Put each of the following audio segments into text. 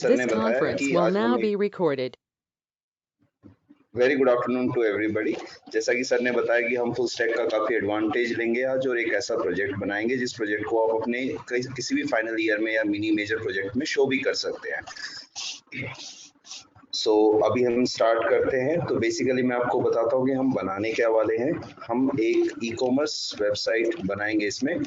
Sir This ने बताया conference कि will आज now हम be recorded. Very good afternoon to everybody. जैसा कि सर ने बताया कि हम फुल स्टैक का काफी एडवांटेज लेंगे आज और एक ऐसा प्रोजेक्ट बनाएंगे जिस प्रोजेक्ट को आप अपने किसी भी फाइनल ईयर में या मिनी मेजर प्रोजेक्ट में शो भी कर सकते हैं। सो अभी हम स्टार्ट करते हैं। तो बेसिकली मैं आपको बताता हूँ कि हम बनाने क्या वाले हैं। हम एक ई कॉमर्स वेबसाइट बनाएंगे इसमें।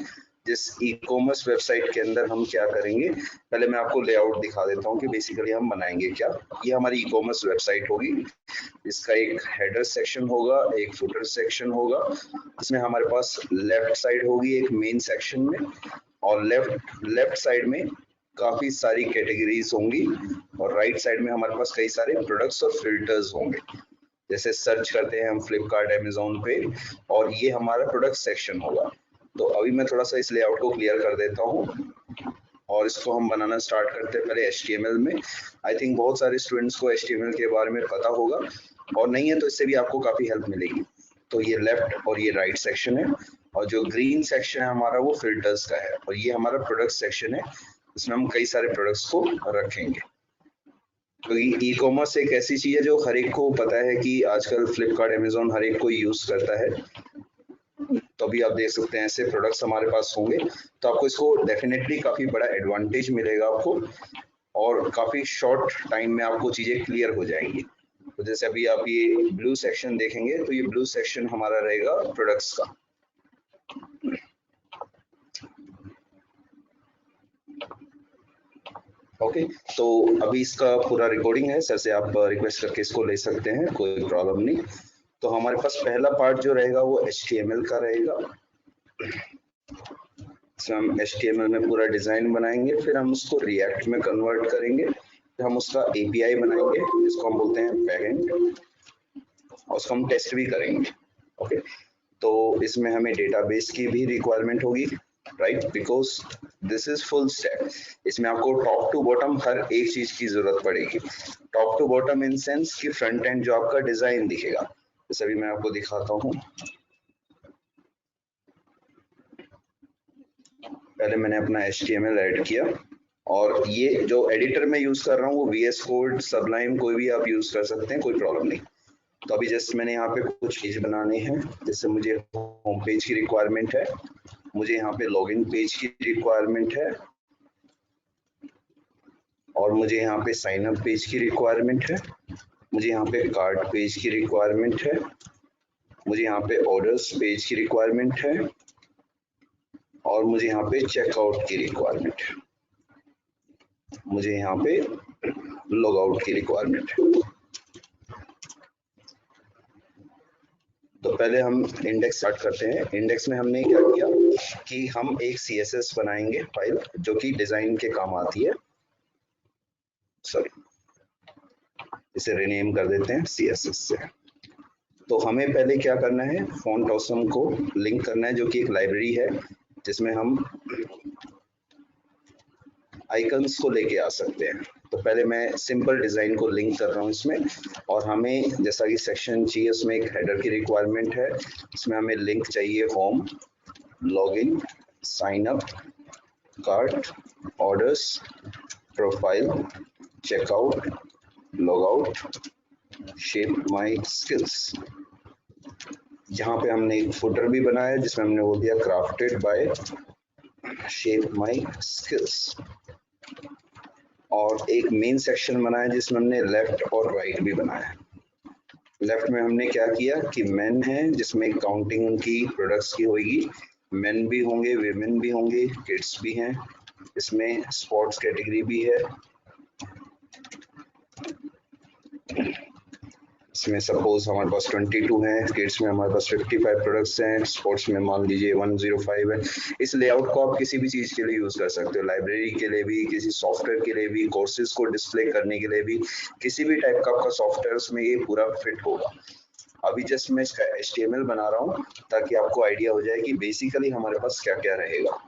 जिस ई कॉमर्स वेबसाइट के अंदर हम क्या करेंगे, पहले मैं आपको लेआउट दिखा देता हूँ कि बेसिकली हम बनाएंगे क्या। ये हमारी ई कॉमर्स वेबसाइट होगी। इसका एक हेडर सेक्शन होगा, एक फुटर सेक्शन होगा। इसमें हमारे पास लेफ्ट साइड होगी एक मेन सेक्शन में, और लेफ्ट साइड में काफी सारी कैटेगरीज होंगी, और राइट साइड में हमारे पास कई सारे प्रोडक्ट्स और फिल्टर्स होंगे। जैसे सर्च करते हैं हम फ्लिपकार्ट, अमेजोन पे, और ये हमारा प्रोडक्ट सेक्शन होगा। तो अभी मैं थोड़ा सा इस लेआउट को क्लियर कर देता हूँ और इसको हम बनाना स्टार्ट करते हैं पहले HTML में। आई थिंक बहुत सारे स्टूडेंट्स को HTML के बारे में पता होगा, और नहीं है तो इससे भी आपको काफी हेल्प मिलेगी। तो ये लेफ्ट और ये राइट सेक्शन है, और जो ग्रीन सेक्शन है हमारा वो फिल्टर्स का है, और ये हमारा प्रोडक्ट सेक्शन है। इसमें हम कई सारे प्रोडक्ट्स को रखेंगे। तो ई कॉमर्स एक ऐसी चीज है जो हर एक को पता है कि आजकल फ्लिपकार्ट, अमेजोन हर एक को यूज करता है। तो अभी आप देख सकते हैं ऐसे प्रोडक्ट्स हमारे पास होंगे, तो आपको इसको डेफिनेटली काफी बड़ा एडवांटेज मिलेगा आपको, और काफी शॉर्ट टाइम में आपको चीजें क्लियर हो जाएंगी। तो जैसे अभी आप ये ब्लू सेक्शन देखेंगे, तो ये ब्लू सेक्शन हमारा रहेगा प्रोडक्ट्स का। ओके, तो अभी इसका पूरा रिकॉर्डिंग है, सर से आप रिक्वेस्ट करके इसको ले सकते हैं, कोई प्रॉब्लम नहीं। तो हमारे पास पहला पार्ट जो रहेगा वो HTML का रहेगा। इसमें हम HTML में पूरा डिजाइन बनाएंगे, फिर हम उसको रिएक्ट में कन्वर्ट करेंगे, फिर हम उसका API बनाएंगे जिसको हम बोलते हैं बैकएंड, और उसको हम टेस्ट भी करेंगे। ओके, तो इसमें हमें डेटाबेस की भी रिक्वायरमेंट होगी, right, because this is full stack. इसमें आपको टॉप टू बॉटम हर एक चीज की जरूरत पड़ेगी। Top to bottom in sense कि फ्रंट एंड जो आपका डिजाइन दिखेगा, जैसे अभी मैं आपको दिखाता हूँ। पहले मैंने अपना HTML ऐड किया, और ये जो एडिटर में यूज कर रहा हूँ वो VS कोड, सबलाइम, कोई भी आप यूज कर सकते हैं, कोई प्रॉब्लम नहीं। तो अभी जस्ट मैंने यहाँ पे कुछ पेज बनाने हैं। जैसे मुझे होम पेज की रिक्वायरमेंट है, मुझे यहाँ पे लॉगिन पेज की रिक्वायरमेंट है, और मुझे यहाँ पे साइन अप पेज की रिक्वायरमेंट है, मुझे यहाँ पे कार्ड पेज की रिक्वायरमेंट है, मुझे यहाँ पे ऑर्डर्स पेज की रिक्वायरमेंट है, और मुझे यहाँ पे चेकआउट की रिक्वायरमेंट है, मुझे यहाँ पे लॉग आउट की रिक्वायरमेंट है। तो पहले हम इंडेक्स स्टार्ट करते हैं। इंडेक्स में हमने क्या किया कि हम एक CSS बनाएंगे फाइल जो कि डिजाइन के काम आती है। सॉरी, इसे रिनेम कर देते हैं CSS से। तो हमें पहले क्या करना है, फॉन्ट ऑसम को लिंक करना है, जो कि एक लाइब्रेरी है जिसमें हम आइकन्स को लेके आ सकते हैं। तो पहले मैं सिंपल डिजाइन को लिंक कर रहा हूँ इसमें, और हमें जैसा कि सेक्शन चाहिए उसमें एक हेडर की रिक्वायरमेंट है। इसमें हमें लिंक चाहिए home, login, sign up, cart, orders, profile, checkout, log out, Shape My Skills. यहाँ पे हमने एक फुटर भी बनाया जिसमें हमने बोल दिया crafted by Shape My Skills, और एक मेन सेक्शन बनाया जिसमें हमने लेफ्ट और राइट भी बनाया। लेफ्ट में हमने क्या किया कि मेन है जिसमें काउंटिंग की प्रोडक्ट्स की होगी, मेन भी होंगे, विमेन भी होंगे, किड्स भी हैं, इसमें स्पोर्ट्स कैटेगरी भी है। इसमें सपोज हमारे पास 22 हैं, किड्स में हमारे पास 55 प्रोडक्ट्स हैं, स्पोर्ट्स में मान लीजिए 105 है। इस लेआउट को आप किसी भी चीज के लिए यूज कर सकते हो, लाइब्रेरी के लिए भी, किसी सॉफ्टवेयर के लिए भी, कोर्सेज को डिस्प्ले करने के लिए भी, किसी भी टाइप का आपका सॉफ्टवेयर उसमें ये पूरा फिट होगा। अभी जस्ट मैं इसका HTML बना रहा हूँ ताकि आपको आइडिया हो जाए कि बेसिकली हमारे पास क्या क्या रहेगा।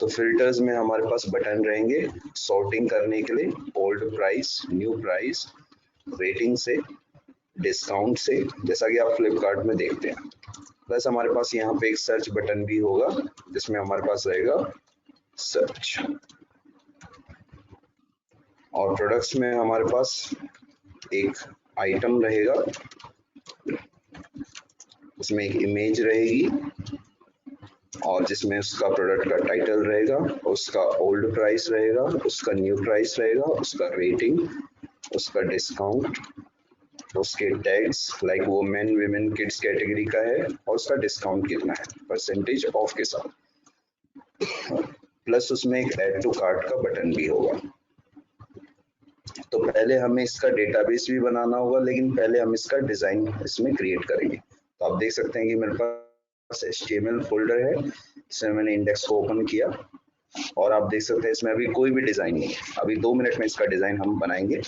तो फिल्टर्स में हमारे पास बटन रहेंगे सॉर्टिंग करने के लिए, old price, new price, rating से, डिस्काउंट से, जैसा कि आप फ्लिपकार्ट में देखते हैं। प्लस हमारे पास यहाँ पे एक सर्च बटन भी होगा जिसमें हमारे पास रहेगा सर्च, और प्रोडक्ट्स में हमारे पास एक आइटम रहेगा, उसमें एक इमेज रहेगी और जिसमें उसका प्रोडक्ट का टाइटल रहेगा, उसका ओल्ड प्राइस रहेगा, उसका न्यू प्राइस रहेगा, उसका रेटिंग, उसका डिस्काउंट, उसके टैग्स लाइक वो मेन विमेन किड्स कैटेगरी का है और उसका डिस्काउंट कितना है परसेंटेज ऑफ के साथ, प्लस उसमें एक ऐड टू कार्ट का बटन भी होगा। तो पहले हमें इसका डेटाबेस भी बनाना होगा, लेकिन पहले हम इसका डिजाइन इसमें क्रिएट करेंगे। तो आप देख सकते हैं कि मेरे पास HTML फोल्डर है, इसमें मैंने इंडेक्स को ओपन किया और आप देख सकते हैं इसमें अभी कोई भी डिजाइन नहीं है। अभी 2 मिनट में इसका डिजाइन हम बनाएंगे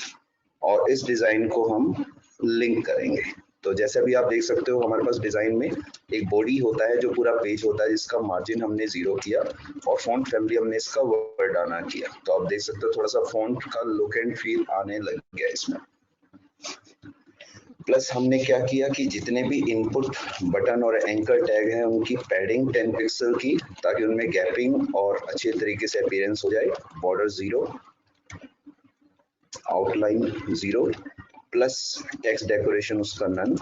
और इस डिजाइन को हम लिंक करेंगे। तो जैसे अभी आप देख सकते हो हमारे पास डिजाइन में एक बॉडी होता है जो पूरा पेज होता है, जिसका मार्जिन हमने 0 किया और फॉन्ट फैमिली हमने इसका वर्डाना किया। तो आप देख सकते हो थोड़ा सा फॉन्ट का लुक एंड फील आने लग गया इसमें। प्लस हमने क्या किया कि जितने भी इनपुट बटन और एंकर टैग हैं उनकी पैडिंग 10 पिक्सल की, ताकि उनमें गैपिंग और अच्छे तरीके से अपीयरेंस हो जाए। Border 0, outline 0, plus text decoration उसका नन,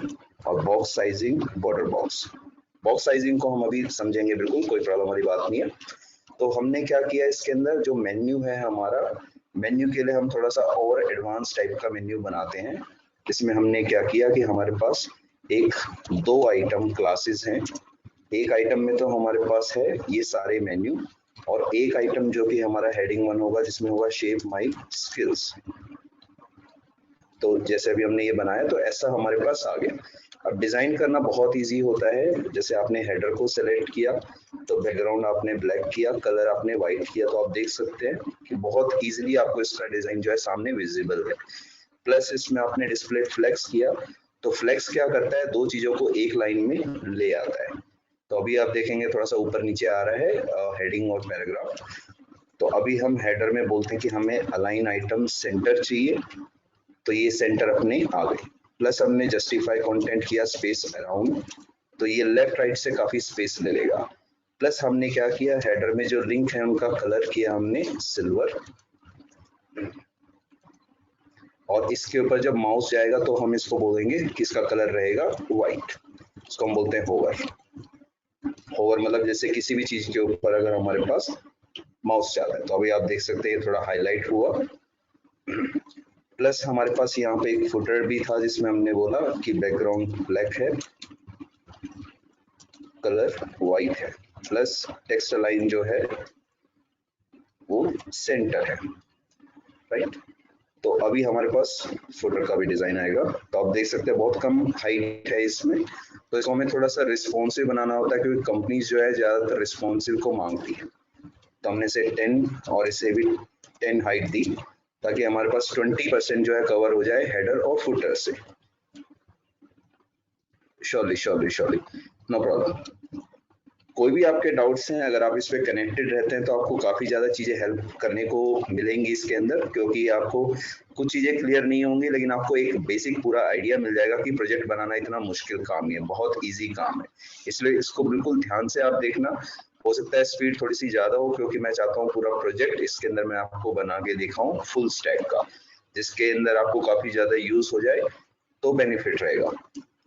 और box sizing border box sizing को हम अभी समझेंगे, बिल्कुल कोई प्रॉब्लम वाली बात नहीं है। तो हमने क्या किया इसके अंदर जो मेन्यू है हमारा, मेन्यू के लिए हम थोड़ा सा और एडवांस टाइप का मेन्यू बनाते हैं। इसमें हमने क्या किया कि हमारे पास एक 2 आइटम क्लासेस हैं। एक आइटम में तो हमारे पास है ये सारे मेन्यू और एक आइटम जो कि हमारा हेडिंग 1 होगा जिसमें होगा शेप माई स्किल्स। तो जैसे अभी हमने ये बनाया तो ऐसा हमारे पास आ गया। अब डिजाइन करना बहुत इजी होता है। जैसे आपने हेडर को सेलेक्ट किया तो बैकग्राउंड आपने ब्लैक किया, कलर आपने व्हाइट किया, तो आप देख सकते हैं कि बहुत इजीली आपको इसका डिजाइन जो है सामने विजिबल है। प्लस इसमें आपने डिस्प्ले फ्लेक्स किया, तो फ्लेक्स क्या करता है, 2 चीजों को एक लाइन में ले आता है। तो अभी आप देखेंगे थोड़ा सा ऊपर नीचे आ रहा है हेडिंग और पैराग्राफ। तो अभी हम हेडर में बोलते हैं कि हमें अलाइन आइटम सेंटर चाहिए, तो ये सेंटर अपने आ गए। प्लस हमने जस्टिफाई कंटेंट किया स्पेस अराउंड, तो ये लेफ्ट राइट से काफी स्पेस ले लेगा। प्लस हमने क्या किया, हेडर में जो लिंक है उनका कलर किया हमने सिल्वर, और इसके ऊपर जब माउस जाएगा तो हम इसको बोलेंगे कि इसका कलर रहेगा व्हाइट। इसको हम बोलते हैं होवर। होवर मतलब जैसे किसी भी चीज के ऊपर अगर हमारे पास माउस जाता है। तो अभी आप देख सकते हैं थोड़ा हाईलाइट हुआ। प्लस हमारे पास यहाँ पे एक फुटर भी था जिसमें हमने बोला कि बैकग्राउंड ब्लैक है, कलर व्हाइट है, प्लस टेक्स्ट लाइन जो है वो सेंटर है, राइट। तो अभी हमारे पास फुटर का भी डिजाइन आएगा। तो आप देख सकते हैं बहुत कम हाइट है इसमें, तो इसको हमें थोड़ा सा रिस्पॉन्सिव बनाना होता है क्योंकि कंपनीज जो है ज्यादातर रिस्पॉन्सिव को मांगती है। तो हमने इसे 10 और इसे भी 10 हाइट दी ताकि हमारे पास 20% जो है कवर हो जाए हेडर और फुटर से। Surely no problem. कोई भी आपके डाउट्स हैं, अगर आप इस पे कनेक्टेड रहते हैं तो आपको काफी ज्यादा चीजें हेल्प करने को मिलेंगी इसके अंदर, क्योंकि आपको कुछ चीजें क्लियर नहीं होंगी लेकिन आपको एक बेसिक पूरा आइडिया मिल जाएगा कि प्रोजेक्ट बनाना इतना मुश्किल काम नहीं है, बहुत इजी काम है। इसलिए इसको बिल्कुल ध्यान से आप देखना। हो सकता है स्पीड थोड़ी सी ज्यादा हो क्योंकि मैं चाहता हूँ पूरा प्रोजेक्ट इसके अंदर मैं आपको बना के दिखाऊं फुल स्टैक का, जिसके अंदर आपको काफी ज्यादा यूज हो जाए तो बेनिफिट रहेगा।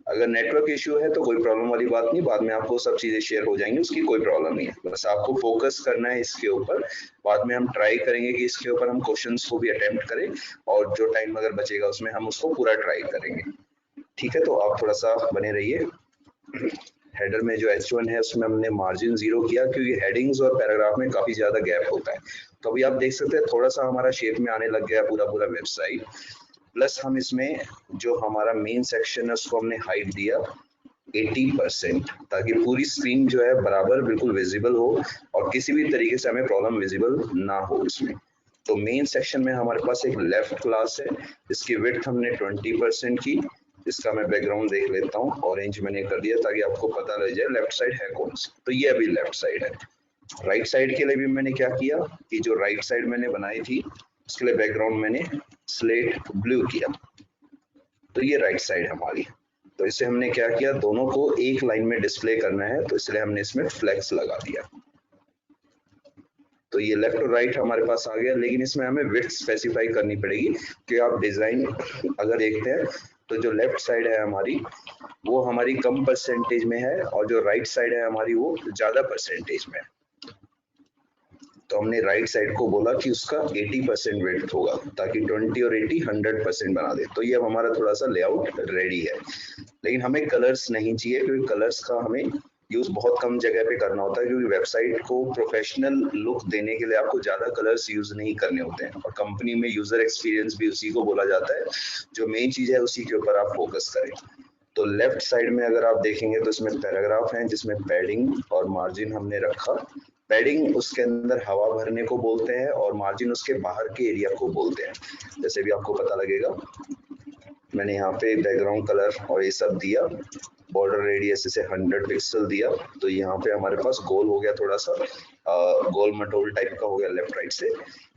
अगर नेटवर्क इश्यू है तो कोई प्रॉब्लम वाली बात नहीं, बाद में आपको सब चीजें शेयर हो जाएंगी, उसकी कोई प्रॉब्लम नहीं है। बस आपको फोकस करना है इसके ऊपर। बाद में हम ट्राई करेंगे कि इसके ऊपर हम क्वेश्चंस को भी अटेम्प्ट करें और जो टाइम अगर बचेगा उसमें हम उसको पूरा ट्राई करेंगे। ठीक है, तो आप थोड़ा सा बने रहिए। हेडर में जो H1 है उसमें हमने मार्जिन 0 किया क्योंकि हेडिंग्स और पैराग्राफ में काफी ज्यादा गैप होता है। तो अभी आप देख सकते हैं थोड़ा सा हमारा शेप में आने लग गया पूरा वेबसाइट। प्लस हम इसमें जो हमारा मेन सेक्शन है उसको हमने हाइट दिया 80% ताकि पूरी स्क्रीन जो है बराबर बिल्कुल विजिबल हो और किसी भी तरीके से हमें प्रॉब्लम विजिबल ना हो इसमें। तो मेन सेक्शन में हमारे पास एक लेफ्ट क्लास है, इसकी विड्थ हमने 20% की। इसका मैं बैकग्राउंड देख लेता हूँ, ऑरेंज मैंने कर दिया ताकि आपको पता लग जाए लेफ्ट साइड है कौन सी। तो ये अभी लेफ्ट साइड है। राइट साइड के लिए भी मैंने क्या किया कि जो राइट साइड मैंने बनाई थी उसके लिए बैकग्राउंड मैंने स्लेट ब्लू किया। तो ये राइट साइड हमारी। तो इसे हमने क्या किया, दोनों को एक लाइन में डिस्प्ले करना है तो इसलिए हमने इसमें फ्लेक्स लगा दिया। तो ये लेफ्ट और राइट हमारे पास आ गया, लेकिन इसमें हमें विड्थ स्पेसिफाई करनी पड़ेगी कि आप डिजाइन अगर देखते हैं तो जो लेफ्ट साइड है हमारी वो हमारी कम परसेंटेज में है और जो राइट साइड है हमारी वो ज्यादा परसेंटेज में है। तो हमने राइट साइड को बोला कि उसका 80% विड्थ होगा ताकि 20 और 80 100% बना दे। तो ये अब हमारा थोड़ा सा लेआउट रेडी है, लेकिन हमें कलर्स नहीं चाहिए क्योंकि कलर्स का हमें यूज बहुत कम जगह पे करना होता है, क्योंकि वेबसाइट को प्रोफेशनल लुक देने के लिए आपको ज्यादा कलर्स यूज नहीं करने होते हैं और कंपनी में यूजर एक्सपीरियंस भी उसी को बोला जाता है। जो मेन चीज है उसी के ऊपर आप फोकस करें। तो लेफ्ट साइड में अगर आप देखेंगे तो इसमें पैराग्राफ है जिसमें पैडिंग और मार्जिन हमने रखा। पैडिंग उसके अंदर हवा भरने को बोलते हैं और मार्जिन उसके बाहर के एरिया को बोलते हैं। जैसे भी आपको पता लगेगा, मैंने यहाँ पे बैकग्राउंड कलर और ये सब दिया, बॉर्डर रेडियस इसे 100 पिक्सल दिया, तो यहाँ पे हमारे पास गोल हो गया, थोड़ा सा गोल मटोल टाइप का हो गया लेफ्ट राइट से।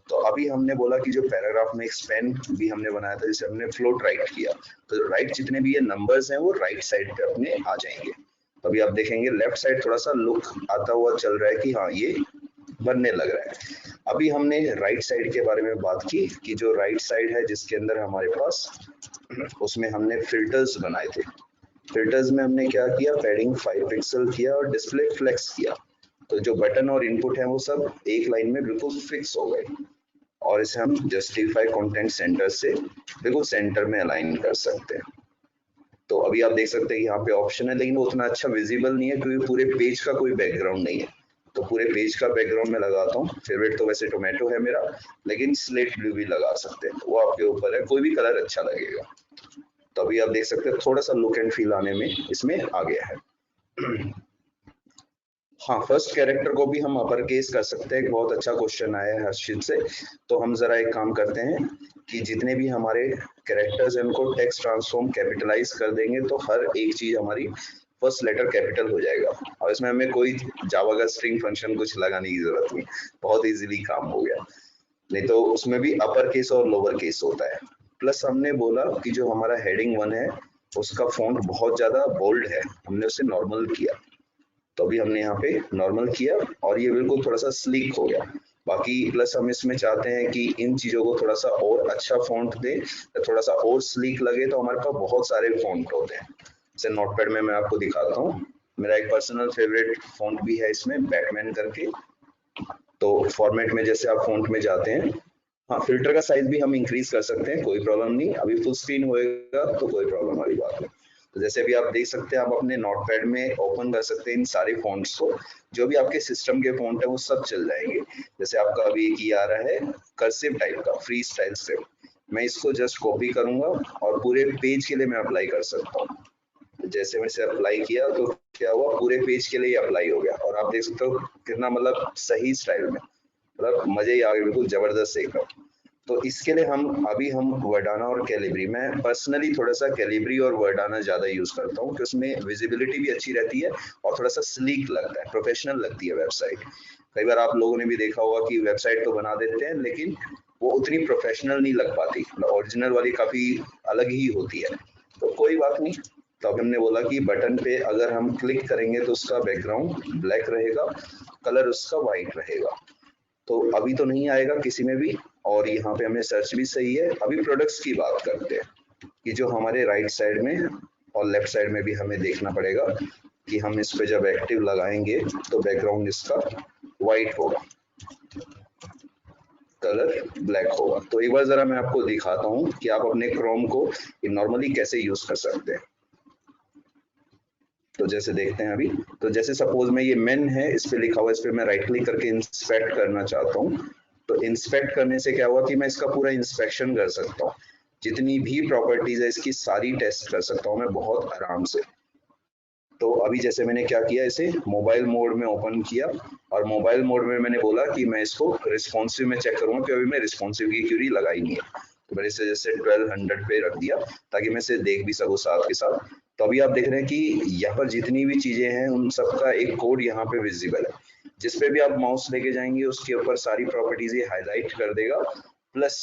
तो अभी हमने बोला कि जो पैराग्राफ में एक स्पेन भी हमने बनाया था जिसे हमने फ्लोट राइट किया, तो राइट जितने भी ये नंबर्स हैं वो राइट साइड पे अपने आ जाएंगे। तो अभी आप देखेंगे लेफ्ट साइड थोड़ा सा लुक आता हुआ चल रहा है कि हाँ ये बनने लग रहा है। अभी हमने राइट साइड के बारे में बात की कि जो राइट साइड है जिसके अंदर हमारे पास उसमें हमने फिल्टर्स बनाए थे। फिल्टर्स में हमने क्या किया, पैडिंग 5 पिक्सल किया और डिस्प्ले फ्लेक्स किया। तो जो बटन और इनपुट है वो सब एक लाइन में बिल्कुल फिक्स हो गए और इसे हम जस्टिफाई कंटेंट सेंटर से बिल्कुल सेंटर में अलाइन कर सकते हैं। तो अभी आप देख सकते हैं कि यहाँ पे ऑप्शन है, लेकिन वो उतना अच्छा विजिबल नहीं है क्योंकि पूरे पेज का कोई बैकग्राउंड नहीं है। तो पूरे पेज का बैकग्राउंड में लगाता हूँ। फेवरेट तो वैसे टोमेटो है मेरा, लेकिन स्लेट ब्लू भी लगा सकते हैं, वो आपके ऊपर है, कोई भी कलर अच्छा लगेगा। तो अभी आप देख सकते हैं थोड़ा सा लुक एंड फील आने में इसमें आ गया है। हाँ, फर्स्ट कैरेक्टर को भी हम अपर केस कर सकते हैं। एक बहुत अच्छा क्वेश्चन आया है हर्षित से। तो हम जरा एक काम करते हैं कि जितने भी हमारे कैरेक्टर्स हैं उनको टेक्स्ट ट्रांसफॉर्म कैपिटलाइज कर देंगे तो हर एक चीज हमारी फर्स्ट लेटर कैपिटल हो जाएगा और इसमें हमें कोई जावा का स्ट्रिंग फंक्शन कुछ लगाने की जरूरत नहीं, बहुत इजीली काम हो गया। नहीं तो उसमें भी अपर केस और लोअर केस होता है। प्लस हमने बोला कि जो हमारा हेडिंग 1 है उसका फॉन्ट बहुत ज्यादा बोल्ड है, हमने उसे नॉर्मल किया। तो अभी हमने यहाँ पे नॉर्मल किया और ये बिल्कुल थोड़ा सा स्लीक हो गया। बाकी प्लस हम इसमें चाहते हैं कि इन चीजों को थोड़ा सा और अच्छा फॉन्ट दे, थोड़ा सा और स्लीक लगे, तो हमारे पास बहुत सारे फॉन्ट होते हैं। जैसे नोटपैड में मैं आपको दिखाता हूँ, मेरा एक पर्सनल फेवरेट फॉन्ट भी है इसमें, बैटमैन करके। तो फॉर्मेट में जैसे आप फॉन्ट में जाते हैं, हाँ फिल्टर का साइज भी हम इंक्रीज कर सकते हैं, कोई प्रॉब्लम नहीं। अभी फुल स्क्रीन होएगा तो कोई प्रॉब्लम वाली बात नहीं। तो जैसे अभी आप देख सकते हैं, आप अपने नोटपैड में ओपन कर सकते हैं इन सारे फॉन्ट्स को, जो भी आपके सिस्टम के फॉन्ट है वो सब चल जाएंगे। जैसे आपका अभी एक ही आ रहा है कर्सिव टाइप का फ्री स्टाइल स्क्रिप्ट, मैं इसको जस्ट कॉपी करूंगा और पूरे पेज के लिए मैं अप्लाई कर सकता हूँ। जैसे मैंने इसे अप्लाई किया तो क्या हुआ, पूरे पेज के लिए अप्लाई हो गया और आप देख सकते हो कितना मतलब सही स्टाइल में, मतलब मजे ही आ गए, बिल्कुल जबरदस्त एकदम। तो इसके लिए हम वर्डाना और कैलिब्री, मैं पर्सनली थोड़ा सा कैलिब्री और वर्डाना ज्यादा यूज करता हूँ कि उसमें विजिबिलिटी भी अच्छी रहती है और थोड़ा सा स्लीक लगता है, प्रोफेशनल लगती है वेबसाइट। कई बार आप लोगों ने भी देखा होगा कि वेबसाइट तो बना देते हैं लेकिन वो उतनी प्रोफेशनल नहीं लग पाती, ओरिजिनल वाली काफी अलग ही होती है। तो कोई बात नहीं। तो अब हमने बोला कि बटन पे अगर हम क्लिक करेंगे तो उसका बैकग्राउंड ब्लैक रहेगा, कलर उसका व्हाइट रहेगा। तो अभी तो नहीं आएगा किसी में भी, और यहाँ पे हमें सर्च भी सही है। अभी प्रोडक्ट्स की बात करते हैं कि जो हमारे राइट साइड में और लेफ्ट साइड में भी हमें देखना पड़ेगा कि हम इस पे जब एक्टिव लगाएंगे तो बैकग्राउंड इसका व्हाइट होगा, कलर ब्लैक होगा। तो एक बार जरा मैं आपको दिखाता हूँ कि आप अपने क्रोम को नॉर्मली कैसे यूज कर सकते हैं। तो जैसे देखते हैं अभी, तो जैसे सपोज में ये मेन है, इस पे लिखा हुआ, इस पे मैं राइट क्लिक करके इंस्पेक्ट करना चाहता हूँ। तो इंस्पेक्ट करने से क्या हुआ कि मैं इसका पूरा इंस्पेक्शन कर सकता हूँ, जितनी भी प्रॉपर्टीज है इसकी सारी टेस्ट कर सकता हूँ मैं बहुत आराम से। तो अभी जैसे मैंने क्या किया, इसे मोबाइल मोड में ओपन किया और मोबाइल मोड में मैंने बोला कि मैं इसको रिस्पॉन्सिव में चेक करूंगा, क्योंकि अभी मैं रिस्पॉन्सिव की क्यूरी लगाई नहीं है। तो मैंने इसे जैसे 1200 पे रख दिया ताकि मैं इसे देख भी सकूं साथ के साथ। तो अभी आप देख रहे हैं कि यहाँ पर जितनी भी चीजें हैं उन सबका एक कोड यहाँ पे विजिबल है। जिस पे भी आप माउस लेके जाएंगे उसके ऊपर सारी प्रॉपर्टीज ये हाईलाइट कर देगा, प्लस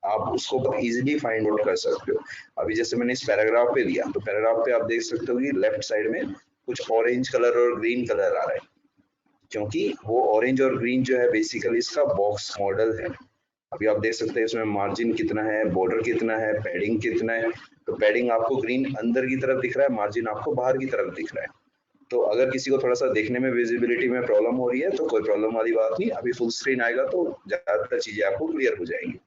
आप उसको इजीली फाइंड आउट कर सकते हो। अभी जैसे मैंने इस पैराग्राफ पे दिया, तो पैराग्राफ पे आप देख सकते हो कि लेफ्ट साइड में कुछ ऑरेंज कलर और ग्रीन कलर आ रहा है। क्योंकि वो ऑरेंज और ग्रीन जो है बेसिकली इसका बॉक्स मॉडल है। अभी आप देख सकते हैं इसमें मार्जिन कितना है, बॉर्डर कितना है, पैडिंग कितना है। तो पैडिंग आपको ग्रीन अंदर की तरफ दिख रहा है, मार्जिन आपको बाहर की तरफ दिख रहा है। तो अगर किसी को थोड़ा सा देखने में विजिबिलिटी में प्रॉब्लम हो रही है तो कोई प्रॉब्लम वाली बात नहीं, अभी फुल स्क्रीन आएगा तो ज्यादातर चीजें आपको क्लियर हो जाएंगी।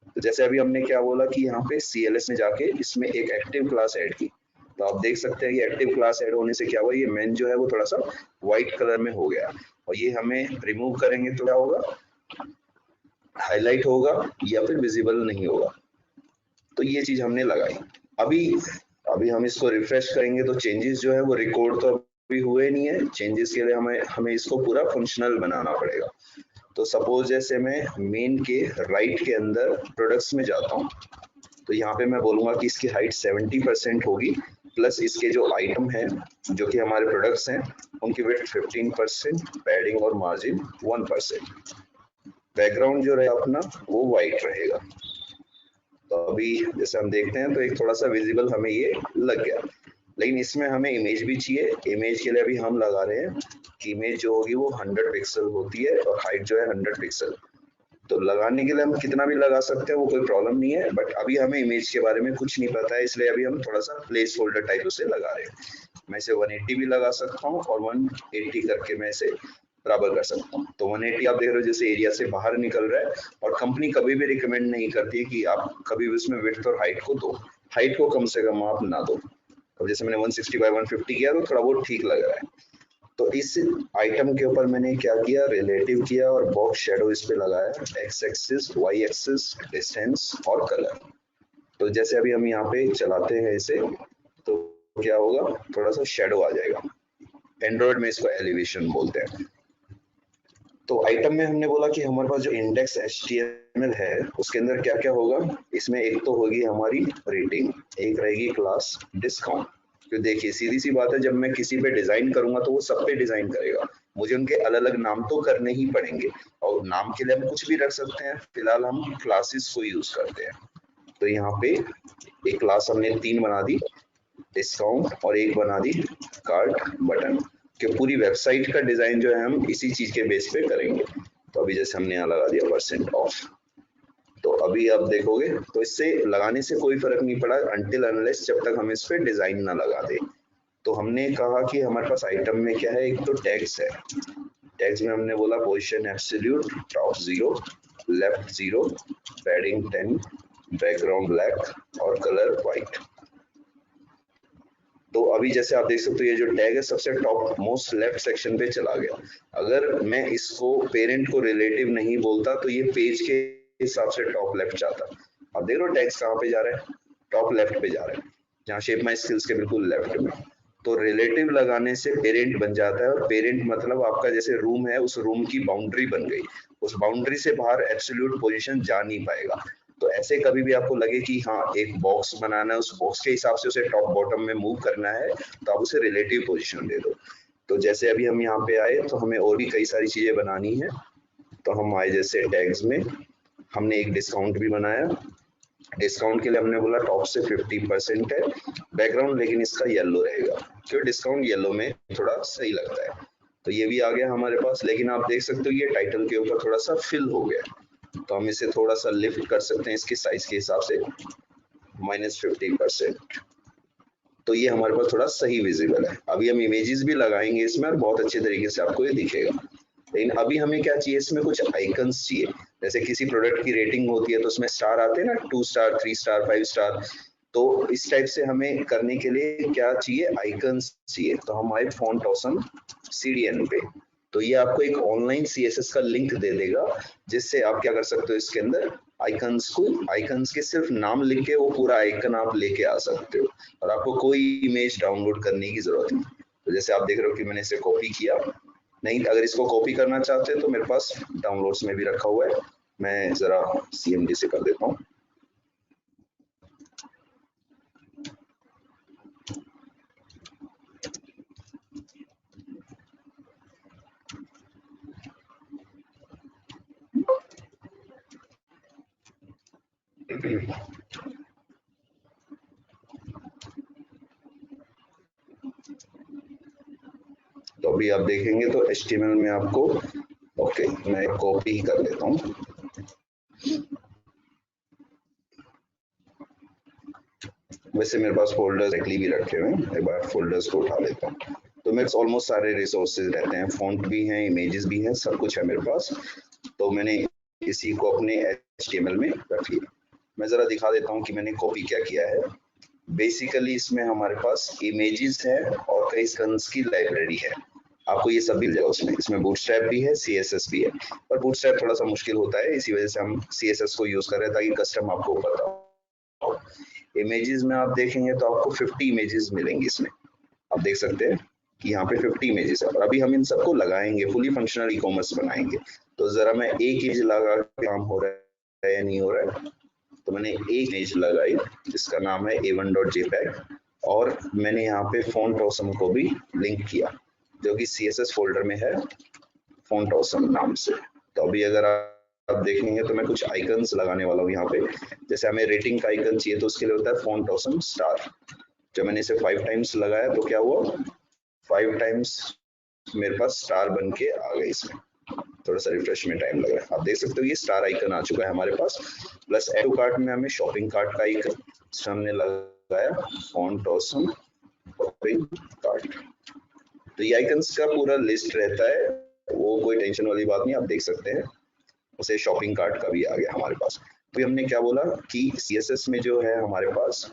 तो जैसे अभी हमने क्या बोला कि यहाँ पे CLS में जाके इसमें एक एक्टिव क्लास ऐड की, तो आप देख सकते हैं कि एक्टिव क्लास ऐड होने से क्या हुआ, ये मेन जो है वो थोड़ा सा व्हाइट कलर में हो गया, और ये हमें रिमूव करेंगे तो क्या होगा, हाईलाइट होगा या फिर विजिबल नहीं होगा। तो ये चीज हमने लगाई। अभी अभी हम इसको रिफ्रेश करेंगे तो चेंजेस जो है वो रिकॉर्ड तो अभी हुए नहीं है। चेंजेस के लिए हमें हमें इसको पूरा फंक्शनल बनाना पड़ेगा। तो सपोज जैसे मैं मेन के राइट के अंदर प्रोडक्ट्स में जाता हूँ, तो यहाँ पे मैं बोलूंगा कि इसकी हाइट 70% होगी, प्लस इसके जो आइटम है जो कि हमारे प्रोडक्ट्स हैं उनकी वेट 15%, पैडिंग और मार्जिन 1%, बैकग्राउंड जो रहेगा अपना वो व्हाइट रहेगा। तो अभी जैसे हम देखते हैं तो एक थोड़ा सा विजिबल हमें ये लग गया, लेकिन इसमें हमें इमेज भी चाहिए। इमेज के लिए अभी हम लगा रहे हैं कि इमेज जो होगी वो 100 पिक्सल होती है और हाइट जो है 100 पिक्सल। तो लगाने के लिए हम कितना भी लगा सकते हैं, वो कोई प्रॉब्लम नहीं है, बट अभी हमें इमेज के बारे में कुछ नहीं पता है, इसलिए अभी हम थोड़ा सा प्लेस होल्डर टाइप से लगा रहे हैं। मैं इसे 180 भी लगा सकता हूँ और 180 करके मैं इसे बराबर कर सकता हूँ। तो 180 आप देख रहे हो जैसे एरिया से बाहर निकल रहा है, और कंपनी कभी भी रिकमेंड नहीं करती है कि आप कभी भी उसमें विड्थ और हाइट को दो, हाइट को कम से कम आप ना दो। अब जैसे मैंने 160 बाय 150 किया तो थोड़ा बहुत ठीक लग रहा है। तो इस आइटम के ऊपर मैंने क्या किया, रिलेटिव किया और बॉक्स शेडो इस पे लगाया, X axis, Y axis, distance और कलर। तो जैसे अभी हम यहाँ पे चलाते हैं इसे तो क्या होगा, थोड़ा सा शेडो आ जाएगा। एंड्रॉइड में इसको एलिवेशन बोलते हैं। तो आइटम में हमने बोला कि हमारे पास जो इंडेक्स HTML है उसके अंदर क्या क्या होगा, इसमें एक तो होगी हमारी रेटिंग, एक रहेगी क्लास डिस्काउंट। तो देखिए सीधी सी बात है, जब मैं किसी पे डिजाइन करूंगा तो वो सब पे डिजाइन करेगा, मुझे उनके अलग अलग नाम तो करने ही पड़ेंगे, और नाम के लिए हम कुछ भी रख सकते हैं, फिलहाल हम क्लासेस को यूज करते हैं। तो यहाँ पे एक क्लास हमने 3 बना दी, डिस्काउंट, और एक बना दी कार्ट बटन, कि पूरी वेबसाइट का डिजाइन जो है हम इसी चीज के बेस पे करेंगे। तो अभी जैसे हमने यहाँ लगा दिया % ऑफ, तो अभी आप देखोगे तो इससे लगाने से कोई फर्क नहीं पड़ा अनटिल अनलेस जब तक हम इस पे डिजाइन ना लगा दे। तो हमने कहा कि हमारे पास आइटम में क्या है, एक तो टैग्स है। टैग्स में हमने बोला position absolute, top 0, left 0, padding 10, background black और कलर व्हाइट। तो अभी जैसे आप देख सकते हो ये जो टैग है सबसे टॉप मोस्ट लेफ्ट सेक्शन पे चला गया। अगर मैं इसको पेरेंट को रिलेटिव नहीं बोलता तो ये पेज के हिसाब से टॉप लेफ्ट जाता। अब देख लो टैग्स कहाँ पे जा रहा है, टॉप लेफ्ट पे जा रहा है, जहाँ शेप माई स्किल्स के बिल्कुल लेफ्ट में। तो रिलेटिव लगाने से पेरेंट बन जाता है, और पेरेंट मतलब आपका जैसे रूम है उस रूम की बाउंड्री बन गई, उस बाउंड्री से बाहर एब्सोल्यूट पोजीशन जा नहीं पाएगा। तो ऐसे कभी भी आपको लगे कि हाँ एक बॉक्स बनाना है, उस बॉक्स के हिसाब से उसे टॉप बॉटम में मूव करना है, तो आप उसे रिलेटिव पोजीशन दे दो। तो जैसे अभी हम यहाँ पे आए तो हमें और भी कई सारी चीजें बनानी है। तो हम आए जैसे टैग्स में, हमने एक डिस्काउंट भी बनाया। डिस्काउंट के लिए हमने बोला टॉप से 50% है, बैकग्राउंड लेकिन इसका येलो रहेगा, क्योंकि डिस्काउंट येलो में थोड़ा सही लगता है। तो ये भी आ गया हमारे पास, लेकिन आप देख सकते हो ये टाइटल के ऊपर थोड़ा सा फिल हो गया, तो हम इसे थोड़ा सा लिफ्ट कर सकते हैं इसके साइज के हिसाब से, -50%। तो ये हमारे पास थोड़ा सही विजिबल है। अभी हम इमेजेस भी लगाएंगे इसमें और बहुत अच्छे तरीके से आपको ये दिखेगा। लेकिन अभी हमें क्या चाहिए, इसमें कुछ आइकन्स चाहिए। जैसे किसी प्रोडक्ट की रेटिंग होती है तो उसमें स्टार आते हैं ना, 2 स्टार, 3 स्टार, 5 स्टार। तो इस टाइप से हमें करने के लिए क्या चाहिए, आइकन्स चाहिए। तो हम आए फॉन्ट ऑसम CDN पे, तो ये आपको एक ऑनलाइन CSS का लिंक दे देगा, जिससे आप क्या कर सकते हो, इसके अंदर आइकन्स को, आइकन्स के सिर्फ नाम लिख के वो पूरा आइकन आप लेके आ सकते हो, और आपको कोई इमेज डाउनलोड करने की जरूरत नहीं। तो जैसे आप देख रहे हो कि मैंने इसे कॉपी किया, नहीं अगर इसको कॉपी करना चाहते हैं तो मेरे पास डाउनलोड्स में भी रखा हुआ है, मैं जरा CMD से कर देता हूँ। तो अभी आप देखेंगे तो HTML में आपको ओके मैं कॉपी ही कर लेता हूँ। वैसे मेरे पास फोल्डर्स डायरेक्टली भी रखे हुए हैं, एक बार फोल्डर्स को उठा लेता हूँ। तो मेरे पास ऑलमोस्ट सारे रिसोर्सेज रहते हैं, फॉन्ट भी हैं, इमेजेस भी हैं, सब कुछ है मेरे पास। तो मैंने इसी को अपने HTML में रख लिया। मैं जरा दिखा देता हूँ कि मैंने कॉपी क्या किया है। बेसिकली इसमें हमारे पास इमेजेस है और कई स्कन्स की लाइब्रेरी है, आपको ये सब मिल जाएगा उसमें। इसमें बूटस्ट्रैप भी है, CSS भी है, पर बूटस्ट्रैप थोड़ा सा मुश्किल होता है, इसी वजह से हम CSS को यूज कर रहे हैं ताकि कस्टम आपको पता हो। इमेजेस में आप देखेंगे तो आपको 50 इमेजेस मिलेंगी इसमें, आप देख सकते हैं कि यहाँ पे 50 इमेजेस है। और अभी हम इन सबको लगाएंगे, फुली फंक्शनल ई कॉमर्स बनाएंगे। तो जरा मैं एक इमेज लगा के काम हो रहा है या नहीं हो रहा है। तो मैंने एक इमेज लगाई जिसका नाम है a1.jpg और मैंने यहाँ पे फॉन्ट ऑसम को भी लिंक किया जो कि CSS फोल्डर में है फॉन्ट ऑसम नाम से। तो अभी अगर आप देखेंगे तो मैं कुछ आइकन्स लगाने वाला हूँ यहाँ पे। जैसे हमें रेटिंग का आइकन चाहिए तो उसके लिए होता है फॉन्ट ऑसम स्टार। जब मैंने इसे 5 टाइम्स लगाया तो क्या हुआ, 5 टाइम्स मेरे पास स्टार बन के आ गए इसमें। थोड़ा सा रिफ्रेश में टाइम लग रहा है, आप देख सकते हो ये स्टार आइकन आ चुका है हमारे पास। प्लस एड टू कार्ट में हमें शॉपिंग कार्ट का आइकन हमने लगाया फॉन्ट ऑसम शॉपिंग कार्ट। तो ये आइकन्स का पूरा लिस्ट रहता है, वो कोई टेंशन वाली बात नहीं, आप देख सकते हैं। उसे शॉपिंग कार्ट का भी आ गया हमारे पास। तो हमने क्या बोला कि CSS में जो है हमारे पास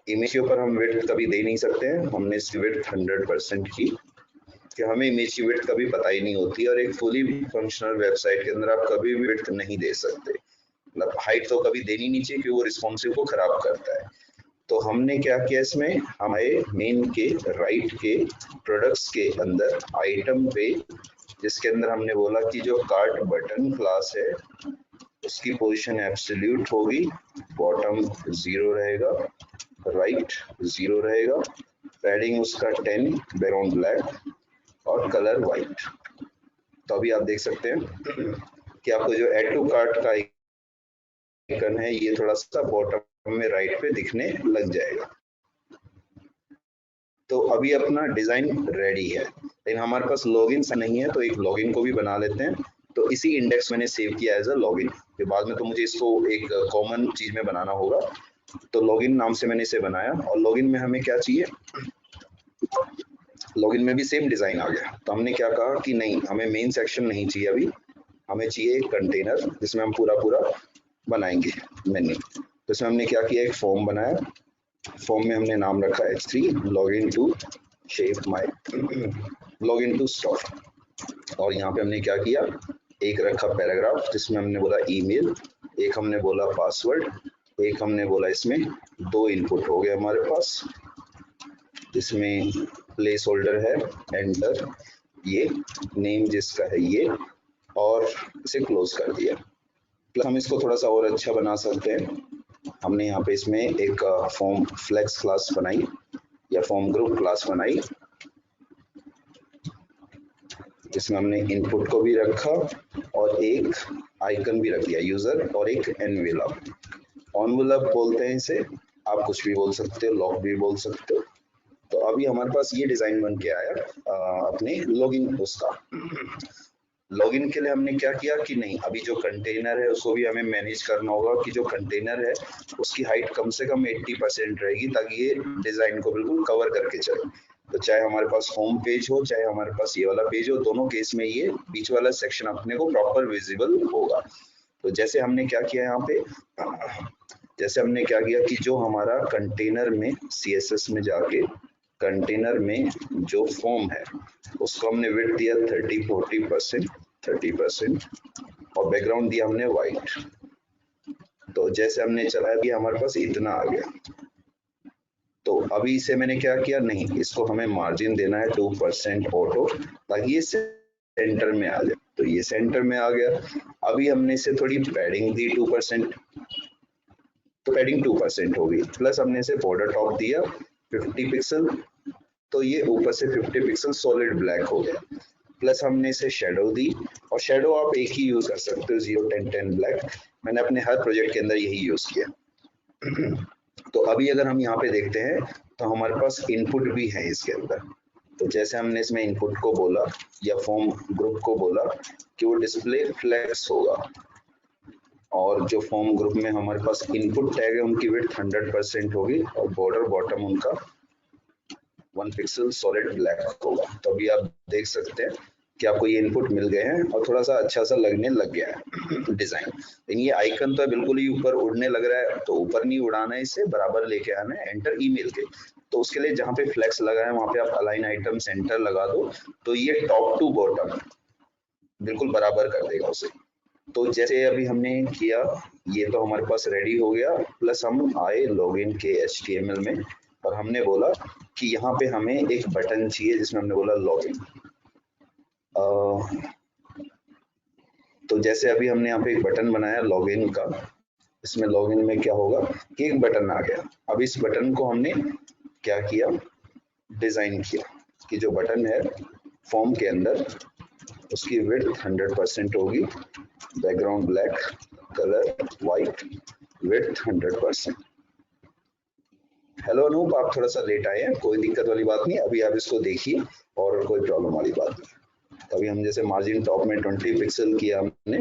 इमेज के ऊपर हम विड्थ कभी दे नहीं सकते हैं, हमने इसकी विड्थ 100% की कि हमें इमेज की विड्थ कभी पता ही नहीं होती और एक फुली फंक्शनल वेबसाइट के अंदर आप कभी भी विड्थ नहीं दे सकते। मतलब हाइट तो कभी देनी नहीं चाहिए क्योंकि वो रिस्पॉन्सिव को खराब करता है। तो हमने क्या किया इसमें, हमारे मेन के राइट के प्रोडक्ट्स के अंदर आइटम पे, जिसके अंदर हमने बोला कि जो कार्ट बटन क्लास है उसकी पोजीशन एब्सोल्यूट होगी, बॉटम 0 रहेगा, राइट 0 रहेगा, पैडिंग उसका 10, बैकग्राउंड ब्लैक और कलर वाइट। तो अभी आप देख सकते हैं कि आपको जो एड टू कार्ट का आइकन है ये थोड़ा सा बॉटम में राइट पे दिखने लग जाएगा। तो अभी अपना डिजाइन रेडी है, लेकिन हमारे पास लॉगिन नहीं है तो एक लॉगिन को भी बना लेते हैं। तो इसी इंडेक्स मैंने सेव किया एज अ लॉगिन, फिर बाद में तो मुझे इसको एक कॉमन चीज में बनाना होगा। तो लॉगिन नाम से मैंने इसे बनाया और लॉगिन में हमें क्या चाहिए, लॉगिन में भी सेम डिजाइन आ गया। तो हमने क्या कहा कि नहीं, हमें मेन सेक्शन नहीं चाहिए, अभी हमें चाहिए एक कंटेनर जिसमें हम पूरा बनाएंगे मेन्यू। तो इसमें हमने क्या किया, एक फॉर्म बनाया, फॉर्म में हमने नाम रखा h3 login to Shape My login to stock. और यहाँ पे हमने क्या किया, एक रखा पैराग्राफ जिसमें हमने बोला ईमेल, एक हमने बोला पासवर्ड, एक हमने बोला, इसमें 2 इनपुट हो गए हमारे पास। इसमें प्लेस होल्डर है एंटर, ये नेम जिसका है ये, और इसे क्लोज कर दिया। प्लस हम इसको थोड़ा सा और अच्छा बना सकते हैं, हमने यहाँ पे इसमें एक फॉर्म फ्लेक्स क्लास बनाई या फॉर्म ग्रुप क्लास बनाई जिसमें हमने इनपुट को भी रखा और एक आइकन भी रख दिया यूजर और एक एनवेलप। एनवेलप बोलते हैं इसे, आप कुछ भी बोल सकते हो, लॉक भी बोल सकते हो। तो अभी हमारे पास ये डिजाइन बन के आया अपने लॉगिन उसका। लॉगिन के लिए हमने क्या किया कि नहीं, अभी जो कंटेनर है उसको भी हमें मैनेज करना होगा कि जो कंटेनर है उसकी हाइट कम से कम 80% रहेगी ताकि ये डिजाइन को बिल्कुल कवर करके चले। तो चाहे हमारे पास होम पेज हो चाहे हमारे पास ये वाला पेज हो, दोनों केस में ये बीच वाला सेक्शन अपने को प्रॉपर विजिबल होगा। तो जैसे हमने क्या किया यहाँ पे, जैसे हमने क्या किया कि जो हमारा कंटेनर में CSS में जाके कंटेनर में जो फॉर्म है उसको हमने विड्थ दिया 30% और बैकग्राउंड दिया हमने व्हाइट। तो जैसे हमने चलाया दिया हमारे पास इतना आ गया। तो अभी इसे मैंने क्या किया, नहीं इसको हमें मार्जिन देना है 2% ऑटो ताकि ये सेंटर में आ जाए। तो ये सेंटर में आ गया। अभी हमने इसे थोड़ी पैडिंग दी 2%, तो पैडिंग 2% होगी। प्लस हमने इसे बॉर्डर टॉप दिया 50 पिक्सल, तो ये ऊपर से 50 पिक्सल सॉलिड ब्लैक हो गया। प्लस हमने इसे शेडो दी, और शेडो आप एक ही यूज कर सकते हो 0 10 10 ब्लैक, मैंने अपने हर प्रोजेक्ट के अंदर यही यूज किया। तो अभी अगर हम यहाँ पे देखते हैं तो हमारे पास इनपुट भी है इसके अंदर, तो जैसे हमने इसमें इनपुट को बोला या फॉर्म ग्रुप को बोला कि वो डिस्प्ले फ्लेक्स होगा, और जो फॉर्म ग्रुप में हमारे पास इनपुट टैग है उनकी विड्थ 100% होगी और बॉर्डर बॉटम उनका 1 पिक्सल सॉलिड ब्लैक होगा। तो अभी आप देख सकते हैं कि आपको ये इनपुट मिल गए हैं और थोड़ा सा अच्छा सा लगने लग गया है डिजाइन। लेकिन ये आइकन तो बिल्कुल ही ऊपर उड़ने लग रहा है, तो ऊपर नहीं उड़ाना है, इसे बराबर लेके आना है एंटर ईमेल के। तो उसके लिए जहाँ पे फ्लेक्स लगा है वहां पे आप अलाइन आइटम सेंटर लगा दो, तो ये टॉप टू बॉटम बिल्कुल बराबर कर देगा उसे। तो जैसे अभी हमने किया, ये तो हमारे पास रेडी हो गया, प्लस हम आए लॉगिन के HTML में और हमने बोला कि यहाँ पे हमें एक बटन चाहिए जिसमें हमने बोला लॉगिन। तो जैसे अभी हमने यहाँ पे एक बटन बनाया लॉगिन का, इसमें लॉगिन में क्या होगा कि एक बटन आ गया। अब इस बटन को हमने क्या किया, डिजाइन किया कि जो बटन है फॉर्म के अंदर उसकी विड्थ 100% होगी, background black, colour white, width 100%। Hello Anoop, आप थोड़ा सा लेट आए हैं, कोई दिक्कत वाली बात नहीं, अभी आप इसको देखिए और कोई प्रॉब्लम वाली बात नहीं। अभी हम जैसे मार्जिन टॉप में 20 पिक्सल किया हमने,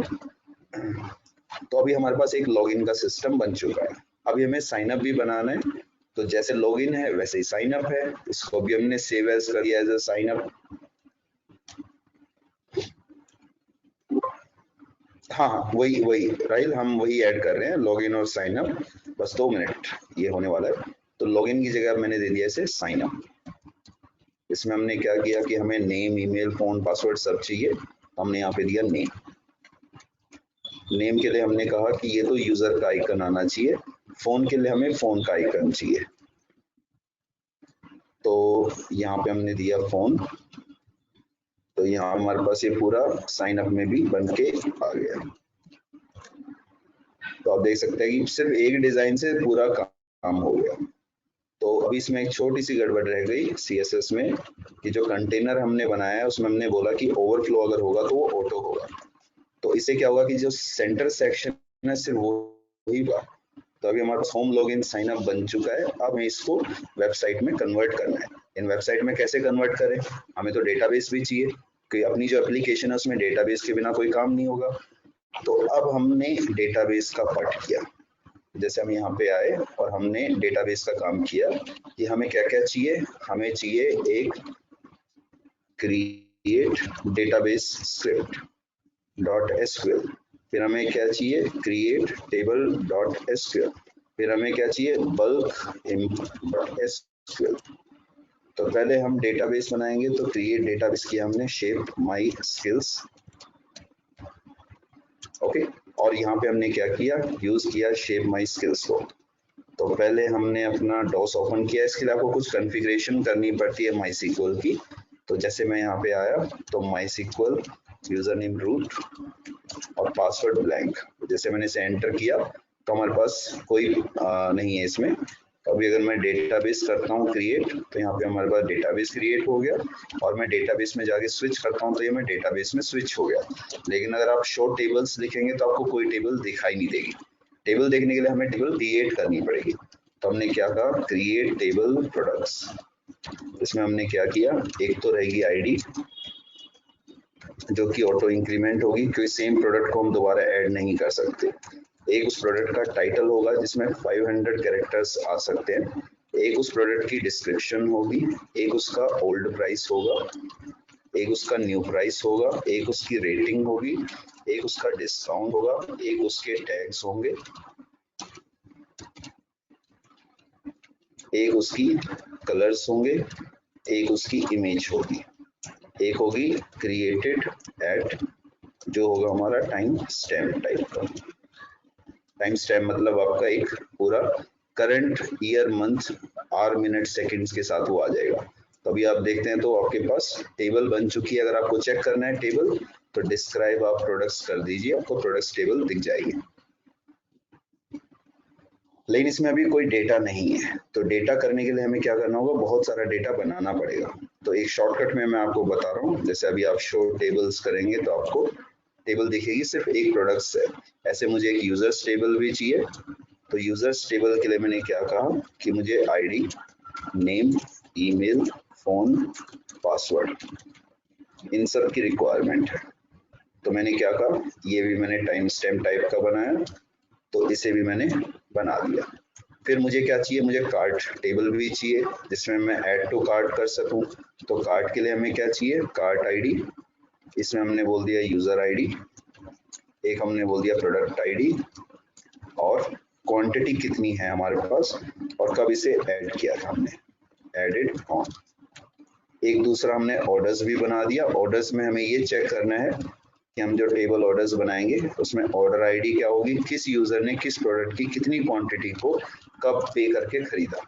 तो अभी हमारे पास एक लॉगिन का सिस्टम बन चुका है। अभी हमें साइन अप भी बनाना है, तो जैसे लॉगिन है वैसे ही साइन अप है, इसको भी हमने सेव एज कर दिया एज अ साइन अप। हाँ हाँ, वही वही राइल, हम वही ऐड कर रहे हैं लॉगिन और साइन अप। बस 2 मिनट ये होने वाला है। तो लॉगिन की जगह मैंने दे दिया इसे साइन अप। इसमें हमने क्या किया कि हमें नेम, ईमेल, फोन, पासवर्ड सब चाहिए, हमने यहाँ पे दिया नेम। नेम के लिए हमने कहा कि ये तो यूजर का आइकन आना चाहिए, फोन के लिए हमें फोन का आइकन चाहिए, तो यहाँ पे हमने दिया फोन। तो यहाँ हमारे पास ये पूरा साइन अप में भी बन के आ गया। तो आप देख सकते हैं कि सिर्फ एक डिजाइन से पूरा काम हो गया। तो अभी इसमें एक छोटी सी गड़बड़ रह गई CSS में कि जो कंटेनर हमने बनाया है उसमें हमने बोला कि ओवरफ्लो अगर होगा तो वो ऑटो होगा। तो इससे क्या होगा कि जो सेंटर सेक्शन है सिर्फ वो ही होगा। तो अभी हमारे पास होम लॉगिन साइन अप बन चुका है। अब हमें इसको वेबसाइट में कन्वर्ट करना है। इन वेबसाइट में कैसे कन्वर्ट करें, हमें तो डेटाबेस भी चाहिए कि अपनी जो एप्लीकेशन है उसमें डेटाबेस के बिना कोई काम नहीं होगा। तो अब हमने डेटाबेस का पार्ट किया। जैसे हम यहाँ पे आए और हमने डेटाबेस का काम किया कि हमें क्या क्या चाहिए, हमें चाहिए एक क्रिएट डेटाबेस स्क्रिप्ट .sql, फिर हमें क्या चाहिए क्रिएट टेबल .sql, फिर हमें क्या चाहिए बल्क .sql। तो पहले हम डेटाबेस बनाएंगे, तो क्रिएट डेटाबेस किया हमने शेप माई स्किल्स, ओके। और यहाँ पे हमने क्या किया, यूज किया शेप माई स्किल्स को। तो पहले हमने अपना डॉस ओपन किया, इसके लिए आपको कुछ कॉन्फ़िगरेशन करनी पड़ती है MySQL की। तो जैसे मैं यहाँ पे आया तो MySQL यूजर नेम रूट और पासवर्ड ब्लैंक, जैसे मैंने इसे एंटर किया तो हमारे पास कोई नहीं है इसमें। अभी अगर मैं डेटाबेस करता हूँ क्रिएट, तो यहाँ पे हमारे पास डेटाबेस क्रिएट हो गया, और मैं डेटाबेस में जाके स्विच करता हूँ तो ये मैं डेटाबेस में स्विच हो गया। लेकिन अगर आप शो टेबल्स लिखेंगे तो आपको कोई टेबल दिखाई नहीं देगी। टेबल देखने के लिए हमें टेबल क्रिएट करनी पड़ेगी। तो हमने क्या कहा क्रिएट टेबल प्रोडक्ट्स। इसमें हमने क्या किया, एक तो रहेगी आईडी जो कि ऑटो इंक्रीमेंट होगी क्योंकि सेम प्रोडक्ट को हम दोबारा ऐड नहीं कर सकते। एक उस प्रोडक्ट का टाइटल होगा जिसमें 500 कैरेक्टर्स आ सकते हैं, एक उस प्रोडक्ट की डिस्क्रिप्शन होगी, एक उसका ओल्ड प्राइस होगा, एक उसका न्यू प्राइस होगा, एक उसकी रेटिंग होगी, एक उसका डिस्काउंट होगा, एक उसके टैग्स होंगे, एक उसकी कलर्स होंगे, एक उसकी इमेज होगी, एक होगी क्रिएटेड एट, जो होगा हमारा टाइम स्टैम्प टाइप का। टाइम स्टैम्प मतलब आपका एक पूरा current year, month, hour, minute, seconds के साथ वो आ जाएगा। तो अभी आप देखते हैं तो आपके पास टेबल बन चुकी है। अगर आपको चेक करना है टेबल तो डिस्क्राइब आप प्रोडक्ट्स कर दीजिए, आपको प्रोडक्ट्स टेबल दिख जाएगी। लेकिन इसमें अभी कोई डेटा नहीं है, तो डेटा करने के लिए हमें क्या करना होगा, बहुत सारा डेटा बनाना पड़ेगा। तो एक शॉर्टकट में मैं आपको बता रहा हूँ। जैसे अभी आप शो टेबल्स करेंगे तो आपको टेबल दिखेगी सिर्फ एक प्रोडक्ट से। ऐसे मुझे एक यूजर्स टेबल भी चाहिए, तो यूजर्स टेबल के लिए मैंने क्या कहा कि मुझे ID, name, email, phone, password, इन सब की रिक्वायरमेंट है। तो मैंने क्या कहा, ये भी मैंने टाइम स्टैम्प टाइप का बनाया, तो इसे भी मैंने बना दिया। फिर मुझे क्या चाहिए, मुझे कार्ट टेबल भी चाहिए जिसमें मैं ऐड टू कार्ट कर सकूं। तो कार्ट के लिए हमें क्या चाहिए, कार्ट आईडी, इसमें हमने बोल दिया यूजर आईडी, एक हमने बोल दिया प्रोडक्ट आईडी, और क्वांटिटी कितनी है हमारे पास और कब इसे ऐड किया था हमने, एडेड ऑन। एक दूसरा हमने ऑर्डर्स भी बना दिया। ऑर्डर्स में हमें ये चेक करना है कि हम जो टेबल ऑर्डर्स बनाएंगे उसमें ऑर्डर आईडी क्या होगी, किस यूजर ने किस प्रोडक्ट की कितनी क्वांटिटी को कब पे करके खरीदा।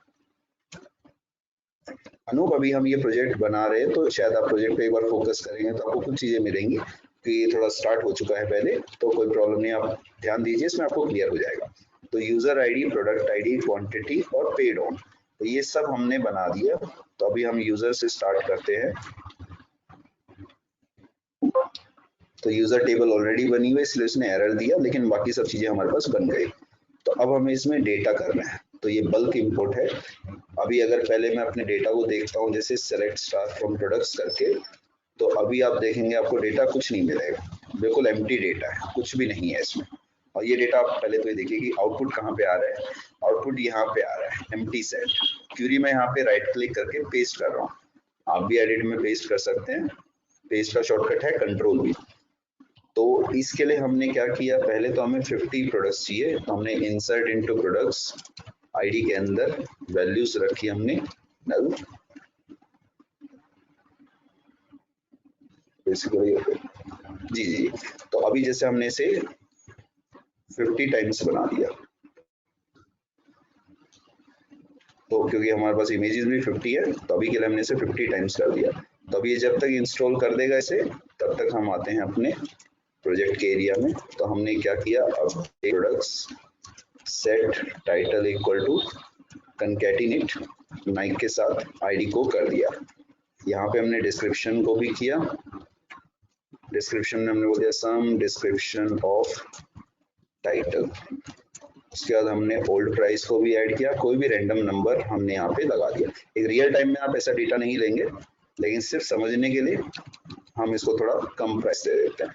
अनूप, अभी हम ये प्रोजेक्ट बना रहे हैं तो शायद आप प्रोजेक्ट पे एक बार फोकस करेंगे तो आपको कुछ चीजें मिलेंगी कि ये थोड़ा स्टार्ट हो चुका है पहले, तो कोई प्रॉब्लम नहीं, आप ध्यान दीजिए, इसमें आपको क्लियर हो जाएगा। तो user ID, product ID, quantity और पेड ऑन, तो ये सब हमने बना दिया। तो अभी हम यूजर से स्टार्ट करते हैं। तो यूजर टेबल ऑलरेडी बनी हुई है इसलिए उसने एरर दिया, लेकिन बाकी सब चीजें हमारे पास बन गई। तो अब हमें इसमें डेटा करना है, तो ये बल्क इंपोर्ट है। अभी अगर पहले मैं अपने डेटा को देखता हूँ जैसे सेलेक्ट स्टार फ्रॉम प्रोडक्ट्स करके, तो अभी आप देखेंगे आपको डेटा कुछ नहीं मिलेगा, बिल्कुल एम्प्टी डेटा है, कुछ भी नहीं है इसमें। और ये डेटा आप पहले तो ये देखिए कि आउटपुट कहाँ पे आ रहा है, आउटपुट यहाँ पे आ रहा है, एम्प्टी सेट। क्यूरी में यहाँ पे राइट क्लिक करके पेस्ट कर रहा हूँ, आप भी एडिट में पेस्ट कर सकते हैं, पेस्ट का शॉर्टकट है कंट्रोल भी। तो इसके लिए हमने क्या किया, पहले तो हमें 50 प्रोडक्ट्स चाहिए, तो हमने इंसर्ट इनटू प्रोडक्ट्स आईडी के अंदर वैल्यूज रखी हमने नल, बेसिकली जी। तो अभी जैसे हमने इसे 50 टाइम्स बना दिया, तो क्योंकि हमारे पास इमेजेस भी 50 है तो अभी के लिए हमने इसे 50 टाइम्स कर दिया। तो अभी जब तक इंस्टॉल कर देगा इसे, तब तक हम आते हैं अपने प्रोजेक्ट के एरिया में। तो हमने क्या किया, अब products set title equal to concatenate Nike के साथ आईडी को कर दिया। यहाँ पे हमने डिस्क्रिप्शन को भी किया, डिस्क्रिप्शन में हमने बोल दिया सम डिस्क्रिप्शन ऑफ टाइटल। उसके बाद हमने ओल्ड प्राइस को भी ऐड किया, कोई भी रैंडम नंबर हमने यहाँ पे लगा दिया। एक रियल टाइम में आप ऐसा डेटा नहीं लेंगे, लेकिन सिर्फ समझने के लिए हम इसको थोड़ा कम प्राइस दे देते हैं।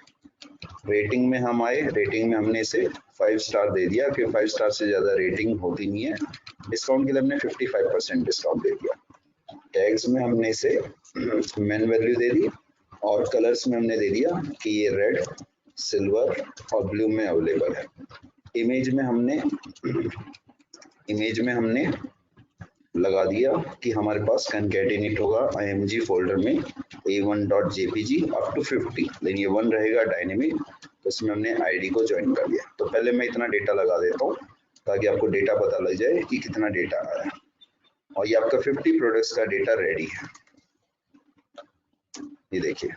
रेटिंग में हम आए, रेटिंग में हमने इसे 5 स्टार दे दिया, क्योंकि 5 स्टार से ज्यादा रेटिंग होती नहीं है। डिस्काउंट के लिए हमने 55% डिस्काउंट दे दिया। टैग्स में हमने इसे मेन वैल्यू दे दी, और कलर्स में हमने दे दिया कि ये रेड, सिल्वर और ब्लू में अवेलेबल है। इमेज में हमने लगा दिया कि हमारे पास कंकैटिनेट होगा img फोल्डर में a1.jpg अप टू 50, लेकिन ये 1 रहेगा डायनेमिक, तो इसमें हमने आईडी को ज्वाइन कर दिया। तो पहले मैं इतना डेटा लगा देता हूँ ताकि आपको डेटा पता लग जाए कि कितना डेटा आया है। और ये आपका 50 प्रोडक्ट्स का डेटा रेडी है, ये देखिए।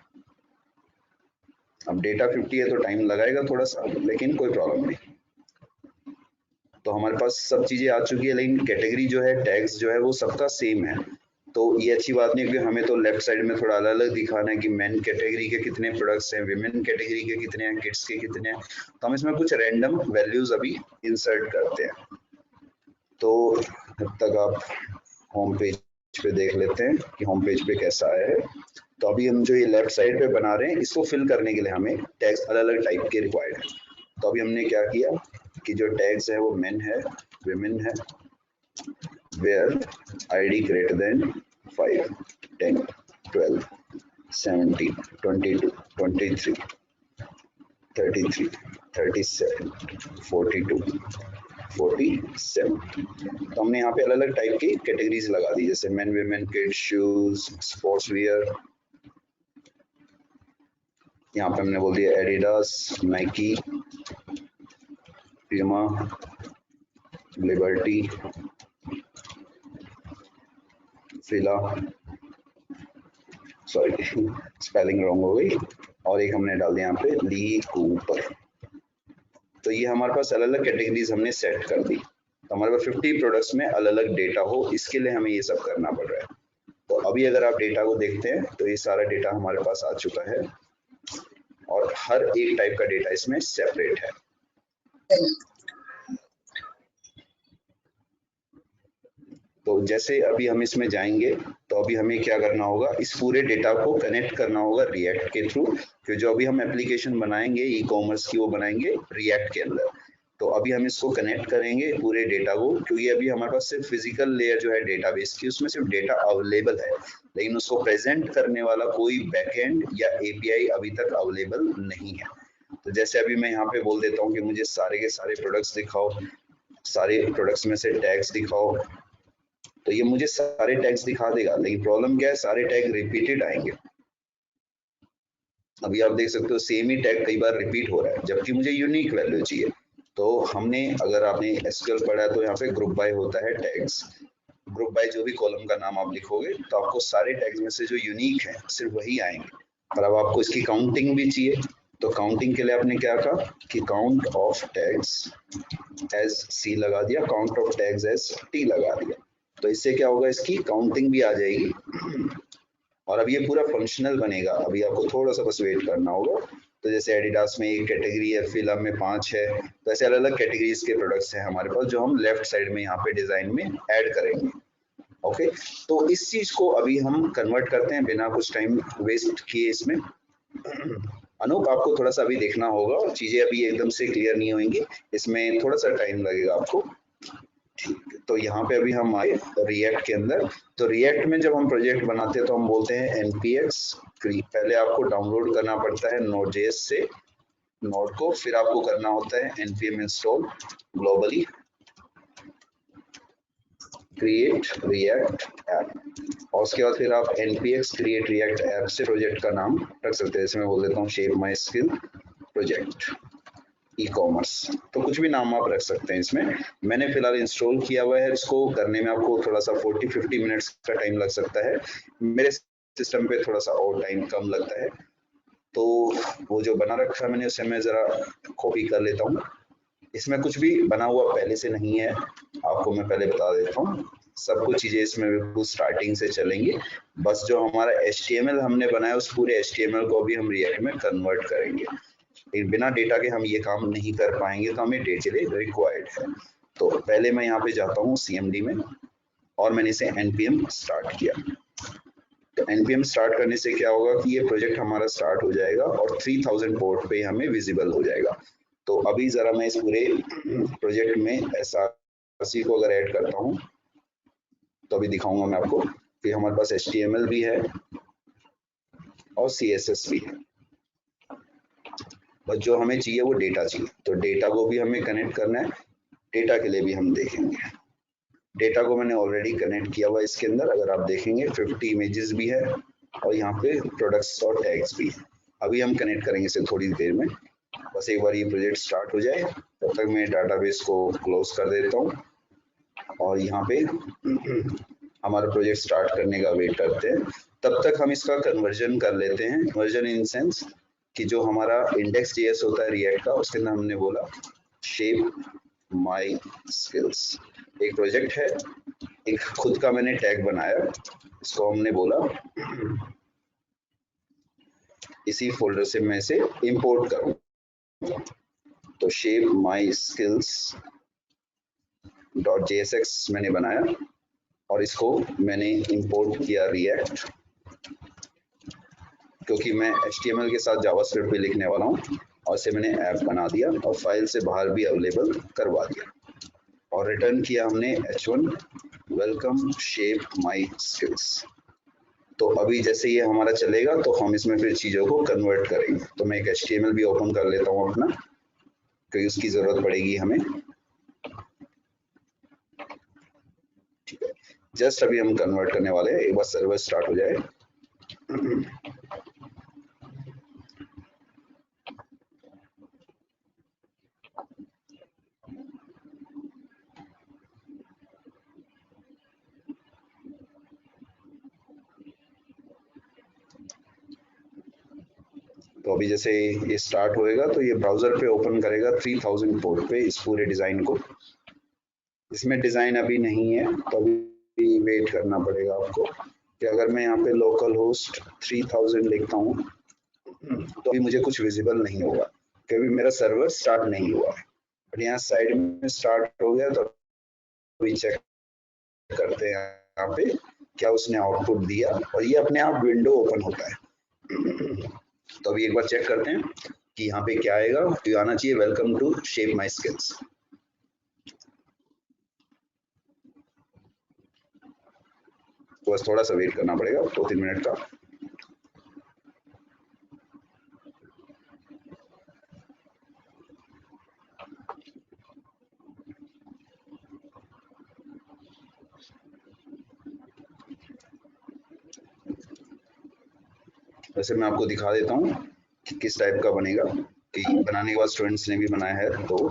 अब डेटा 50 है तो टाइम लगाएगा थोड़ा सा, लेकिन कोई प्रॉब्लम नहीं। तो हमारे पास सब चीजें आ चुकी है, लेकिन कैटेगरी जो है, टैग्स जो है वो सबका सेम है। तो ये अच्छी बात नहीं, क्योंकि हमें तो लेफ्ट साइड में थोड़ा अलग अलग दिखाना है कि मेन कैटेगरी के कितने प्रोडक्ट्स हैं, विमेन कैटेगरी के कितने हैं, किड्स के कितने हैं। तो हम इसमें कुछ रैंडम वैल्यूज अभी इंसर्ट करते हैं। तो जब तक आप होम पेज पे देख लेते हैं कि होम पेज पे कैसा आया है। तो अभी हम जो ये लेफ्ट साइड पे बना रहे हैं, इसको फिल करने के लिए हमें टैग्स अलग अलग टाइप के रिक्वायर्ड है। तो अभी हमने क्या किया कि जो टैग्स है वो मेन है, विमेन है, वेयर आईडी ग्रेटर देन 5, 10, 12, 17, 22, 23, 33, 37, 42, 47। तो हमने यहाँ पे अलग अलग टाइप की कैटेगरीज लगा दी, जैसे men, women, kids, shoes, sportswear. यहाँ पे हमने बोल दिया Adidas, Nike, Puma, Liberty, Fila, sorry spelling wrong हो गई, और एक हमने डाल दिया यहाँ पे ली कूपर। तो ये हमारे पास अलग अलग कैटेगरीज हमने सेट कर दी। तो हमारे पास 50 प्रोडक्ट्स में अलग अलग डेटा हो, इसके लिए हमें ये सब करना पड़ रहा है। तो अभी अगर आप डेटा को देखते हैं तो ये सारा डेटा हमारे पास आ चुका है, और हर एक टाइप का डेटा इसमें सेपरेट है। तो जैसे अभी हम इसमें जाएंगे तो तो अभी हमें क्या करना होगा, इस पूरे डेटा को कनेक्ट करना होगा रिएक्ट के थ्रू, कि जो अभी हम एप्लीकेशन बनाएंगे ई कॉमर्स की वो बनाएंगे रिएक्ट के अंदर। तो अभी हम इसको कनेक्ट करेंगे पूरे डेटा को, क्योंकि अभी हमारे पास सिर्फ फिजिकल लेयर जो है डेटाबेस की उसमें सिर्फ डेटा अवेलेबल है, लेकिन उसको प्रेजेंट करने वाला कोई बैकएंड या एपीआई अभी तक अवेलेबल नहीं है। तो जैसे अभी मैं यहाँ पे बोल देता हूँ कि मुझे सारे के सारे प्रोडक्ट्स दिखाओ, सारे प्रोडक्ट्स में से टैग्स दिखाओ, तो ये मुझे सारे टैग्स दिखा देगा, लेकिन प्रॉब्लम क्या है, सारे टैग रिपीटेड आएंगे। अभी आप देख सकते हो सेम ही टैग कई बार रिपीट हो रहा है, जबकि मुझे यूनिक वैल्यू चाहिए। तो हमने, अगर आपने एसक्यूएल पढ़ा है तो यहाँ पे ग्रुप बाय होता है टैग्स, ग्रुप बाय जो भी कॉलम का नाम आप लिखोगे तो आपको सारे टैग्स में से जो यूनिक है सिर्फ वही आएंगे। पर अब आपको इसकी काउंटिंग भी चाहिए, तो काउंटिंग के लिए आपने क्या कहा कि count of tags as C लगा दिया, count of tags as T लगा दिया। तो इससे क्या होगा, इसकी काउंटिंग भी आ जाएगी और अब ये पूरा फंक्शनल बनेगा। अभी आपको थोड़ा सा बस वेट करना होगा। तो जैसे एडिडास में एक कैटेगरी है, फिलम में 5 है, तो ऐसे अलग अलग कैटेगरीज के प्रोडक्ट्स हैं हमारे पास, जो हम लेफ्ट साइड में यहाँ पे डिजाइन में ऐड करेंगे। ओके, तो इस चीज को अभी हम कन्वर्ट करते हैं बिना कुछ टाइम वेस्ट किए इसमें। अनूप, आपको थोड़ा सा अभी देखना होगा, चीजें अभी एकदम से क्लियर नहीं होंगी, इसमें थोड़ा सा टाइम लगेगा आपको। ठीक है, तो यहाँ पे अभी हम आए रिएक्ट के अंदर। तो रिएक्ट में जब हम प्रोजेक्ट बनाते हैं तो हम बोलते हैं npx पहले आपको डाउनलोड करना पड़ता है Node.js से नोड को, फिर आपको करना होता है npm install globally create react app, और उसके बाद फिर आप npx क्रिएट रिएक्ट ऐप से प्रोजेक्ट का नाम रख सकते हैं। जैसे मैं बोल देता हूँ shape my skill project e commerce, तो कुछ भी नाम आप रख सकते हैं इसमें। मैंने फिलहाल इंस्टॉल किया हुआ है, इसको करने में आपको थोड़ा सा 40-50 मिनट्स का टाइम लग सकता है, मेरे सिस्टम पे थोड़ा सा और टाइम कम लगता है। तो वो जो बना रखा है मैंने, उसे मैं जरा कॉपी कर लेता हूँ। इसमें कुछ भी बना हुआ पहले से नहीं है, आपको मैं पहले बता देता हूँ। सब कुछ चीजें इसमें बिल्कुल स्टार्टिंग से चलेंगी, बस जो हमारा HTML हमने बनाया उस पूरे HTML को भी हम रिएक्ट में कन्वर्ट करेंगे। बिना डेटा के हम ये काम नहीं कर पाएंगे, तो हमें डेटा रिक्वायर्ड है। तो पहले मैं यहाँ पे जाता हूँ CMD में और मैंने इसे npm स्टार्ट किया। तो npm स्टार्ट करने से क्या होगा कि ये प्रोजेक्ट हमारा स्टार्ट हो जाएगा और 3000 पोर्ट पे हमें विजिबल हो जाएगा। तो अभी जरा मैं इस पूरे प्रोजेक्ट में SRC को अगर ऐड करता हूँ तो अभी दिखाऊंगा मैं आपको कि हमारे पास HTML भी है और CSS भी है, बस जो हमें चाहिए वो डेटा चाहिए। तो डेटा को भी हमें कनेक्ट करना है, डेटा के लिए भी हम देखेंगे। डेटा को मैंने ऑलरेडी कनेक्ट किया हुआ है इसके अंदर, अगर आप देखेंगे 50 इमेजेस भी है और यहाँ पे प्रोडक्ट्स और टैग्स भी है। अभी हम कनेक्ट करेंगे इसे थोड़ी देर में, बस एक बार ये प्रोजेक्ट स्टार्ट हो जाए, तब तक मैं डाटाबेस को क्लोज कर देता हूँ और यहाँ पे हमारा प्रोजेक्ट स्टार्ट करने का वेट करते हैं। तब तक हम इसका कन्वर्जन कर लेते हैं, कन्वर्जन इन सेंस कि जो हमारा index.js होता है रिएक्ट का, उसके अंदर हमने बोला शेप माई स्किल्स, एक प्रोजेक्ट है, एक खुद का मैंने टैग बनाया, इसको हमने बोला इसी फोल्डर से मैं इसे इंपोर्ट करूं। तो शेप माई स्किल्स .jsx मैंने बनाया और इसको मैंने इंपोर्ट किया रिएक्ट, क्योंकि मैं HTML के साथ जावास्क्रिप्ट भी लिखने वाला हूँ, और इसे मैंने ऐप बना दिया और फाइल से बाहर भी अवेलेबल करवा दिया और रिटर्न किया हमने h1 welcome shape My Skills. तो अभी जैसे ये हमारा चलेगा तो हम इसमें फिर चीजों को कन्वर्ट करेंगे। तो मैं एक HTML भी ओपन कर लेता हूँ अपना, क्योंकि उसकी जरूरत पड़ेगी हमें। ठीक है, जस्ट अभी हम कन्वर्ट करने वाले हैं, एक बार सर्वर स्टार्ट हो जाए। तो अभी जैसे ये स्टार्ट होएगा तो ये ब्राउजर पे ओपन करेगा 3000 पोर्ट पे इस पूरे डिजाइन को। इसमें डिजाइन अभी नहीं है तो अभी वेट करना पड़ेगा आपको, कि अगर मैं यहाँ पे लोकल होस्ट 3000 लिखता हूँ तो अभी मुझे कुछ विजिबल नहीं होगा, क्योंकि मेरा सर्वर स्टार्ट नहीं हुआ है। बट यहाँ साइड में स्टार्ट हो गया, तो अभी चेक करते हैं यहाँ पे क्या उसने आउटपुट दिया, और ये अपने आप विंडो ओपन होता है। तो अभी एक बार चेक करते हैं कि यहाँ पे क्या आएगा। तो आना चाहिए welcome to Shape My Skills. तो बस थोड़ा सा वेट करना पड़ेगा, 2-3 मिनट का। वैसे मैं आपको दिखा देता हूँ कि किस टाइप का बनेगा, कि बनाने के बाद स्टूडेंट्स ने भी बनाया है। तो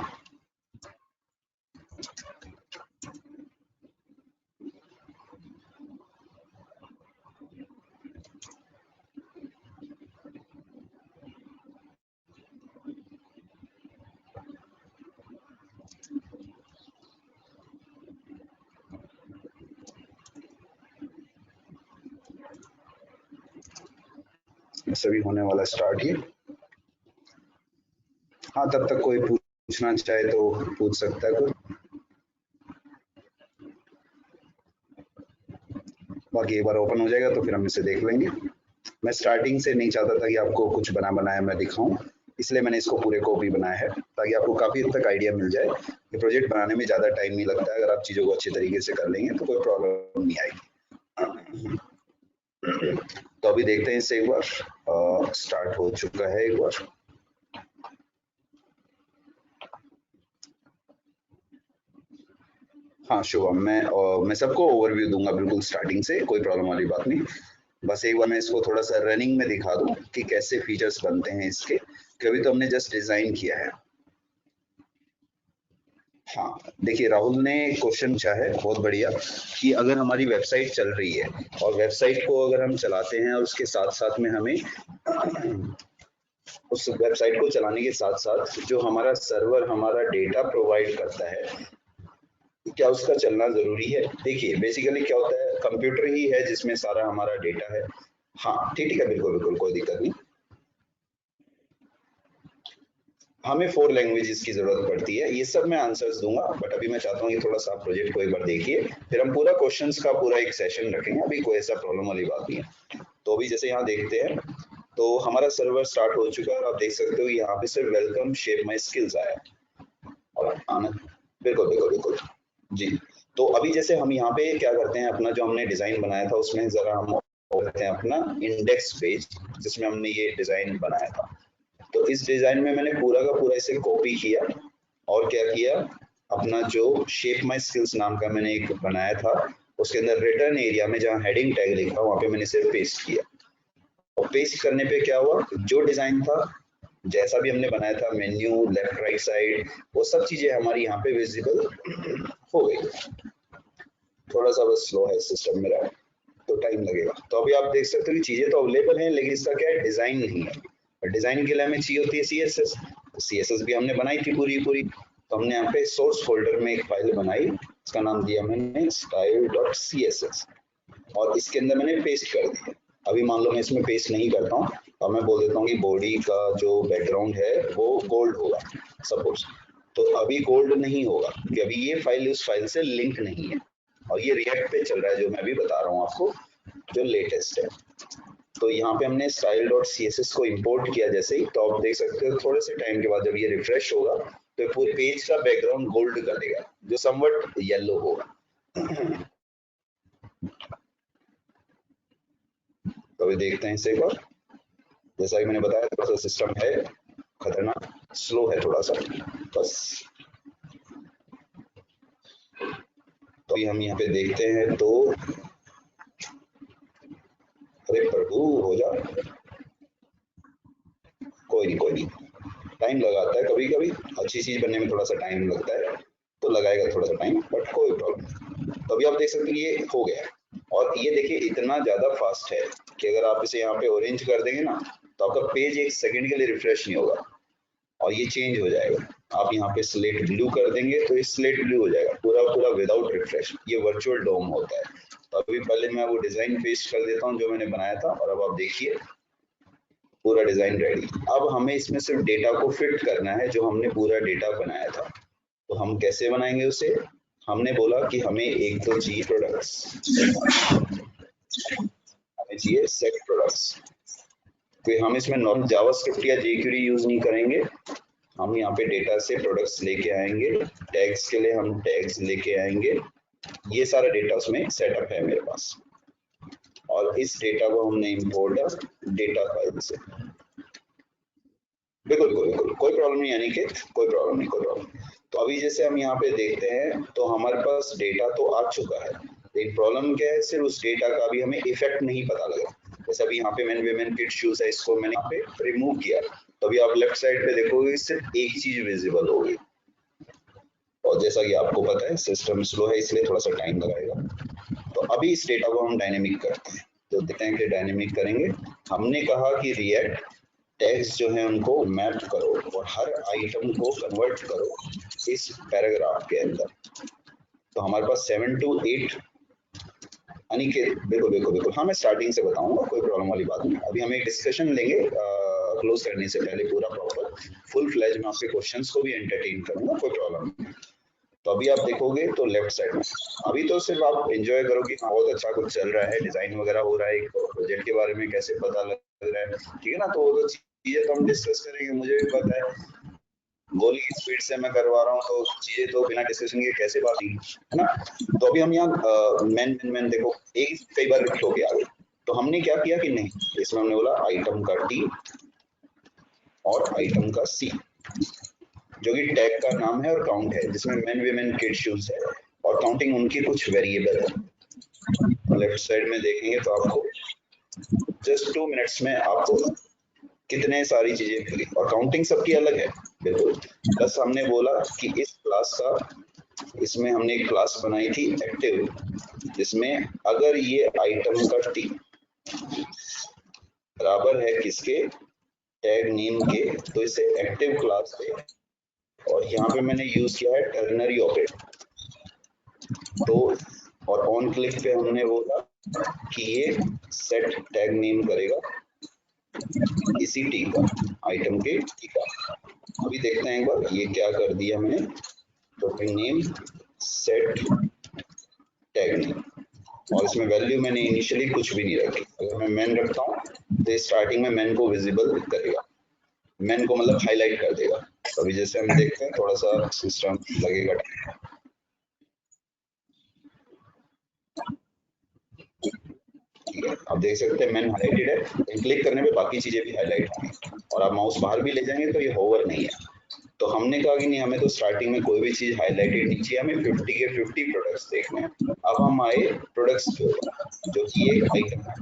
सभी होने वाला स्टार्ट ये। हाँ, तब तक कोई पूछना चाहे तो पूछ सकता है कोई। बाकी एक बार ओपन हो जाएगा तो फिर हम इसे देख लेंगे। मैं स्टार्टिंग से नहीं चाहता था कि आपको कुछ बना बनाया मैं दिखाऊं, इसलिए मैंने इसको पूरे को भी बनाया है, ताकि आपको काफी हद तक आइडिया मिल जाए कि प्रोजेक्ट बनाने में ज्यादा टाइम नहीं लगता है। अगर आप चीजों को अच्छे तरीके से कर लेंगे तो कोई प्रॉब्लम नहीं आएगी। तो अभी देखते हैं इसे एक बार। स्टार्ट हो चुका है एक बार। हाँ शुभम, मैं सबको ओवरव्यू दूंगा बिल्कुल स्टार्टिंग से, कोई प्रॉब्लम वाली बात नहीं। बस एक बार मैं इसको थोड़ा सा रनिंग में दिखा दूं कि कैसे फीचर्स बनते हैं इसके, कि अभी तो हमने जस्ट डिजाइन किया है। हाँ देखिए, राहुल ने क्वेश्चन पूछा है बहुत बढ़िया, कि अगर हमारी वेबसाइट चल रही है और वेबसाइट को अगर हम चलाते हैं और उसके साथ साथ में हमें उस वेबसाइट को चलाने के साथ साथ जो हमारा सर्वर हमारा डेटा प्रोवाइड करता है, क्या उसका चलना जरूरी है। देखिए बेसिकली क्या होता है, कंप्यूटर ही है जिसमें सारा हमारा डेटा है। हाँ ठीक है, बिल्कुल बिल्कुल कोई दिक्कत नहीं। हमें 4 लैंग्वेजेस की जरूरत पड़ती है, ये सब मैं आंसर्स दूंगा, बट अभी मैं चाहता हूँ कि थोड़ा सा प्रोजेक्ट को एक बार देखिए, फिर हम पूरा क्वेश्चंस का पूरा एक सेशन रखेंगे। अभी कोई ऐसा प्रॉब्लम वाली बात नहीं है। तो अभी जैसे यहाँ देखते हैं, तो हमारा सर्वर स्टार्ट हो चुका है और आप देख सकते हो यहाँ पे सिर्फ वेलकम शेप माई स्किल्स आया और आना। बिल्कुल बिल्कुल बिल्कुल जी। तो अभी जैसे हम यहाँ पे क्या करते हैं, अपना जो हमने डिजाइन बनाया था उसमें जरा हम करते हैं अपना इंडेक्स पेज, जिसमें हमने ये डिजाइन बनाया था। तो इस डिजाइन में मैंने पूरा का पूरा इसे कॉपी किया और क्या किया, अपना जो शेप माई स्किल्स नाम का मैंने एक बनाया था, उसके अंदर रिटर्न एरिया में जहाँ हेडिंग टैग लिखा वहां पे मैंने इसे पेस्ट किया। और पेस्ट करने पे क्या हुआ, जो डिजाइन था जैसा भी हमने बनाया था, मेन्यू लेफ्ट राइट साइड, वो सब चीजें हमारी यहाँ पे विजिबल हो गई। थोड़ा सा बस स्लो है सिस्टम मेरा, तो टाइम लगेगा। तो अभी आप देख सकते हो कि चीजें तो अवेलेबल हैं, लेकिन इसका क्या है, डिजाइन नहीं है। डिजाइन के लिए हमें चाहिए होती है सीएसएस। सीएसएस भी हमने बनाई थी पूरी पूरी। तो हमने यहाँ पे सोर्स फोल्डर में एक फाइल बनाई, इसका नाम दिया मैंने style.css, और इसके अंदर मैंने पेस्ट कर दिया। अभी मान लो मैं इसमें पेस्ट नहीं करता हूँ और मैं बोल देता हूँ कि बॉडी का जो बैकग्राउंड है वो गोल्ड होगा सपोज। तो अभी गोल्ड नहीं होगा क्योंकि अभी ये फाइल उस फाइल से लिंक नहीं है, और ये रिएक्ट पे चल रहा है जो मैं अभी बता रहा हूँ आपको, जो लेटेस्ट है। तो यहाँ पे हमने style.css को इंपोर्ट किया जैसे ही, तो आप देख सकते हो थोड़े से टाइम के बाद जब ये रिफ्रेश होगा तो पूरे पेज का बैकग्राउंड गोल्ड कर देगा, जो समवट येलो होगा। तो अभी देखते हैं इसे एक बार। जैसा कि मैंने बताया थोड़ा सा सिस्टम है खतरनाक, स्लो है थोड़ा सा बस। तो अभी हम यहाँ पे देखते हैं तो, अरे प्रभु हो जा, कोई नहीं कोई नहीं, टाइम लगाता है कभी कभी, अच्छी चीज बनने में थोड़ा सा टाइम लगता है, तो लगाएगा थोड़ा सा टाइम, बट कोई प्रॉब्लम नहीं। तो अभी आप देख सकते हैं ये हो गया है, और ये देखिए इतना ज्यादा फास्ट है कि अगर आप इसे यहाँ पे ऑरेंज कर देंगे ना, तो आपका पेज 1 सेकंड के लिए रिफ्रेश नहीं होगा और ये चेंज हो जाएगा। आप यहाँ पे स्लेट ब्लू कर देंगे तो ये स्लेट ब्लू हो जाएगा पूरा पूरा विदाउट रिफ्रेश। ये वर्चुअल डोम होता है। तो अभी पहले मैं वो डिजाइन पेस्ट कर देता हूँ जो मैंने बनाया था, और अब आप देखिए पूरा डिजाइन रेडी। अब हमें इसमें सिर्फ डेटा को फिट करना है, जो हमने पूरा डेटा बनाया था। तो हम कैसे बनाएंगे उसे, हमने बोला कि हमें एक तो चाहिए प्रोडक्ट्स, हमें चाहिए सेट प्रोडक्ट्स। तो हम इसमें नॉर्मल जावास्क्रिप्ट या jQuery यूज नहीं करेंगे, हम यहाँ पे डेटा से प्रोडक्ट्स लेके आएंगे, टैग्स के लिए हम टैग्स लेके आएंगे, ये सारा डेटा उसमें सेटअप है मेरे पास, और इस डेटा को हमने इंपोर्ट डेटा फाइल से। बिल्कुल बिल्कुल बिल्कुल, कोई प्रॉब्लम नहीं, यानी कि कोई प्रॉब्लम नहीं, कोई प्रॉब्लम। तो अभी जैसे हम यहाँ पे देखते हैं तो हमारे पास डेटा तो आ चुका है, एक प्रॉब्लम क्या है, सिर्फ उस डेटा का भी हमें इफेक्ट नहीं पता लगा। जैसे अभी यहाँ पे मैन वेमेन किड शूज है, इसको मैंने यहाँ पे रिमूव किया, तो अभी आप लेफ्ट साइड पे देखोगे सिर्फ एक चीज विजिबल होगी, और जैसा कि आपको पता है सिस्टम स्लो है इसलिए थोड़ा सा टाइम लगाएगा। तो अभी इस डेटा को हम डायनेमिक करते हैं, तो देखते हैं कि डायनेमिक करेंगे। हमने कहा कि रिएक्ट टैग्स जो है उनको मैप करो और हर आइटम को कन्वर्ट करो इस पैराग्राफ के अंदर। तो हमारे पास 7 to 8 अनिकेत, बिल्कुल बिल्कुल बिल्कुल, हाँ मैं स्टार्टिंग से बताऊंगा, कोई प्रॉब्लम वाली बात नहीं। अभी हम एक डिस्कशन लेंगे क्लोज करने से पहले, पूरा प्रॉपर फुल फ्लैज में आपके क्वेश्चंस को भी एंटरटेन करूंगा, कोई प्रॉब्लम नहीं। तो अभी आप देखोगे तो लेफ्ट साइड में अभी तो सिर्फ आप एंजॉय करो कि बहुत अच्छा कुछ चल रहा है, डिजाइन वगैरह हो रहा है, प्रोजेक्ट के बारे में कैसे पता लग रहा है, ठीक है ना। तो वो तो चीजें तो हम डिस्कस करेंगे, मुझे भी पता है गोली की स्पीड से मैं करवा रहा हूँ, तो चीजें तो बिना डिस्कशन के कैसे बात होगी, है ना। तो अभी हम यहाँ मैन देखो एक कई बार रिपीट हो गया आगे, तो हमने क्या किया कि नहीं, इसमें हमने बोला आइटम का टी और आइटम का सी, जो कि टैग का नाम है और काउंट है, जिसमें मेन वीमेन किड शूज है और काउंटिंग उनकी कुछ वेरिएबल है। लेफ्ट साइड में देखेंगे तो आपको जस्ट 2 मिनट्स में आपको कितने सारी चीजें मिली, और काउंटिंग सबकी अलग है बिल्कुल। बस हमने बोला कि इस क्लास का, इसमें हमने एक क्लास बनाई थी एक्टिव, जिसमें अगर ये आइटम का टी बराबर है किसके, टैग नेम के, तो इसे एक्टिव क्लास है, और यहाँ पे मैंने यूज किया है टर्नरी ऑपरेटर। तो और ऑन क्लिक पे हमने बोला कि ये सेट टैग नेम करेगा इसी टी का, आइटम के टी का। अभी देखते हैं एक बार ये क्या कर दिया मैंने, तो नेम सेट टैग नेम, और इसमें वैल्यू मैंने इनिशियली कुछ भी नहीं रखी। अगर मैं मैन रखता हूँ तो स्टार्टिंग में मैन को विजिबल करेगा, मैन को मतलब हाईलाइट कर देगा। तो अभी जैसे हम देखते हैं थोड़ा सा सिस्टम लगेगा, ठीक है। आप देख सकते हैं मैन हाईलाइटेड है, क्लिक करने पे बाकी चीजें भी हाईलाइट होंगी, और आप माउस बाहर भी ले जाएंगे तो ये होवर नहीं है। तो हमने कहा कि नहीं, हमें तो स्टार्टिंग में कोई भी चीज हाईलाइटेड नहीं चाहिए, हमें 50 के 50 प्रोडक्ट्स देखने हैं। अब हम आए प्रोडक्ट्स पे, जो कि एक आइटम है,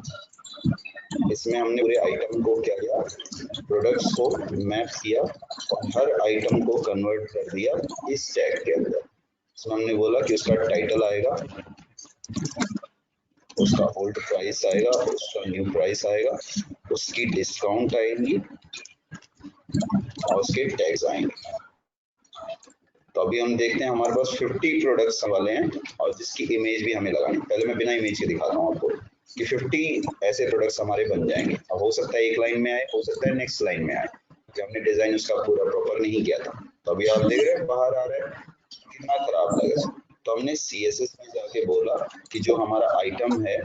इसमें हमने पूरे आइटम को क्या किया, प्रोडक्ट्स को मैप किया और हर आइटम को कन्वर्ट कर दिया इस टैग के अंदर। इसमें हमने बोला कि उसका टाइटल आएगा, उसका ओल्ड प्राइस आएगा, उसका न्यू प्राइस आएगा, उसकी डिस्काउंट आएगी और उसके टैग्स आएंगे। तो अभी हम देखते हैं हमारे पास 50 प्रोडक्ट्स वाले हैं, और जिसकी इमेज भी हमें लगानी। पहले मैं बिना इमेज के दिखाता हूँ आपको कि 50 ऐसे प्रोडक्ट्स हमारे बन जाएंगे। अब हो सकता है एक लाइन में आए, हो सकता है नेक्स्ट लाइन में आए, कि हमने डिजाइन उसका पूरा प्रॉपर नहीं किया था। तो अभी आप देख रहे हैं बाहर आ रहा है, कितना खराब लगा। तो हमने CSS में जाके बोला कि जो हमारा आइटम है,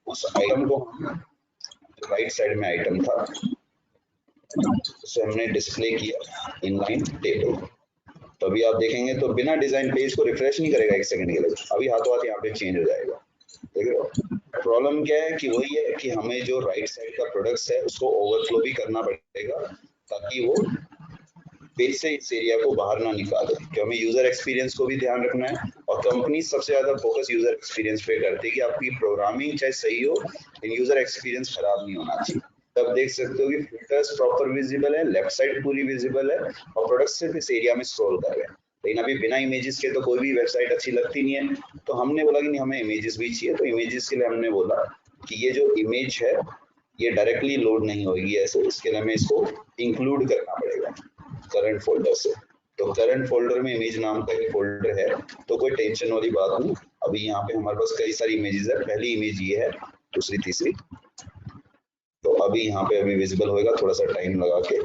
उस आइटम को हम, राइट साइड में आइटम था, उसे हमने डिस्प्ले किया इनलाइन टेबल। तो अभी आप देखेंगे तो बिना डिजाइन पेज को रिफ्रेश नहीं करेगा 1 सेकंड के लिए, अभी हाथों हाथ यहाँ पे चेंज हो जाएगा। देख रहे हो प्रॉब्लम क्या है, कि वही है कि हमें जो राइट साइड का प्रोडक्ट्स है उसको ओवरफ्लो भी करना पड़ेगा, ताकि वो पेज से इस एरिया को बाहर ना निकाले, कि हमें यूजर एक्सपीरियंस को भी ध्यान रखना है। और कंपनी सबसे ज्यादा फोकस यूजर एक्सपीरियंस पे करती है, कि आपकी प्रोग्रामिंग चाहे सही हो लेकिन यूजर एक्सपीरियंस खराब नहीं होना चाहिए। तब देख सकते हो कि फिल्टर्स प्रॉपर विजिबल है, लेफ्ट साइड पूरी विजिबल है, और प्रोडक्ट सिर्फ इस एरिया में स्क्रॉल कर रहे हैं। लेकिन अभी बिना इमेजेस के तो कोई भी वेबसाइट अच्छी लगती नहीं है। तो हमने बोला कि नहीं, हमें इमेजेस भी चाहिए। तो इमेजेस के लिए हमने बोला कि ये जो इमेज है ये डायरेक्टली लोड नहीं होगी ऐसे, इसके लिए हमें इसको इंक्लूड करना पड़ेगा करंट फोल्डर से। तो करंट फोल्डर में इमेज नाम का एक फोल्डर है, तो कोई टेंशन वाली बात नहीं। अभी यहाँ पे हमारे पास कई सारी इमेजेस है, पहली इमेज ये है, दूसरी तीसरी। तो अभी यहाँ पे अभी विजिबल होएगा, थोड़ा सा टाइम लगा के,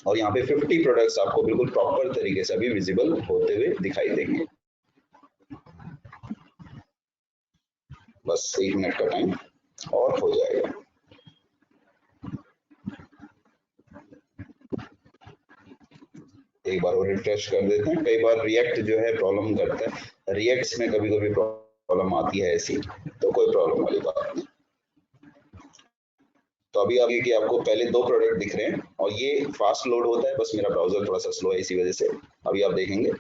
और यहाँ पे 50 प्रोडक्ट्स आपको बिल्कुल प्रॉपर तरीके से अभी विजिबल होते हुए दिखाई देंगे। बस 1 मिनट का टाइम और हो जाएगा। एक बार और रिफ्रेश कर देते हैं। कई बार रिएक्ट जो है प्रॉब्लम करता है, रिएक्ट्स में कभी कभी प्रॉब्लम आती है ऐसी, तो कोई प्रॉब्लम वाली बात नहीं। तो अभी आगे कि आपको पहले 2 प्रोडक्ट दिख रहे हैं और ये फास्ट लोड होता है, बस मेरा ब्राउजर थोड़ा सा स्लो है इसी वजह से। अभी आप देखेंगे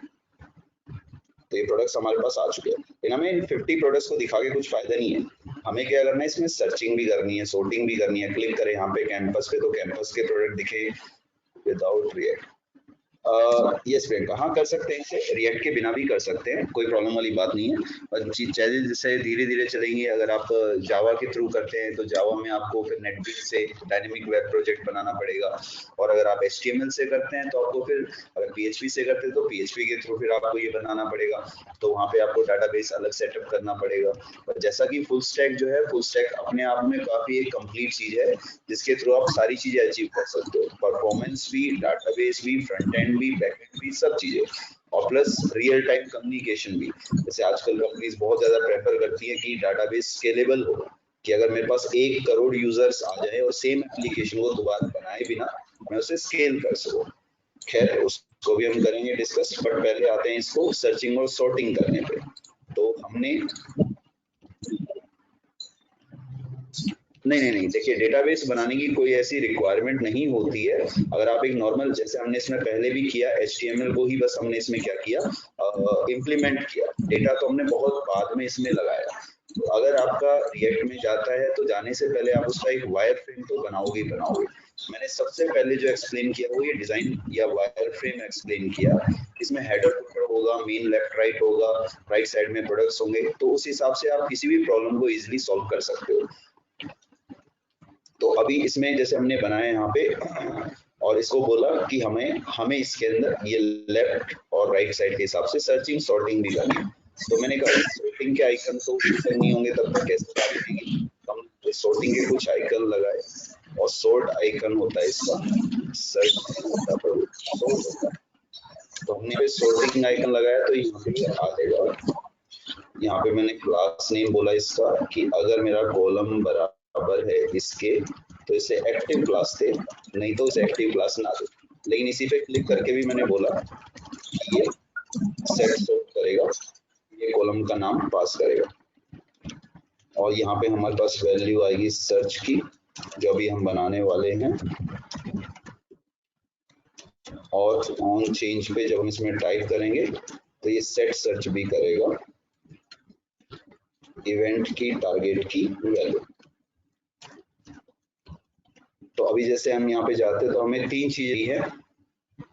तो ये प्रोडक्ट्स हमारे पास आ चुके हैं। लेकिन हमें इन 50 प्रोडक्ट्स को दिखा के कुछ फायदा नहीं है। हमें क्या करना है, इसमें सर्चिंग भी करनी है, सोर्टिंग भी करनी है। क्लिक करें यहाँ पे कैंपस पे, तो कैंपस के प्रोडक्ट दिखे विदाउट रिएक्ट। यस प्रियंका, हाँ कर सकते हैं, इसे रिएक्ट के बिना भी कर सकते हैं, कोई प्रॉब्लम वाली बात नहीं है। और चीजें जैसे धीरे धीरे चलेंगी। अगर आप जावा के थ्रू करते हैं तो जावा में आपको फिर नेटबीन्स से डायनेमिक वेब प्रोजेक्ट बनाना पड़ेगा, और अगर आप HTML से करते हैं तो आपको फिर, अगर PHP से करते हैं तो PHP के थ्रू फिर आपको ये बनाना पड़ेगा, तो वहाँ पे आपको डाटाबेस अलग सेटअप करना पड़ेगा। और जैसा कि फुल स्टैक जो है, फुल स्टैक अपने आप में काफी एक कंप्लीट चीज है जिसके थ्रू आप सारी चीजें अचीव कर सकते हो, परफॉर्मेंस भी, डाटाबेस भी, फ्रंट एंड भी, बैक एंड भी, सब चीजें, और प्लस रियल टाइम कम्युनिकेशन भी। जैसे आजकल कंपनीज बहुत ज्यादा प्रेफर करती है कि डाटाबेस स्केलेबल हो, कि अगर मेरे पास 1 करोड़ यूजर्स आ जाए और सेम एप्लीकेशन को दोबारा बनाए बिना मैं उसे स्केल कर सकूं। खैर उसको भी हम करेंगे डिस्कस, बट पहले आते हैं इसको सर्चिंग और सॉर्टिंग करने पे। तो हमने नहीं, देखिए डेटाबेस बनाने की कोई ऐसी रिक्वायरमेंट नहीं होती है। अगर आप एक नॉर्मल, जैसे हमने इसमें पहले भी किया, HTML को ही बस हमने इसमें क्या किया, इम्प्लीमेंट किया, डेटा तो हमने बहुत बाद में इसमें लगाया। तो अगर आपका रिएक्ट में जाता है तो जाने से पहले आप उसका एक वायर फ्रेम तो बनाओगे ही बनाओगे। मैंने सबसे पहले जो एक्सप्लेन किया वो ये डिजाइन या वायर फ्रेम एक्सप्लेन किया। इसमें हेडर फुटर होगा, मेन लेफ्ट राइट होगा, राइट साइड में प्रोडक्ट्स होंगे, तो उस हिसाब से आप किसी भी प्रॉब्लम को इजिली सॉल्व कर सकते हो। तो अभी इसमें जैसे हमने बनाया यहाँ पे, और इसको बोला कि हमें इसके अंदर ये लेफ्ट और राइट साइड के हिसाब से सर्चिंग सॉर्टिंग भी करनी है। तो मैंने कहा सॉर्टिंग के आइकन तो फिल्टर नहीं होंगे तब तक कैसे बात बनेगी। हम सॉर्टिंग के कुछ आइकन लगाए, और सॉर्ट आइकन होता है इसका, सर्च होता है, सॉर्ट होता है। तो हमने पे सॉर्टिंग आइकन लगाया तो यहाँ पे आ जाएगा। यहाँ पे मैंने क्लास नेम बोला इसका कि अगर मेरा कॉलम बराबर है इसके, तो इसे एक्टिव क्लास दे, नहीं तो इसे एक्टिव क्लास ना दे। लेकिन इसी पे क्लिक करके भी मैंने बोला कि ये सेट सॉर्ट करेगा, ये कॉलम का नाम पास करेगा, और यहाँ पे हमारे पास वैल्यू आएगी सर्च की, जो अभी हम बनाने वाले हैं। और ऑन चेंज पे जब हम इसमें टाइप करेंगे तो ये सेट सर्च भी करेगा इवेंट की टारगेट की वैल्यू। तो अभी जैसे हम यहाँ पे जाते हैं तो हमें 3 चीजें है।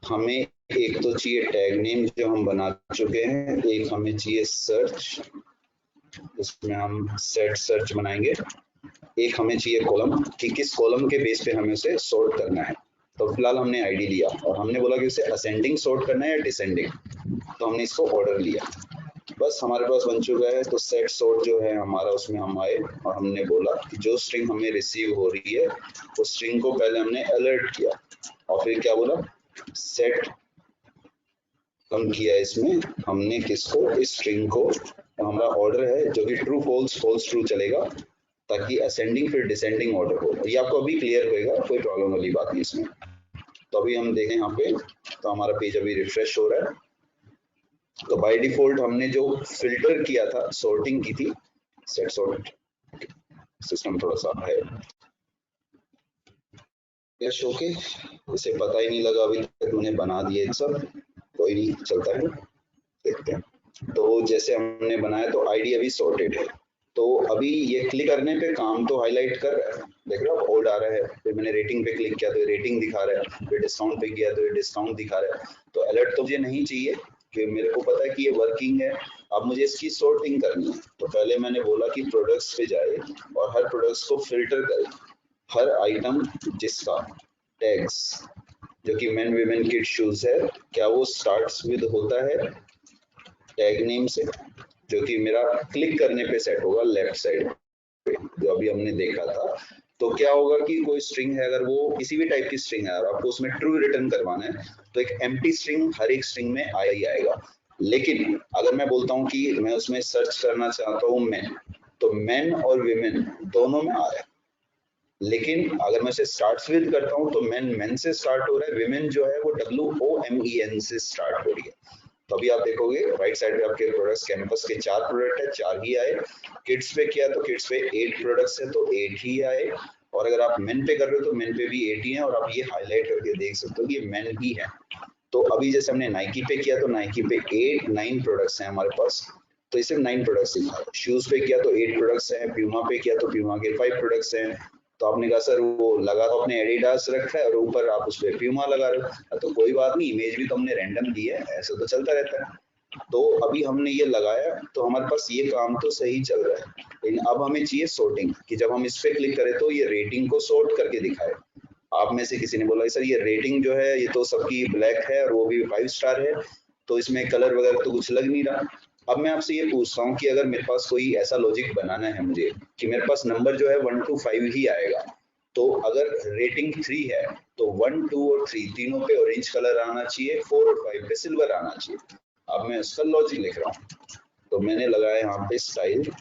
हमें एक तो चाहिए टैग नेम जो हम बना चुके हैं, एक हमें चाहिए सर्च, इसमें हम सेट सर्च बनाएंगे, एक हमें चाहिए कॉलम कि किस कॉलम के बेस पे हमें उसे सॉर्ट करना है। तो फिलहाल हमने आईडी लिया और हमने बोला कि उसे असेंडिंग सॉर्ट करना है या डिसेंडिंग, तो हमने इसको ऑर्डर लिया, बस हमारे पास बन चुका है। तो सेट सॉर्ट जो है हमारा, उसमें हम आए और हमने बोला कि जो स्ट्रिंग हमें रिसीव हो रही है उस स्ट्रिंग को पहले हमने अलर्ट किया, और फिर क्या बोला, सेट कम किया इसमें हमने किसको, इस स्ट्रिंग को। हमारा ऑर्डर है जो कि ट्रू फॉल्स फॉल्स ट्रू चलेगा, ताकि असेंडिंग फिर डिसेंडिंग ऑर्डर हो। ये आपको अभी क्लियर होएगा, कोई प्रॉब्लम वाली बात नहीं इसमें। तो अभी हम देखें यहाँ पे, तो हमारा पेज अभी रिफ्रेश हो रहा है। तो बाय डिफॉल्ट हमने जो फिल्टर किया था, सॉर्टिंग की थी, सेट सॉर्ट, सिस्टम थोड़ा सा है यश, ओके, इसे पता ही नहीं लगा अभी तक मैंने बना दिए सब, कोई नहीं, चलता है, देखते हैं। तो जैसे हमने बनाया तो आईडी अभी सॉर्टेड है। तो अभी ये क्लिक करने पे काम तो हाईलाइट कर रहा है, देख रहे हो ऑड आ रहा है। फिर मैंने रेटिंग पे क्लिक किया तो रेटिंग दिखा रहा है, फिर डिस्काउंट पे किया तो डिस्काउंट दिखा रहा है। तो अलर्ट तो मुझे नहीं चाहिए, कि मेरे को पता है कि ये वर्किंग है। अब मुझे इसकी सॉर्टिंग करनी है। तो पहले मैंने बोला कि प्रोडक्ट्स पे जाए और हर प्रोडक्ट्स को फिल्टर करे, हर आइटम जिसका टैग्स, जो कि मेन वीमेन किड शूज है, क्या वो स्टार्ट्स विद होता है टैग नेम से, जो कि मेरा क्लिक करने पे सेट होगा लेफ्ट साइड पे, जो अभी हमने देखा था। तो क्या होगा कि कोई स्ट्रिंग है, अगर वो किसी भी टाइप की स्ट्रिंग है और आपको उसमें ट्रू रिटर्न करवाना है, तो एक एम्प्टी स्ट्रिंग हर एक स्ट्रिंग में आया ही आएगा। लेकिन अगर मैं बोलता हूँ कि मैं उसमें सर्च करना चाहता हूँ मैं, तो मेन और विमेन दोनों में आ रहा है। लेकिन अगर मैं इसे स्टार्ट्स विद करता हूँ तो मेन से स्टार्ट हो रहा है, विमेन जो है वो WOMEN से स्टार्ट हो रही है। तो अभी आप देखोगे राइट साइड पे आपके प्रोडक्ट्स, कैंपस के 4 प्रोडक्ट है, 4 ही आए। किड्स पे किया तो किड्स पे 8 प्रोडक्ट्स है तो 8 ही आए। और अगर आप मेन पे कर रहे हो तो मेन पे भी 8 ही है, और आप ये हाईलाइट करके देख सकते हो कि ये मेन ही है। तो अभी जैसे हमने नाइकी पे किया तो नाइकी पे 9 प्रोडक्ट्स हैं हमारे पास, तो इसे 9 प्रोडक्ट्स दिखा रहा है। शूज पे किया तो 8 प्रोडक्ट्स हैं, प्यूमा पे किया तो प्यूमा के 5 प्रोडक्ट्स हैं। तो आपने कहा सर वो लगा तो आपने एडिडास रखा है और ऊपर आप उस पर प्यूमा लगा रहे हो, तो कोई बात नहीं, इमेज भी तो हमने रैंडम दी है, ऐसा तो चलता रहता है। तो अभी हमने ये लगाया तो हमारे पास ये काम तो सही चल रहा है, लेकिन अब हमें चाहिए सोर्टिंग, कि जब हम इस पे क्लिक करें तो ये रेटिंग को सोर्ट करके दिखाए। आप में से किसी ने बोला सर ये रेटिंग जो है ये तो सबकी ब्लैक है और वो भी 5 स्टार है, तो इसमें कलर वगैरह तो कुछ लग नहीं रहा। अब मैं आपसे ये पूछता हूँ कि अगर मेरे पास कोई ऐसा लॉजिक बनाना है मुझे कि मेरे पास नंबर जो है 1 to 5 ही आएगा, तो अगर रेटिंग 3 है तो 1, 2 और 3 तीनों पे ऑरेंज कलर आना चाहिए, 4 और 5 पे सिल्वर आना चाहिए। अब मैं उसका लॉजिक लिख रहा हूँ, तो मैंने लगाया यहाँ पे स्टाइल,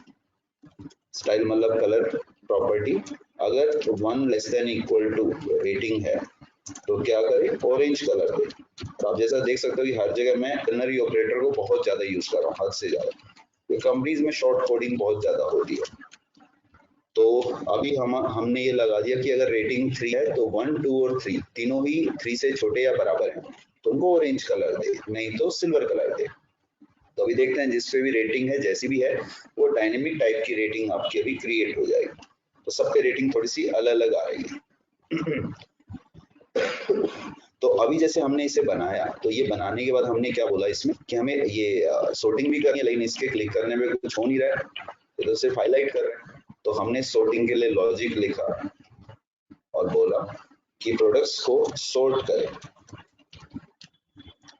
स्टाइल मतलब कलर प्रॉपर्टी। अगर 1 less than equal to rating है तो क्या करें, ऑरेंज कलर दे। तो आप जैसा देख सकते हो कि हर जगह मैं टर्नरी ऑपरेटर को बहुत ज्यादा यूज कर रहा हूँ, हद से ज्यादा। ये कंपनीज में शॉर्ट कोडिंग बहुत ज्यादा होती है। तो अभी हमने ये लगा दिया कि अगर रेटिंग 3 है तो 1, 2 और 3 तीनों ही 3 से छोटे या बराबर हैं, तो उनको ऑरेंज कलर दे, नहीं तो सिल्वर कलर दे। तो अभी देखते हैं जिस पे भी रेटिंग है जैसी भी है वो डायनेमिक टाइप की रेटिंग आपकी अभी क्रिएट हो जाएगी। तो सबके रेटिंग थोड़ी सी अलग अलग आएगी। तो अभी जैसे हमने इसे बनाया, तो ये बनाने के बाद हमने क्या बोला इसमें कि हमें ये सॉर्टिंग भी करनी है, लेकिन इसके क्लिक करने में कुछ हो नहीं रहा है, तो सिर्फ हाईलाइट कर रहे हैं। तो हमने सॉर्टिंग के लिए लॉजिक लिखा और बोला कि प्रोडक्ट्स को सॉर्ट करें।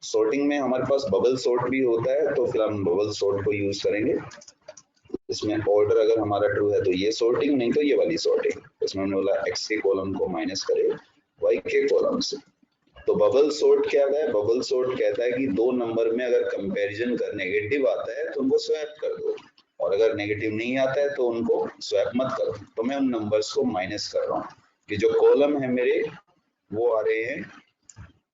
सॉर्टिंग में हमारे पास बबल सॉर्ट भी होता है, तो फिर हम बबल सॉर्ट को यूज करेंगे। इसमें ऑर्डर अगर हमारा ट्रू है तो ये सॉर्टिंग, नहीं तो ये वाली सॉर्टिंग। इसमें हमने बोला एक्स के कॉलम को माइनस करे वाई के कॉलम से। तो बबल सॉर्ट क्या है, बबल सॉर्ट कहता है कि दो नंबर में अगर कंपैरिजन कर नेगेटिव आता है तो उनको स्वैप कर दो, और अगर नेगेटिव नहीं आता है तो उनको स्वैप मत करो। तो मैं उन नंबर्स को माइनस कर रहा हूँ कि जो कॉलम है मेरे वो आ रहे हैं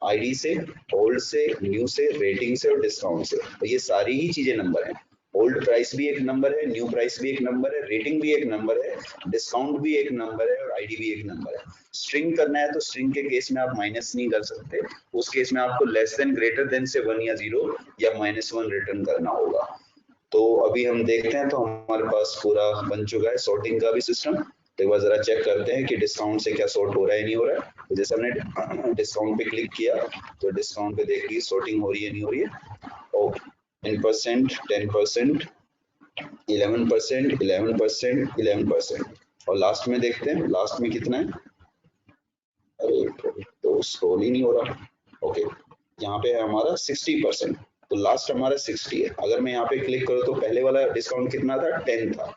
आईडी से, ओल्ड से, न्यू से, रेटिंग से और डिस्काउंट से। तो ये सारी ही चीजें नंबर हैं। ओल्ड प्राइस भी एक नंबर है, न्यू प्राइस भी एक नंबर है, रेटिंग भी एक नंबर है, डिस्काउंट भी एक नंबर है और आईडी भी एक नंबर है। स्ट्रिंग करना है तो स्ट्रिंग के केस में आप माइनस नहीं कर सकते, उस केस में आपको लेस देन ग्रेटर देन से 1 या 0 या -1 रिटर्न करना होगा। तो अभी हम देखते हैं, तो हमारे पास पूरा बन चुका है सॉर्टिंग का भी सिस्टम। तो एक बार जरा चेक करते हैं कि डिस्काउंट से क्या सॉर्ट हो रहा है नहीं हो रहा है। तो जैसे हमने डिस्काउंट पे क्लिक किया तो डिस्काउंट पे देखिए सॉर्टिंग हो रही है नहीं हो रही है। ओके, 10%, 10%, 11%, 11%, 11%, और लास्ट में देखते हैं लास्ट में कितना है। अरे तो स्क्रॉल ही नहीं हो रहा। ओके, यहाँ पे है हमारा 60%, तो लास्ट हमारा 60 है। अगर मैं यहाँ पे क्लिक करूँ तो पहले वाला डिस्काउंट कितना था, 10 था।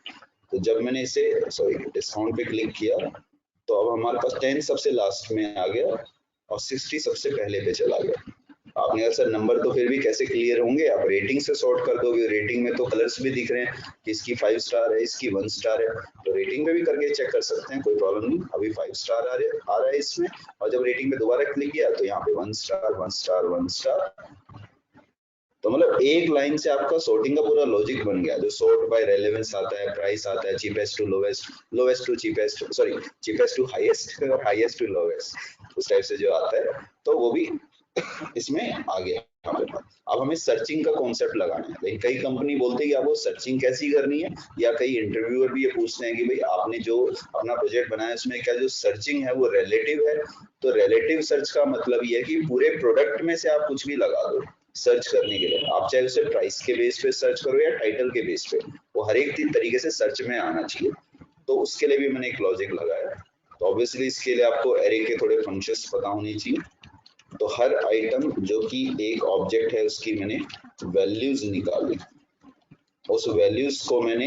तो जब मैंने इसे डिस्काउंट पे क्लिक किया तो अब हमारे पास 10 सबसे लास्ट में आ गया और 60 सबसे पहले पे चला गया। आपने कहा सर नंबर तो फिर भी कैसे क्लियर होंगे, आप रेटिंग से सॉर्ट कर दोगे। रेटिंग में तो कलर्स भी दिख रहे हैं कि इसकी 5 स्टार है, इसकी 1 स्टार है, तो रेटिंग में भी करके चेक कर सकते हैं, कोई प्रॉब्लम नहीं। अभी 5 स्टार आ रहा है इसमें, और जब रेटिंग पे दोबारा क्लिक किया तो यहाँ पे 1 स्टार, 1 स्टार, 1 स्टार। तो मतलब एक लाइन से आपका सॉर्टिंग का पूरा लॉजिक बन गया। जो सॉर्ट बाय रेलेवेंस आता है, प्राइस आता है, cheapest to lowest, lowest to cheapest, sorry cheapest to highest और हाईएस्ट टू लोवेस्ट, उस टाइप से जो आता है, तो वो भी इसमें आ गया हमारे पास। अब हमें सर्चिंग का कॉन्सेप्ट लगाना है। लेकिन कई कंपनी बोलते हैं कि आपको सर्चिंग कैसी करनी है, या कई इंटरव्यूअर भी ये पूछते हैं कि भाई आपने जो अपना प्रोजेक्ट बनाया उसमें क्या जो सर्चिंग है वो रिलेटिव है। तो रिलेटिव सर्च का मतलब ये है कि पूरे प्रोडक्ट में से आप कुछ भी लगा दो सर्च करने के लिए। आप चाहे उसे प्राइस के बेस पे सर्च करो या टाइटल के बेस पे, वो हर एक तरीके से सर्च में आना चाहिए। तो उसके लिए भी मैंने एक लॉजिक लगाया। तो ऑब्वियसली इसके लिए आपको एरे के थोड़े फंक्शंस पता होने चाहिए। तो हर आइटम जो कि एक ऑब्जेक्ट है उसकी मैंने वैल्यूज निकाली, उस वैल्यूज को मैंने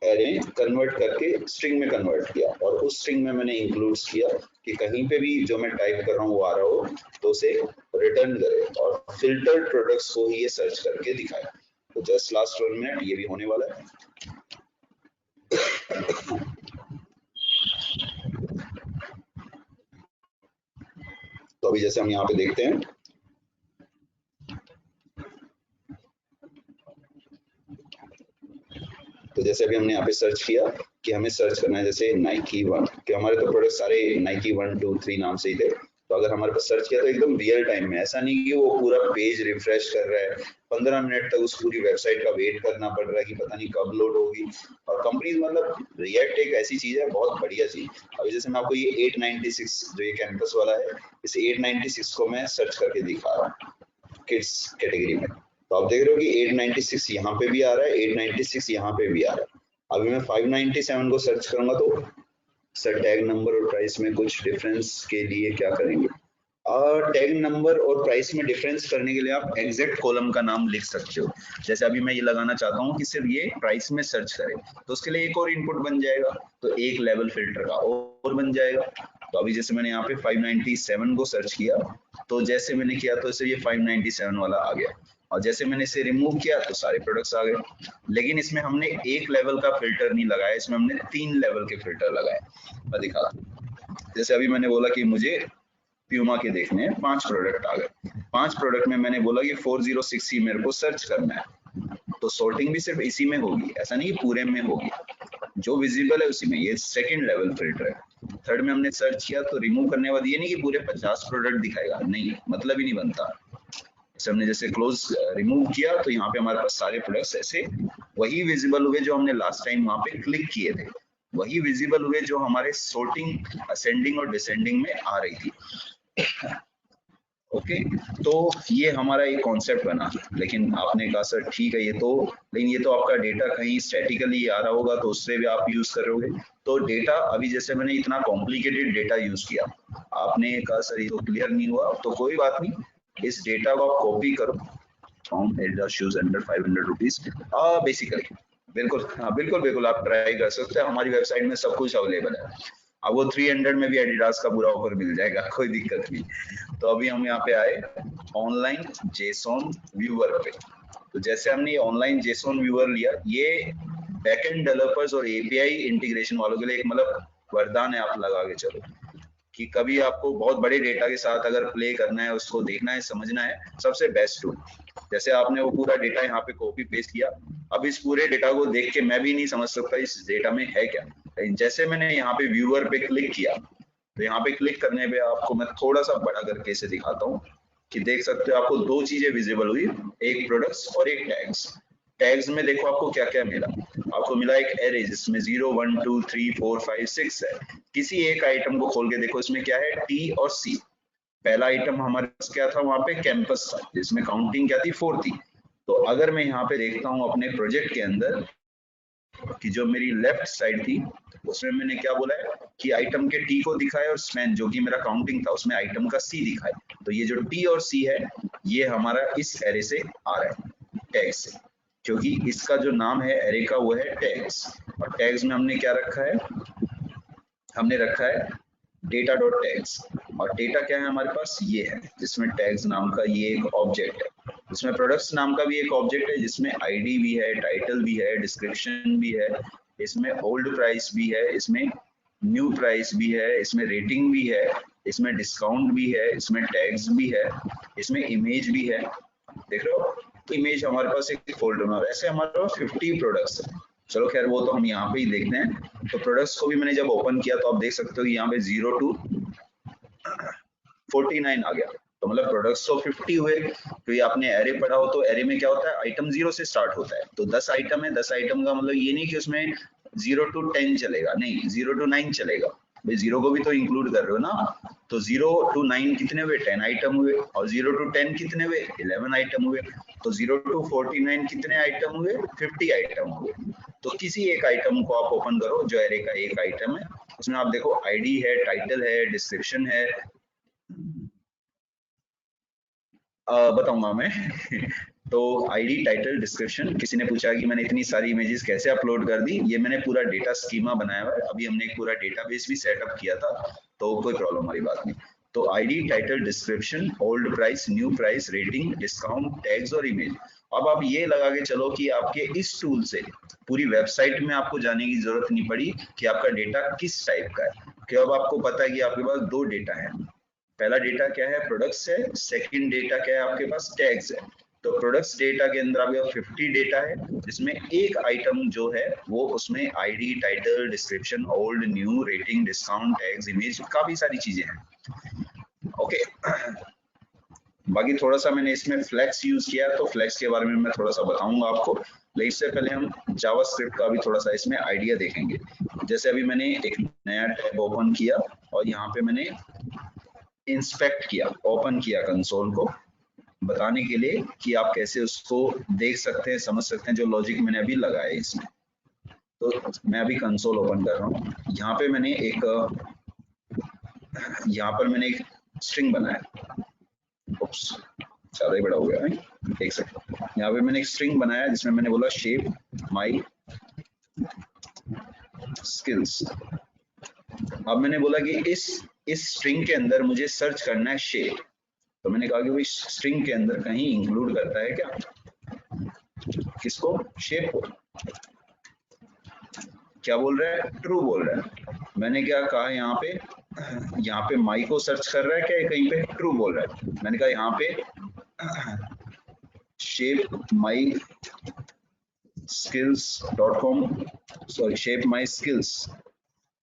एरे में कन्वर्ट करके स्ट्रिंग में कन्वर्ट किया, और उस स्ट्रिंग में मैंने इंक्लूड किया कि कहीं पे भी जो मैं टाइप कर रहा हूँ वो आ रहा हो तो उसे रिटर्न करे, और फिल्टर्ड प्रोडक्ट्स को ही ये सर्च करके दिखाए। तो जस्ट लास्ट 1 मिनट ये भी होने वाला है। तो अभी जैसे हम यहाँ पे देखते हैं, तो जैसे अभी हमने यहाँ पे सर्च किया कि हमें सर्च करना है जैसे नाइकी 1, कि हमारे तो प्रोडक्ट सारे नाइकी 1 2 3 नाम से ही थे। तो अगर हमारे पास सर्च किया तो एकदम रियल टाइम में, ऐसा नहीं कि वो पूरा पेज रिफ्रेश कर रहा है, 15 मिनट तक उस पूरी वेबसाइट का वेट करना पड़ रहा है कि पता नहीं कब लोड होगी। और कंपनीज मतलब रिएक्ट एक ऐसी चीज है, बहुत बढ़िया चीज। अभी जैसे मैं आपको ये 896 जो ये कैंपस वाला है, इस 896 को मैं सर्च करके दिखा रहा हूँ किड्स कैटेगरी में। तो आप देख रहे हो कि 896 यहाँ पे भी आ रहा है, 896 यहाँ पे भी आ रहा है। अभी मैं 597 को सर्च करूंगा तो सर टैग नंबर और प्राइस में कुछ डिफरेंस के लिए क्या करेंगे? टैग नंबर और प्राइस में डिफरेंस करने के लिए आप एग्जैक्ट कॉलम का नाम लिख सकते हो। जैसे अभी मैं ये लगाना चाहता हूँ कि सिर्फ ये प्राइस में सर्च करे, तो उसके लिए एक और इनपुट बन जाएगा, तो एक लेवल फिल्टर का और बन जाएगा। तो अभी जैसे मैंने यहाँ पे 597 को सर्च किया, तो जैसे मैंने किया तो इसे ये 597 वाला आ गया, और जैसे मैंने इसे रिमूव किया तो सारे प्रोडक्ट्स आ गए। लेकिन इसमें हमने एक लेवल का फिल्टर नहीं लगाया, इसमें हमने 3 लेवल के फिल्टर लगाए। मैं दिखा, जैसे अभी मैंने बोला कि मुझे प्यूमा के देखने हैं, 5 प्रोडक्ट आ गए। 5 प्रोडक्ट में मैंने बोला कि 406 ही मेरे को सर्च करना है, तो सॉर्टिंग भी सिर्फ इसी में होगी, ऐसा नहीं पूरे में होगी, जो विजिबल है उसी में। ये सेकंड लेवल फिल्टर है। थर्ड में हमने सर्च किया तो रिमूव करने के बाद ये नहीं कि पूरे 50 प्रोडक्ट दिखाएगा, नहीं, मतलब ही नहीं बनता। जैसे हमने जैसे क्लोज रिमूव किया तो यहाँ पे हमारे पास सारे प्रोडक्ट्स ऐसे वही विजिबल हुए जो हमने लास्ट टाइम वहां पे क्लिक किए थे, वही विजिबल हुए जो हमारे सॉर्टिंग असेंडिंग और डिसेंडिंग में आ रही थी। ओके, तो ये हमारा एक कॉन्सेप्ट बना। लेकिन आपने कहा सर ठीक है ये तो, लेकिन ये तो आपका डेटा कहीं स्टैटिकली आ रहा होगा तो उससे भी आप यूज कर रहे होगे। तो डेटा अभी जैसे मैंने इतना कॉम्प्लिकेटेड डेटा यूज किया, आपने कहा सर ये तो क्लियर नहीं हुआ, तो कोई बात नहीं, इस डेटा को आप कॉपी करो, from Adidas shoes under 500 rupees basically. बिल्कुल, हाँ बिल्कुल बिल्कुल, आप ट्राई कर सकते हैं, हमारी वेबसाइट में सब कुछ अवेलेबल है। अब वो 300 में भी एडिडास का पूरा ऑफर मिल जाएगा, कोई दिक्कत नहीं। तो अभी हम यहाँ पे आए ऑनलाइन जेसॉन व्यूअर पे। तो जैसे हमने ये ऑनलाइन जेसॉन व्यूअर लिया, ये बैकएंड डेवलपर्स और एपीआई इंटीग्रेशन वालों के लिए एक मतलब वरदान है, आप लगा के चलो कि कभी आपको बहुत बड़े डेटा के साथ अगर प्ले करना है, उसको देखना है, समझना है, सबसे बेस्ट टूल। जैसे आपने वो पूरा डेटा यहाँ पे कॉपी पेस्ट किया, अब इस पूरे डेटा को देख के मैं भी नहीं समझ सकता इस डेटा में है क्या। जैसे मैंने यहाँ पे व्यूअर पे क्लिक किया, तो यहाँ पे क्लिक करने पे आपको मैं थोड़ा सा बड़ा करके इसे दिखाता हूँ कि देख सकते हो आपको 2 चीजें विजिबल हुई, एक प्रोडक्ट्स और एक टैग्स। टैग्स में देखो आपको क्या क्या मिला, आपको मिला एक एरे जिसमें 0 1 2 3 4 5 6 है। किसी एक आइटम को खोल के देखो, इसमें क्या है, टी और सी। पहला आइटम हमारे पास क्या था, वहां पे कैंपस था जिसमें काउंटिंग क्या थी, 4 थी। तो अगर मैं यहाँ पे देखता हूँ अपने प्रोजेक्ट के अंदर कि जो मेरी लेफ्ट साइड थी उसमें मैंने क्या बोला है कि आइटम के टी को दिखाए और स्पैन जो कि मेरा काउंटिंग था उसमें आइटम का सी दिखाए। तो ये जो टी और सी है ये हमारा इस एरे से आ रहा है, टैग से, क्योंकि इसका जो नाम है एरे का वो है टैग्स। और टैग्स में हमने क्या रखा है, हमने रखा है डेटा डॉट टैग्स। और डेटा क्या है हमारे पास, ये है जिसमें टैग्स नाम का ये एक ऑब्जेक्ट है, जिसमें प्रोडक्ट्स नाम का भी एक ऑब्जेक्ट है, जिसमें आईडी भी है, टाइटल भी है, डिस्क्रिप्शन भी है, इसमें ओल्ड प्राइस भी है, इसमें न्यू प्राइस भी है, इसमें रेटिंग भी है, इसमें डिस्काउंट भी है, इसमें टैग्स भी है, इसमें इमेज भी है। देख रहे हो, तो इमेज हमारे पास एक फोल्डर में, ऐसे हमारे पास 50 प्रोडक्ट्स है। चलो खैर वो तो हम यहाँ पे ही देखते हैं। तो प्रोडक्ट्स को भी मैंने जब ओपन किया तो आप देख सकते हो कि यहाँ पे 0 to 49 आ गया, तो मतलब प्रोडक्ट्स तो 50 हुए। तो ये आपने एरे पढ़ा हो तो एरे में क्या होता है, आइटम 0 से स्टार्ट होता है। तो 10 आइटम है, 10 आइटम का मतलब ये नहीं कि उसमें 0 to 10 चलेगा, नहीं 0 to 9 चलेगा, भाई 0 को भी तो इंक्लूड कर रहे हो ना। तो 0 to 9 कितने हुए, 10 आइटम हुए, और 0 to 10 कितने हुए, 11 आइटम हुए। तो 0 to 49 कितने आइटम हुए, 50 आइटम हुए। तो किसी एक आइटम को आप ओपन करो जो एरे का एक आइटम है, उसमें आप देखो आईडी है, टाइटल है, डिस्क्रिप्शन है, बताऊंगा मैं तो आईडी, टाइटल, डिस्क्रिप्शन। किसी ने पूछा कि मैंने इतनी सारी इमेजेस कैसे अपलोड कर दी, ये मैंने पूरा डेटा स्कीमा बनाया हुआ है, अभी हमने एक पूरा डेटाबेस भी सेटअप किया था, तो कोई प्रॉब्लम वाली बात नहीं। तो ID, title, description, old price, new price, rating, discount, tags और इमेज। अब आप ये लगा के चलो कि आपके इस टूल से पूरी वेबसाइट में आपको जाने की जरूरत नहीं पड़ी कि आपका डेटा किस टाइप का है, कि अब आपको पता है कि आपके पास दो डेटा है। पहला डेटा क्या है, प्रोडक्ट्स है। सेकंड डेटा क्या है आपके पास, टैग्स है। तो प्रोडक्ट्स डेटा के अंदर आपके पास 50 डेटा है, जिसमें एक आइटम जो है वो उसमें ID, title, description, old, new, rating, discount, tags, image, काफी सारी चीजें हैं। ओके, बाकी थोड़ा सा मैंने इसमें फ्लेक्स यूज किया, तो फ्लेक्स के बारे में मैं थोड़ा सा बताऊंगा आपको, लेकिन इससे पहले हम जावास्क्रिप्ट का भी थोड़ा सा इसमें आइडिया देखेंगे। जैसे अभी मैंने एक नया टैब ओपन किया और यहाँ पे मैंने इंस्पेक्ट किया, ओपन किया कंसोल को, बताने के लिए कि आप कैसे उसको देख सकते हैं, समझ सकते हैं, जो लॉजिक मैंने अभी लगाया है इसमें। तो मैं अभी कंसोल ओपन कर रहा हूँ। यहाँ पे मैंने यहाँ पर मैंने एक स्ट्रिंग बनाया, उप्स ज्यादा ही बड़ा हो गया है, एक सेकंड। यहाँ पे मैंने एक स्ट्रिंग बनाया जिसमें मैंने बोला शेप माई स्किल्स। अब मैंने बोला कि इस स्ट्रिंग के अंदर मुझे सर्च करना है शेप, तो मैंने कहा कि भाई स्ट्रिंग के अंदर कहीं इंक्लूड करता है क्या, किसको, शेप को। क्या बोल रहा है, ट्रू बोल रहा है। मैंने क्या कहा, यहाँ पे माई को सर्च कर रहा है क्या, कहीं पे ट्रू बोल रहा है। मैंने कहा यहाँ पे shape my skills.com, sorry shape My skills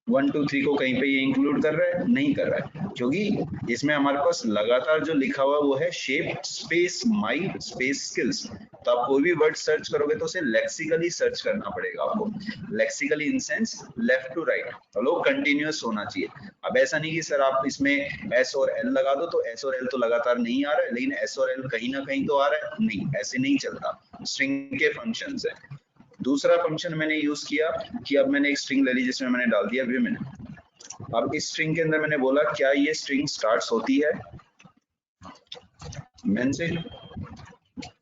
1 2 3 को कहीं पे ये इंक्लूड कर रहा है, नहीं कर रहा है, क्योंकि इसमें हमारे पास लगातार जो लिखा हुआ वो है शेप स्पेस माई स्पेस स्किल्स। तो आप कोई भी वर्ड सर्च करोगे तो उसे लेक्सिकली सर्च करना पड़ेगा आपको, lexically in sense left to right, तो कंटिन्यूअस होना चाहिए। अब ऐसा नहीं कि सर आप इसमें एस और एल लगा दो, तो एस और एल तो लगातार नहीं आ रहा है, लेकिन एस और एल कहीं ना कहीं तो आ रहा है, नहीं ऐसे नहीं चलता, स्ट्रिंग के फंक्शंस है। दूसरा फंक्शन मैंने यूज किया कि अब मैंने एक स्ट्रिंग ले ली जिसमें मैंने डाल दिया विमेन। अब इस स्ट्रिंग के अंदर मैंने बोला क्या ये स्ट्रिंग स्टार्ट्स होती है मेन से,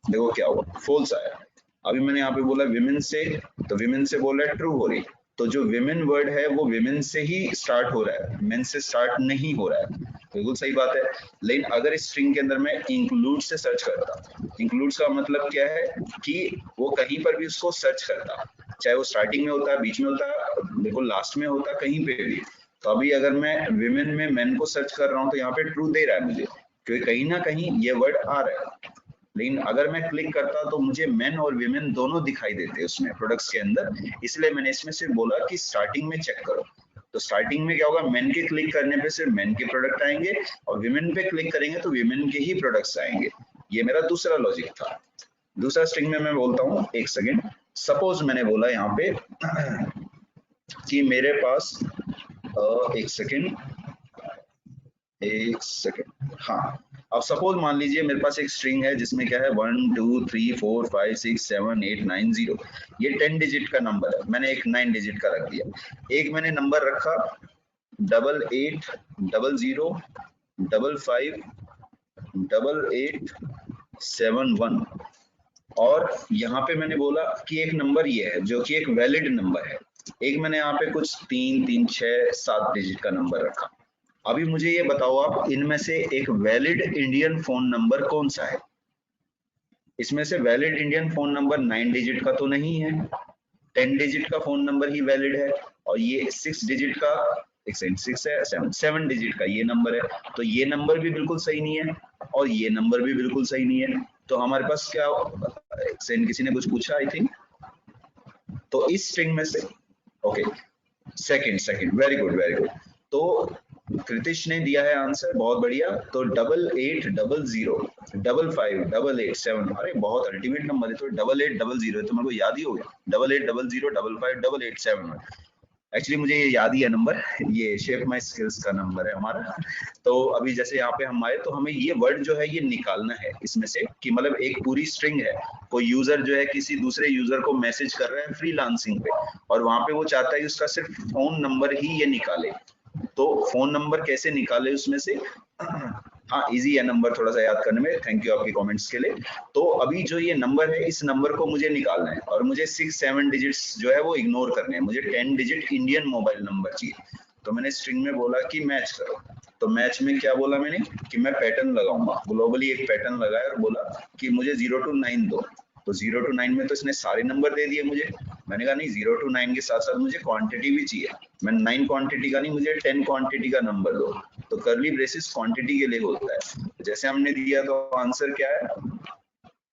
देखो क्या हुआ, फॉल्स आया। अभी मैंने यहाँ पे बोला विमेन से, तो विमेन से बोल रहा है ट्रू हो रही, तो जो विमेन वर्ड है वो विमेन से ही स्टार्ट हो रहा है, मेन से स्टार्ट नहीं हो रहा है, बिल्कुल सही बात है। लेकिन अगर इस स्ट्रिंग के अंदर मैं इंक्लूड से सर्च करता, इंक्लूड्स का मतलब क्या है कि वो कहीं पर भी उसको सर्च करता, चाहे वो स्टार्टिंग में होता है, बीच में होता है, बिल्कुल लास्ट में होता है, कहीं पे भी। तो अभी अगर मैं विमेन में मैन को सर्च कर रहा हूँ तो यहाँ पे ट्रू दे रहा है मुझे, क्योंकि कहीं ना कहीं ये वर्ड आ रहा है। लेकिन अगर मैं क्लिक करता तो मुझे मेन और विमेन दोनों दिखाई देते उसमें प्रोडक्ट्स के अंदर, इसलिए मैंने इसमें सिर्फ बोला कि स्टार्टिंग में चेक करो। तो स्टार्टिंग में क्या होगा, मेन के क्लिक करने पे सिर्फ मेन के प्रोडक्ट आएंगे, और विमेन पे क्लिक करेंगे तो विमेन के ही प्रोडक्ट्स आएंगे। ये मेरा दूसरा लॉजिक था। दूसरा स्ट्रिंग में मैं बोलता हूँ, एक सेकेंड, सपोज मैंने बोला यहाँ पे कि मेरे पास एक सेकेंड, हाँ, अब सपोज मान लीजिए मेरे पास एक स्ट्रिंग है जिसमें क्या है 1 2 3 4 5 6 7 8 9 0, ये 10 डिजिट का नंबर है, मैंने एक 9 डिजिट का रख दिया। एक मैंने नंबर रखा 88 00 55 88 71, और यहाँ पे मैंने बोला कि एक नंबर ये है जो कि एक वैलिड नंबर है। एक मैंने यहाँ पे कुछ 3 3 6 7 डिजिट का नंबर रखा। अभी मुझे ये बताओ आप, इनमें से एक वैलिड इंडियन फोन नंबर कौन सा है? इसमें से valid Indian phone number 9 digit का तो नहीं है, 10 डिजिट का फोन नंबर ही वैलिड है, और ये 6 डिजिट का, 6 है 7 डिजिट का ये नंबर है, तो ये नंबर भी बिल्कुल सही नहीं है और ये नंबर भी बिल्कुल सही नहीं है। तो हमारे पास क्या, किसी ने कुछ पूछा आई थिंक, तो इस स्ट्रिंग में से, ओके, सेकंड, वेरी गुड। तो कृतिश ने दिया है आंसर, बहुत बढ़िया। तो 8800 55 887, अरे बहुत अल्टीमेट नंबर है, तो 8800 तो मेरे को याद ही हो गया, 8800 55 887। एक्चुअली मुझे ये याद ही है नंबर, ये शेप माई स्किल्स का नंबर है हमारा। तो अभी जैसे यहाँ पे हम आए तो हमें ये वर्ड जो है ये निकालना है इसमें से, कि मतलब एक पूरी स्ट्रिंग है, कोई यूजर जो है किसी दूसरे यूजर को मैसेज कर रहा है फ्रीलांसिंग पे, और वहां पे वो चाहता है कि उसका सिर्फ फोन नंबर ही ये निकाले। तो फोन नंबर कैसे निकाले उसमें से, हाँ इजी है नंबर थोड़ा सा याद करने में, थैंक यू आपके कमेंट्स के लिए। तो अभी जो ये नंबर है, इस नंबर को मुझे निकालना है, और मुझे 6 7 डिजिट्स जो है वो इग्नोर करने हैं, मुझे 10 डिजिट इंडियन मोबाइल नंबर चाहिए। तो मैंने स्ट्रिंग में बोला कि मैच करो, तो मैच में क्या बोला मैंने कि मैं पैटर्न लगाऊंगा, ग्लोबली एक पैटर्न लगाया और बोला कि मुझे 0 to 9 दो, तो 0 to 9 में तो इसने सारे नंबर दे दिए मुझे। मैंने कहा नहीं, 0 to 9 के साथ साथ मुझे क्वांटिटी भी चाहिए। मैं 9 क्वांटिटी का नहीं, मुझे 10 क्वांटिटी का नंबर दो। तो कर्ली ब्रेसेस क्वांटिटी के लिए होता है। जैसे हमने दिया तो आंसर क्या है,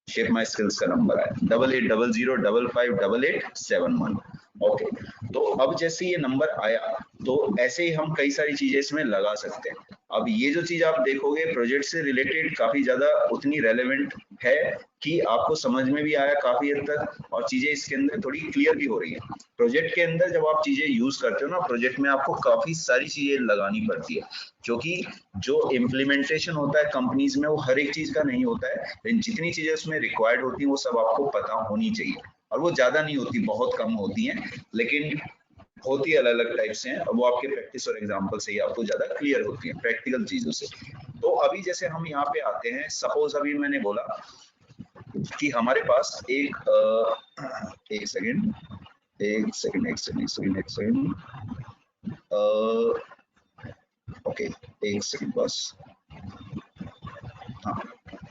शेप माई स्किल्स का नंबर है 8800558871। ओके, तो अब जैसे ये नंबर आया तो ऐसे ही हम कई सारी चीजें इसमें लगा सकते हैं। अब ये जो चीज आप देखोगे प्रोजेक्ट से रिलेटेड काफी ज्यादा उतनी रेलेवेंट है कि आपको समझ में भी आया काफी हद तक, और चीजें इसके अंदर थोड़ी क्लियर भी हो रही है। प्रोजेक्ट के अंदर जब आप चीजें यूज करते हो ना, प्रोजेक्ट में आपको काफी सारी चीजें लगानी पड़ती है, क्योंकि जो इम्प्लीमेंटेशन होता है कंपनीज में वो हर एक चीज का नहीं होता है, लेकिन जितनी चीजें उसमें रिक्वायर्ड होती है वो सब आपको पता होनी चाहिए। और वो ज्यादा नहीं होती, बहुत कम होती हैं, लेकिन होती अलग अलग टाइप से हैं, और वो आपके प्रैक्टिस और एग्जांपल से ही आपको ज्यादा क्लियर होती है, प्रैक्टिकल चीजों से। तो अभी जैसे हम यहाँ पे आते हैं, सपोज अभी मैंने बोला कि हमारे पास एक सेकंड ओके, एक सेकंड बस। हाँ,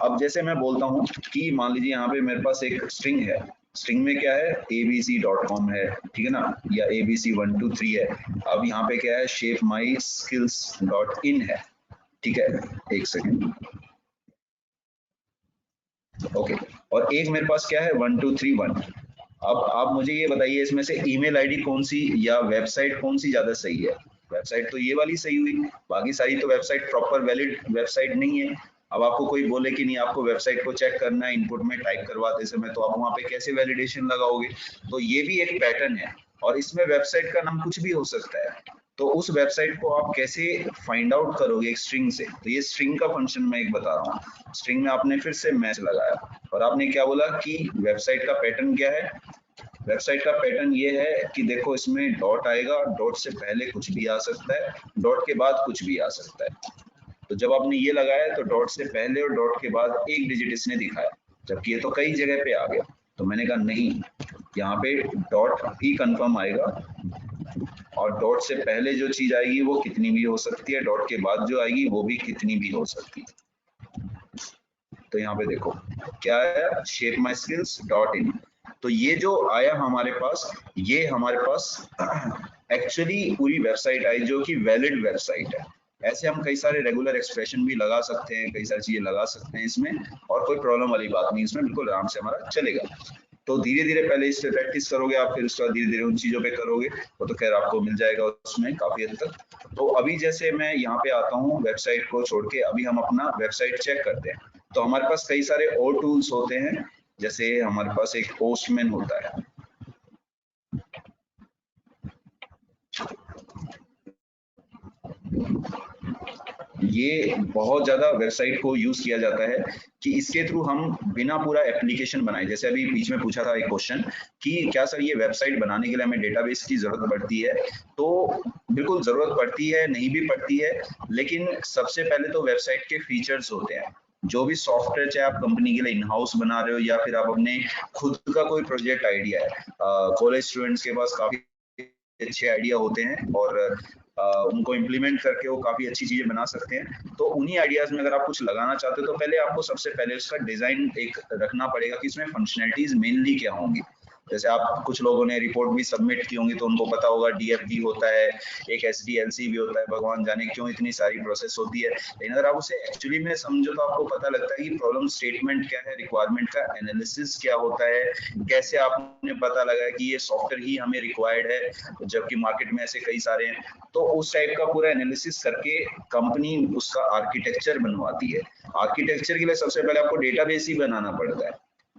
अब जैसे मैं बोलता हूँ कि मान लीजिए यहाँ पे मेरे पास एक स्ट्रिंग है, स्ट्रिंग में क्या है, abc.com है, ठीक है ना, या abc123 है। अब यहाँ पे क्या है, shapemyskills.in है, ठीक है। एक सेकंड, ओके, और एक मेरे पास क्या है 1231। अब आप मुझे ये बताइए इसमें से ईमेल आईडी कौन सी या वेबसाइट कौन सी ज्यादा सही है। वेबसाइट तो ये वाली सही हुई, बाकी सारी तो वेबसाइट प्रॉपर वैलिड वेबसाइट नहीं है। अब आपको कोई बोले कि नहीं आपको वेबसाइट को चेक करना है इनपुट में टाइप करवाते समय, तो आप वहां पे कैसे वैलिडेशन लगाओगे। तो ये भी एक पैटर्न है, और इसमें वेबसाइट का नाम कुछ भी हो सकता है। तो उस वेबसाइट को आप कैसे फाइंड आउट करोगे एक स्ट्रिंग से, तो ये स्ट्रिंग का फंक्शन मैं एक बता रहा हूँ। स्ट्रिंग में आपने फिर से मैच लगाया, और आपने क्या बोला कि वेबसाइट का पैटर्न क्या है। वेबसाइट का पैटर्न ये है कि देखो इसमें डॉट आएगा, डॉट से पहले कुछ भी आ सकता है, डॉट के बाद कुछ भी आ सकता है। तो जब आपने ये लगाया तो डॉट से पहले और डॉट के बाद एक डिजिट इसने दिखाया, जबकि ये तो कई जगह पे आ गया। तो मैंने कहा नहीं, यहाँ पे डॉट ही कंफर्म आएगा, और डॉट से पहले जो चीज आएगी वो कितनी भी हो सकती है, डॉट के बाद जो आएगी वो भी कितनी भी हो सकती है। तो यहाँ पे देखो क्या आया, shapemyskills.in। तो ये जो आया हमारे पास, ये हमारे पास एक्चुअली पूरी वेबसाइट आई जो कि वैलिड वेबसाइट है। ऐसे हम कई सारे रेगुलर एक्सप्रेशन भी लगा सकते हैं, कई सारी चीजें लगा सकते हैं इसमें, और कोई प्रॉब्लम वाली बात नहीं, इसमें बिल्कुल आराम से हमारा चलेगा। तो धीरे धीरे पहले इस पे प्रैक्टिस करोगे आप, फिर उसके बाद धीरे धीरे उन चीजों पे करोगे, वो तो खैर आपको मिल जाएगा उसमें काफी हद तक। तो अभी जैसे मैं यहाँ पे आता हूँ वेबसाइट को छोड़ के, अभी हम अपना वेबसाइट चेक करते हैं। तो हमारे पास कई सारे और टूल्स होते हैं, जैसे हमारे पास एक पोस्टमैन होता है। ये बहुत ज्यादा वेबसाइट को यूज किया जाता है कि इसके थ्रू हम बिना पूरा एप्लीकेशन बनाए, जैसे अभी बीच में पूछा था एक क्वेश्चन कि क्या सर ये वेबसाइट बनाने के लिए हमें डेटाबेस की जरूरत पड़ती है, तो बिल्कुल जरूरत पड़ती है, नहीं भी पड़ती है, लेकिन सबसे पहले तो वेबसाइट के फीचर्स होते हैं। जो भी सॉफ्टवेयर चाहे आप कंपनी के लिए इन हाउस बना रहे हो या फिर आप अपने खुद का कोई प्रोजेक्ट आइडिया है, कॉलेज स्टूडेंट्स के पास काफी अच्छे आइडिया होते हैं, और उनको इम्प्लीमेंट करके वो काफी अच्छी चीजें बना सकते हैं। तो उन्हीं आइडियाज में अगर आप कुछ लगाना चाहते हो तो पहले आपको सबसे पहले उसका डिजाइन एक रखना पड़ेगा कि इसमें फंक्शनैलिटीज मेनली क्या होंगी। जैसे आप कुछ लोगों ने रिपोर्ट भी सबमिट की होंगी तो उनको पता होगा डीएफडी होता है, एक एसडीएलसी भी होता है, भगवान जाने क्यों इतनी सारी प्रोसेस होती है। लेकिन अगर आप उसे एक्चुअली में समझो तो आपको पता लगता है कि प्रॉब्लम स्टेटमेंट क्या है, रिक्वायरमेंट का एनालिसिस क्या होता है, कैसे आपने पता लगा कि ये सॉफ्टवेयर ही हमें रिक्वायर्ड है जबकि मार्केट में ऐसे कई सारे हैं। तो उस टाइप का पूरा एनालिसिस करके कंपनी उसका आर्किटेक्चर बनवाती है। आर्किटेक्चर के लिए सबसे पहले आपको डेटाबेस ही बनाना पड़ता है।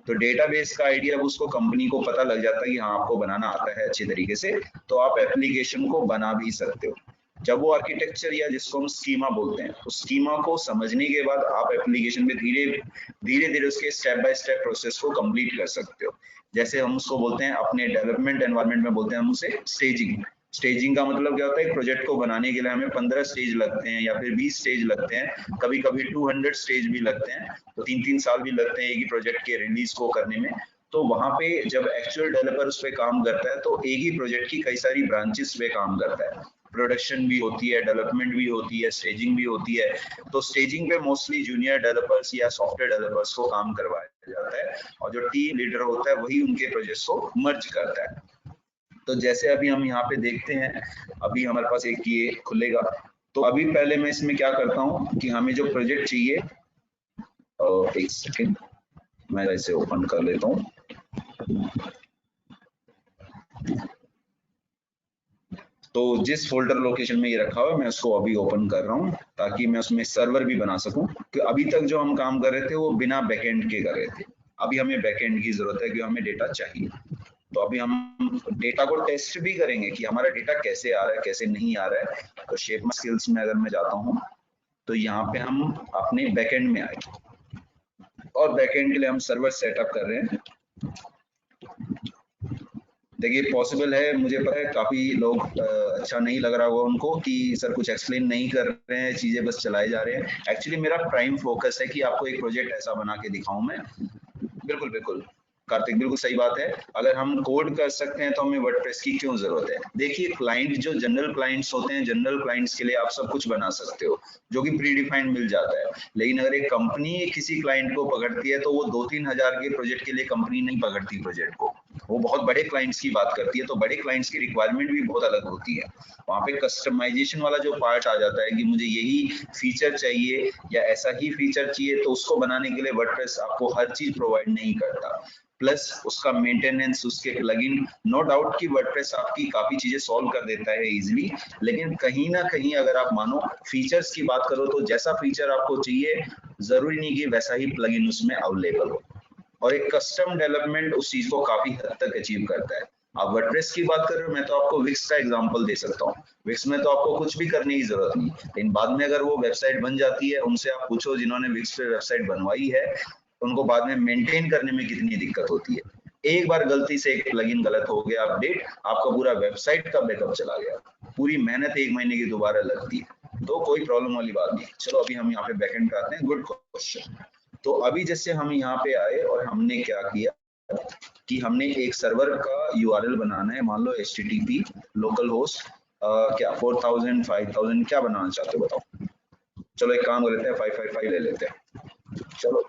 तो डेटाबेस का आइडिया उसको कंपनी को पता लग जाता है कि हाँ आपको बनाना आता है अच्छे तरीके से, तो आप एप्लीकेशन को बना भी सकते हो। जब वो आर्किटेक्चर या जिसको हम स्कीमा बोलते हैं, उस स्कीमा को समझने के बाद आप एप्लीकेशन में धीरे धीरे उसके स्टेप बाय स्टेप प्रोसेस को कंप्लीट कर सकते हो। जैसे हम उसको बोलते हैं अपने डेवलपमेंट एनवायरनमेंट में बोलते हैं हम उसे स्टेजिंग। स्टेजिंग का मतलब क्या होता है, एक प्रोजेक्ट को बनाने के लिए हमें 15 स्टेज लगते हैं या फिर 20 स्टेज लगते हैं, कभी कभी 200 स्टेज भी लगते हैं, तो 3-3 साल भी लगते हैं एक ही प्रोजेक्ट के रिलीज को करने में। तो वहां पे जब एक्चुअल डेवलपर उस पे काम करता है तो एक ही प्रोजेक्ट की कई सारी ब्रांचेस पे काम करता है, प्रोडक्शन भी होती है, डेवलपमेंट भी होती है, स्टेजिंग भी होती है। तो स्टेजिंग पे मोस्टली जूनियर डेवलपर्स या सॉफ्टवेयर डेवलपर्स को काम करवाया जाता है और जो टीम लीडर होता है वही उनके प्रोजेक्ट्स को मर्ज करता है। तो जैसे अभी हम यहाँ पे देखते हैं, अभी हमारे पास एक ये खुलेगा। तो अभी पहले मैं इसमें क्या करता हूँ कि हमें जो प्रोजेक्ट चाहिए, एक सेकेंड मैं इसे ओपन कर लेता हूँ। तो जिस फोल्डर लोकेशन में ये रखा हुआ है मैं उसको अभी ओपन कर रहा हूँ ताकि मैं उसमें सर्वर भी बना सकूं। कि अभी तक जो हम काम कर रहे थे वो बिना बैकएंड के कर रहे थे, अभी हमें बैकएंड की जरूरत है क्योंकि हमें डेटा चाहिए। तो अभी हम डेटा को टेस्ट भी करेंगे कि हमारा डेटा कैसे आ रहा है कैसे नहीं आ रहा है। तो शेप माई स्किल्स में अगर मैं जाता हूँ तो यहाँ पे हम अपने बैकएंड में आए और बैकएंड के लिए हम सर्वर सेटअप कर रहे हैं। देखिए पॉसिबल है, मुझे पता है काफी लोग अच्छा नहीं लग रहा होगा उनको कि सर कुछ एक्सप्लेन नहीं कर रहे हैं, चीजें बस चलाए जा रहे हैं। एक्चुअली मेरा प्राइम फोकस है कि आपको एक प्रोजेक्ट ऐसा बना के दिखाऊं मैं। बिल्कुल बिल्कुल कार्तिक, बिल्कुल सही बात है। अगर हम कोड कर सकते हैं तो हमें वर्डप्रेस की क्यों जरूरत है। देखिए क्लाइंट जो जनरल क्लाइंट्स होते हैं, जनरल क्लाइंट्स के लिए आप सब कुछ बना सकते हो जो कि प्री डिफाइंड मिल जाता है। लेकिन अगर एक कंपनी किसी क्लाइंट को पकड़ती है तो वो 2-3 हजार के प्रोजेक्ट के लिए कंपनी नहीं पकड़ती प्रोजेक्ट को, वो बहुत बड़े क्लाइंट्स की बात करती है। तो बड़े क्लाइंट्स की रिक्वायरमेंट भी बहुत अलग होती है। वहाँ पे कस्टमाइजेशन वाला जो पार्ट आ जाता है कि मुझे यही फीचर चाहिए या ऐसा ही फीचर चाहिए, तो उसको बनाने के लिए वर्डप्रेस आपको हर चीज प्रोवाइड नहीं करता। प्लस उसका मेंटेनेंस, उसके प्लगइन, नो डाउट कि वर्डप्रेस आपकी काफी चीजें सॉल्व कर देता है इजीली, लेकिन कहीं ना कहीं अगर आप मानो फीचर्स की बात करो तो जैसा फीचर आपको चाहिए जरूरी नहीं कि वैसा ही प्लगइन उसमें अवेलेबल हो। और एक कस्टम डेवलपमेंट उस चीज को काफी हद तक अचीव करता है। आप वर्डप्रेस की बात कर रहे हो, मैं तो आपको विक्स का एग्जांपल दे सकता हूँ। विक्स में तो आपको कुछ भी करने की जरूरत नहीं, लेकिन बाद में अगर वो वेबसाइट बन जाती है, उनसे आप पूछो जिन्होंने विक्स पे वेबसाइट बनवाई है, उनको बाद में मेंटेन करने में कितनी दिक्कत होती है। एक बार गलती से एक प्लगइन गलत हो गया अपडेट, आपका पूरा वेबसाइट का बैकअप चला गया, पूरी मेहनत 1 महीने की दोबारा लगती है। तो कोई प्रॉब्लम वाली बात नहीं। चलो अभी हम यहाँ पे बैकएंड पे आते हैं। Good question. तो अभी जैसे हम यहाँ पे आए और हमने क्या किया कि हमने एक सर्वर का यूआरएल बनाना है, मान लो http लोकल होस्ट क्या 4000 5000 क्या बनाना चाहते हो बताओ। चलो एक काम कर लेते हैं 555 ले लेते हैं। चलो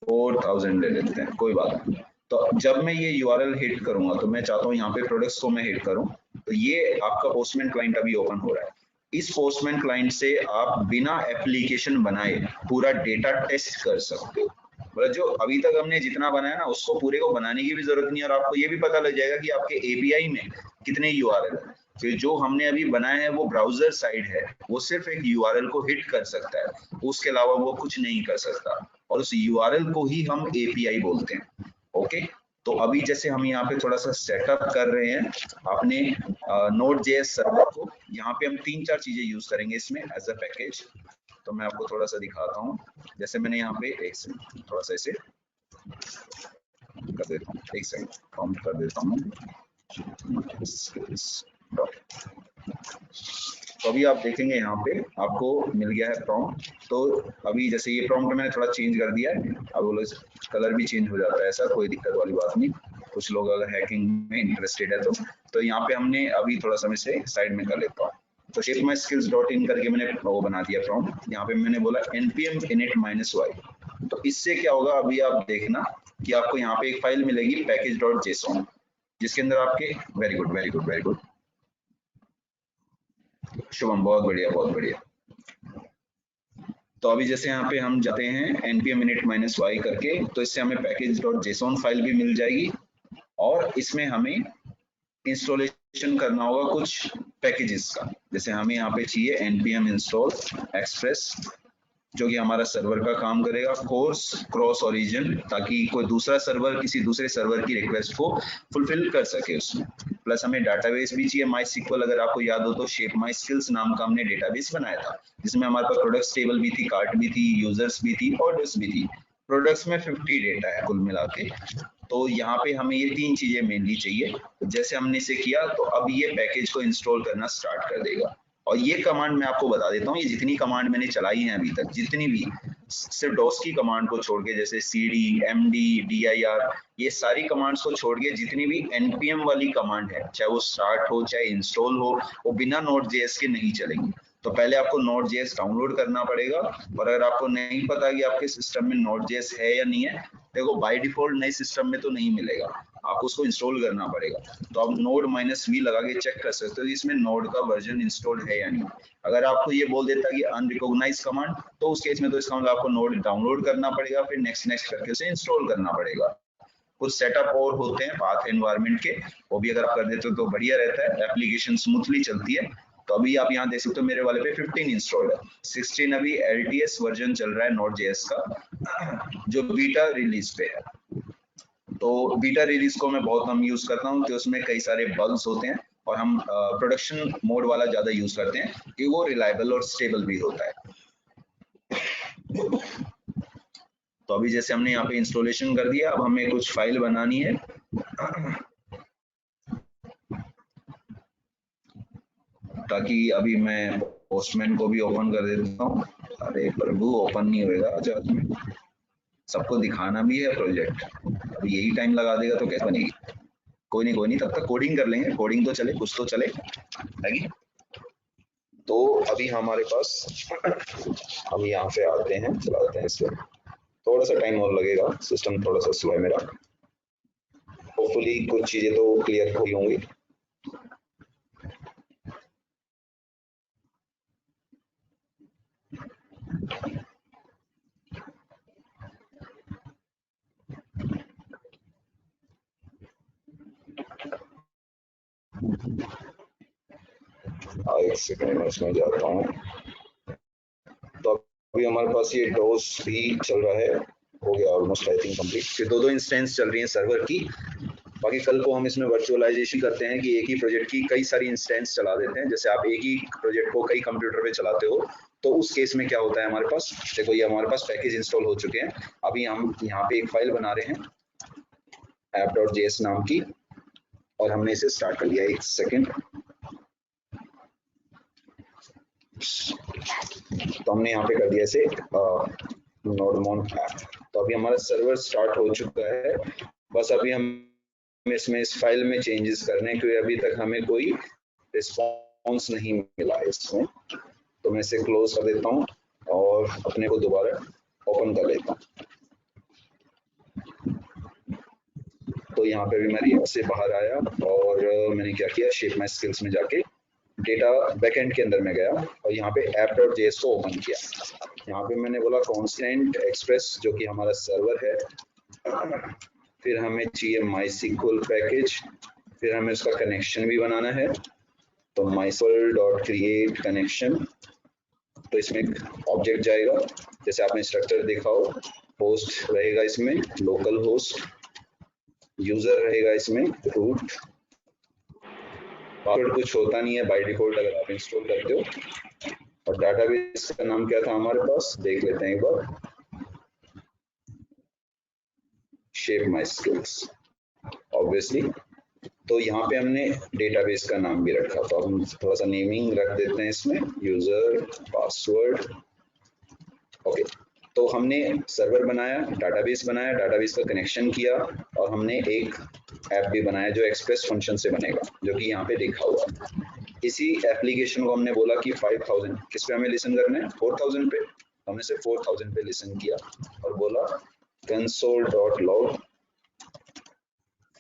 4000 ले लेते हैं, कोई बात नहीं। तो जब मैं ये यूआरएल हिट करूंगा तो मैं चाहता हूँ यहाँ पे प्रोडक्ट्स को मैं हिट करूं, तो ये आपका पोस्टमैन क्लाइंट अभी ओपन हो रहा है। इस पोस्टमैन क्लाइंट से आप बिना एप्लीकेशन बनाए पूरा डेटा टेस्ट कर सकते हो। मतलब जो अभी तक हमने जितना बनाया ना उसको पूरे को बनाने की भी जरूरत नहीं है, और आपको ये भी पता लग जाएगा कि आपके एपीआई में कितने यूआरएल है। फिर जो हमने अभी बनाया है वो ब्राउजर साइड है, वो सिर्फ एक यूआरएल को हिट कर सकता है, उसके अलावा वो कुछ नहीं कर सकता, और उस यूआरएल को ही हम एपीआई बोलते हैं। ओके, तो अभी जैसे हम यहाँ पे थोड़ा सा सेटअप कर रहे हैं अपने Node.js सर्वर को। यहाँ पे हम 3-4 चीजें यूज करेंगे इसमें एज अ पैकेज। तो मैं आपको थोड़ा सा दिखाता हूँ। जैसे मैंने यहाँ पे एक सेकंड थोड़ा सा इसे कर देता हूँ, एक सेकंड काउंट कर देता हूँ। तो अभी आप देखेंगे यहाँ पे आपको मिल गया है प्रॉम्प्ट। तो अभी जैसे ये प्रॉम्प्ट मैंने थोड़ा चेंज कर दिया है, अब वो कलर भी चेंज हो जाता है, ऐसा कोई दिक्कत वाली बात नहीं। कुछ लोग अगर हैकिंग में इंटरेस्टेड है तो यहाँ पे हमने अभी थोड़ा सा इसे साइड में कर लेता हूँ। तो shapemyskills.in करके मैंने वो बना दिया प्रॉम्प्ट। यहाँ पे मैंने बोला npm init-y। तो इससे क्या होगा अभी आप देखना कि आपको यहाँ पे एक फाइल मिलेगी package.json, जिसके अंदर आपके very good very good very good Shubham, बहुत बढ़िया बहुत बढ़िया। तो अभी जैसे यहाँ पे हम जाते हैं npm init-y करके, तो इससे हमें package.json फाइल भी मिल जाएगी, और इसमें हमें इंस्टॉलेशन करना होगा कुछ पैकेजेस का। जैसे हमें यहाँ पे चाहिए npm install express, जो कि हमारा सर्वर का काम करेगा, कोर्स क्रॉस ओरिजिन, ताकि कोई दूसरा सर्वर किसी दूसरे सर्वर की रिक्वेस्ट को फुलफिल कर सके उसमें। प्लस हमें डाटाबेस भी चाहिए MySQL, अगर आपको याद हो तो शेप माई स्किल्स नाम का हमने डेटाबेस बनाया था, जिसमें हमारे पास प्रोडक्ट्स टेबल भी थी, कार्ट भी थी, यूजर्स भी थी, ऑर्डर्स भी थी। प्रोडक्ट्स में 50 डेटा है कुल मिला के। तो यहाँ पे हमें ये 3 चीजें मेनली चाहिए। तो जैसे हमने इसे किया तो अब ये पैकेज को इंस्टॉल करना स्टार्ट कर देगा। और ये कमांड मैं आपको बता देता हूँ, ये जितनी कमांड मैंने चलाई है अभी तक, जितनी भी, सिर्फ डॉस की कमांड को छोड़ के, जैसे cd md dir, ये सारी कमांड्स को छोड़ के जितनी भी npm वाली कमांड है, चाहे वो स्टार्ट हो चाहे इंस्टॉल हो, वो बिना Node.js के नहीं चलेंगी। तो पहले आपको Node.js डाउनलोड करना पड़ेगा, और अगर आपको नहीं पता कि आपके सिस्टम में Node.js है या नहीं है, देखो बाय डिफॉल्ट नए सिस्टम में तो नहीं मिलेगा, आपको उसको इंस्टॉल करना पड़ेगा। तो आप node-v लगा के चेक कर सकते हो कि इसमें नोड का वर्जन इंस्टॉल है या नहीं। अगर आपको ये बोल देता कि अनरिकॉग्नाइज कमांड, तो उस केस में तो इसका मतलब आपको नोड डाउनलोड करना पड़ेगा, फिर नेक्स्ट करके उसे इंस्टॉल करना पड़ेगा। कुछ सेटअप और होते हैं पाथ एनवायरनमेंट के, वो भी अगर आप कर देते हो तो बढ़िया रहता है, एप्लीकेशन स्मूथली चलती है। तो अभी आप यहाँ देख सकते हो मेरे वाले पे 15 इंस्टॉल्ड है, 16 अभी LTS वर्जन चल रहा है Node.js का, जो बीटा रिलीज पे है। तो बीटा रिलीज को मैं बहुत कम यूज करता हूँ, कि उसमें कई सारे बग्स होते हैं, और हम प्रोडक्शन मोड वाला ज्यादा यूज करते हैं कि वो रिलायबल और स्टेबल भी होता है। तो अभी जैसे हमने यहाँ पे इंस्टॉलेशन कर दिया, अब हमें कुछ फाइल बनानी है। ताकि अभी मैं पोस्टमैन को भी ओपन कर देता हूँ। अरे प्रभु, ओपन नहीं होएगा आज में, सबको दिखाना भी है प्रोजेक्ट, अभी यही टाइम लगा देगा तो कैसे बनेगी। कोई नहीं, तब तक कोडिंग कर लेंगे, कोडिंग तो चले, कुछ तो चले, है कि? तो अभी हमारे पास, हम यहाँ पे आते हैं, चलाते हैं इसे, थोड़ा सा टाइम और लगेगा, सिस्टम थोड़ा सा स्लो है मेरा। होपफुली कुछ चीजें तो क्लियर हुई होंगी। एक सेकंड में इसमें जाता हूँ। तो अभी हमारे पास ये डोज भी चल रहा है, हो गया ऑलमोस्ट आई थिंक कंप्लीट। फिर दो इंस्टेंस चल रही हैं सर्वर की। बाकी कल को हम इसमें वर्चुअलाइजेशन करते हैं कि एक ही प्रोजेक्ट की कई सारी इंस्टेंस चला देते हैं। जैसे आप एक ही प्रोजेक्ट को कई कंप्यूटर पे चलाते हो, तो उस केस में क्या होता है हमारे पास, देखो ये हमारे पास पैकेज इंस्टॉल हो चुके हैं। अभी हम यहाँ पे एक फाइल बना रहे हैं app.js नाम की, और हमने इसे स्टार्ट कर लिया। एक सेकेंड, तो हमने यहाँ पे कर दिया इसे nodemon app। तो अभी हमारा सर्वर स्टार्ट हो चुका है, बस अभी हम इसमें इस फाइल में चेंजेस करने के, अभी तक हमें कोई रिस्पॉन्स नहीं मिला है इसमें। तो मैं इसे क्लोज कर देता हूँ और अपने को दोबारा ओपन कर लेता हूँ। तो यहाँ पे भी मैं रिएक्ट से बाहर आया, और मैंने क्या किया, शेप माई स्किल्स में जाके डेटा बैकएंड के अंदर में गया, और यहाँ पे app.js को ओपन किया। यहाँ पे मैंने बोला कॉन्स्टेंट एक्सप्रेस, जो कि हमारा सर्वर है। फिर हमें चाहिए MySQL पैकेज, फिर हमें उसका कनेक्शन भी बनाना है। तो mysql.create कनेक्शन, तो इसमें ऑब्जेक्ट जाएगा, जैसे आपने स्ट्रक्चर देखा हो, होस्ट रहेगा इसमें, लोकल होस्ट, यूजर रहेगा इसमें, रूट, पासवर्ड कुछ होता नहीं है बाय डिफॉल्ट अगर आप इंस्टॉल करते हो। और डाटाबेस का नाम क्या था हमारे पास, देख लेते हैं एक बार, शेप माई स्किल्स ऑब्वियसली। तो यहाँ पे हमने डेटाबेस का नाम भी रखा, तो हम थोड़ा सा नेमिंग रख देते हैं इसमें, यूजर, पासवर्ड। ओके, तो हमने सर्वर बनाया, डाटाबेस बनाया, डाटाबेस का कनेक्शन किया, और हमने एक ऐप भी बनाया जो एक्सप्रेस फंक्शन से बनेगा, जो कि यहाँ पे लिखा हुआ है। इसी एप्लीकेशन को हमने बोला कि 5000 किस पे हमें लिसन करना है, 4000 पे। हमने सिर्फ 4000 पे लिसन किया और बोला console.log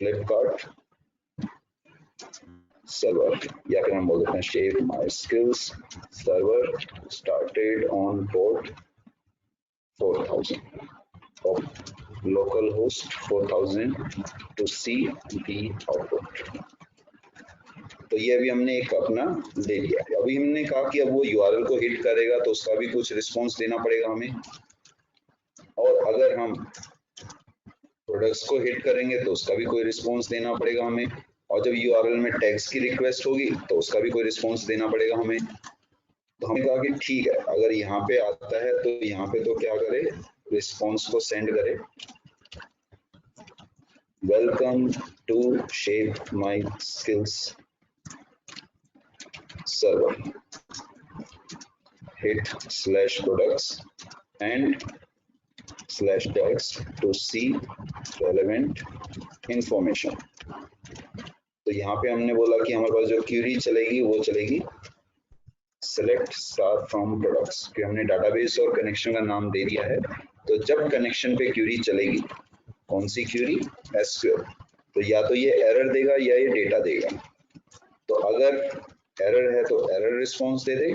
फ्लिपकार्ट सर्वर, या फिर हम बोल देते हैं shape My Skills server started on port 4000 of localhost 4000 to see the output। तो ये अभी हमने एक अपना ले लिया। अभी हमने कहा कि अब वो URL को हिट करेगा तो उसका भी कुछ रिस्पॉन्स देना पड़ेगा हमें, और अगर हम प्रोडक्ट्स को हिट करेंगे तो उसका भी कोई रिस्पॉन्स देना पड़ेगा हमें, और जब URL में टैग्स की रिक्वेस्ट होगी तो उसका भी कोई रिस्पॉन्स देना पड़ेगा हमें। तो हमने कहा कि ठीक है, अगर यहाँ पे आता है तो यहाँ पे तो क्या करे, रिस्पॉन्स को सेंड करे, welcome to Shape My Skills server, hit /products and /tags to see relevant information। तो यहाँ पे हमने बोला कि हमारे पास जो क्यूरी चलेगी वो चलेगी सेलेक्ट स्टार फ्रॉम प्रोडक्ट्स कि हमने डाटाबेस और कनेक्शन का नाम दे दिया है। तो जब कनेक्शन पे क्यूरी चलेगी, कौन सी क्यूरी, एसक्यूएल, तो या तो ये एरर देगा या ये डेटा देगा। तो अगर एरर है तो एरर रिस्पॉन्स दे दे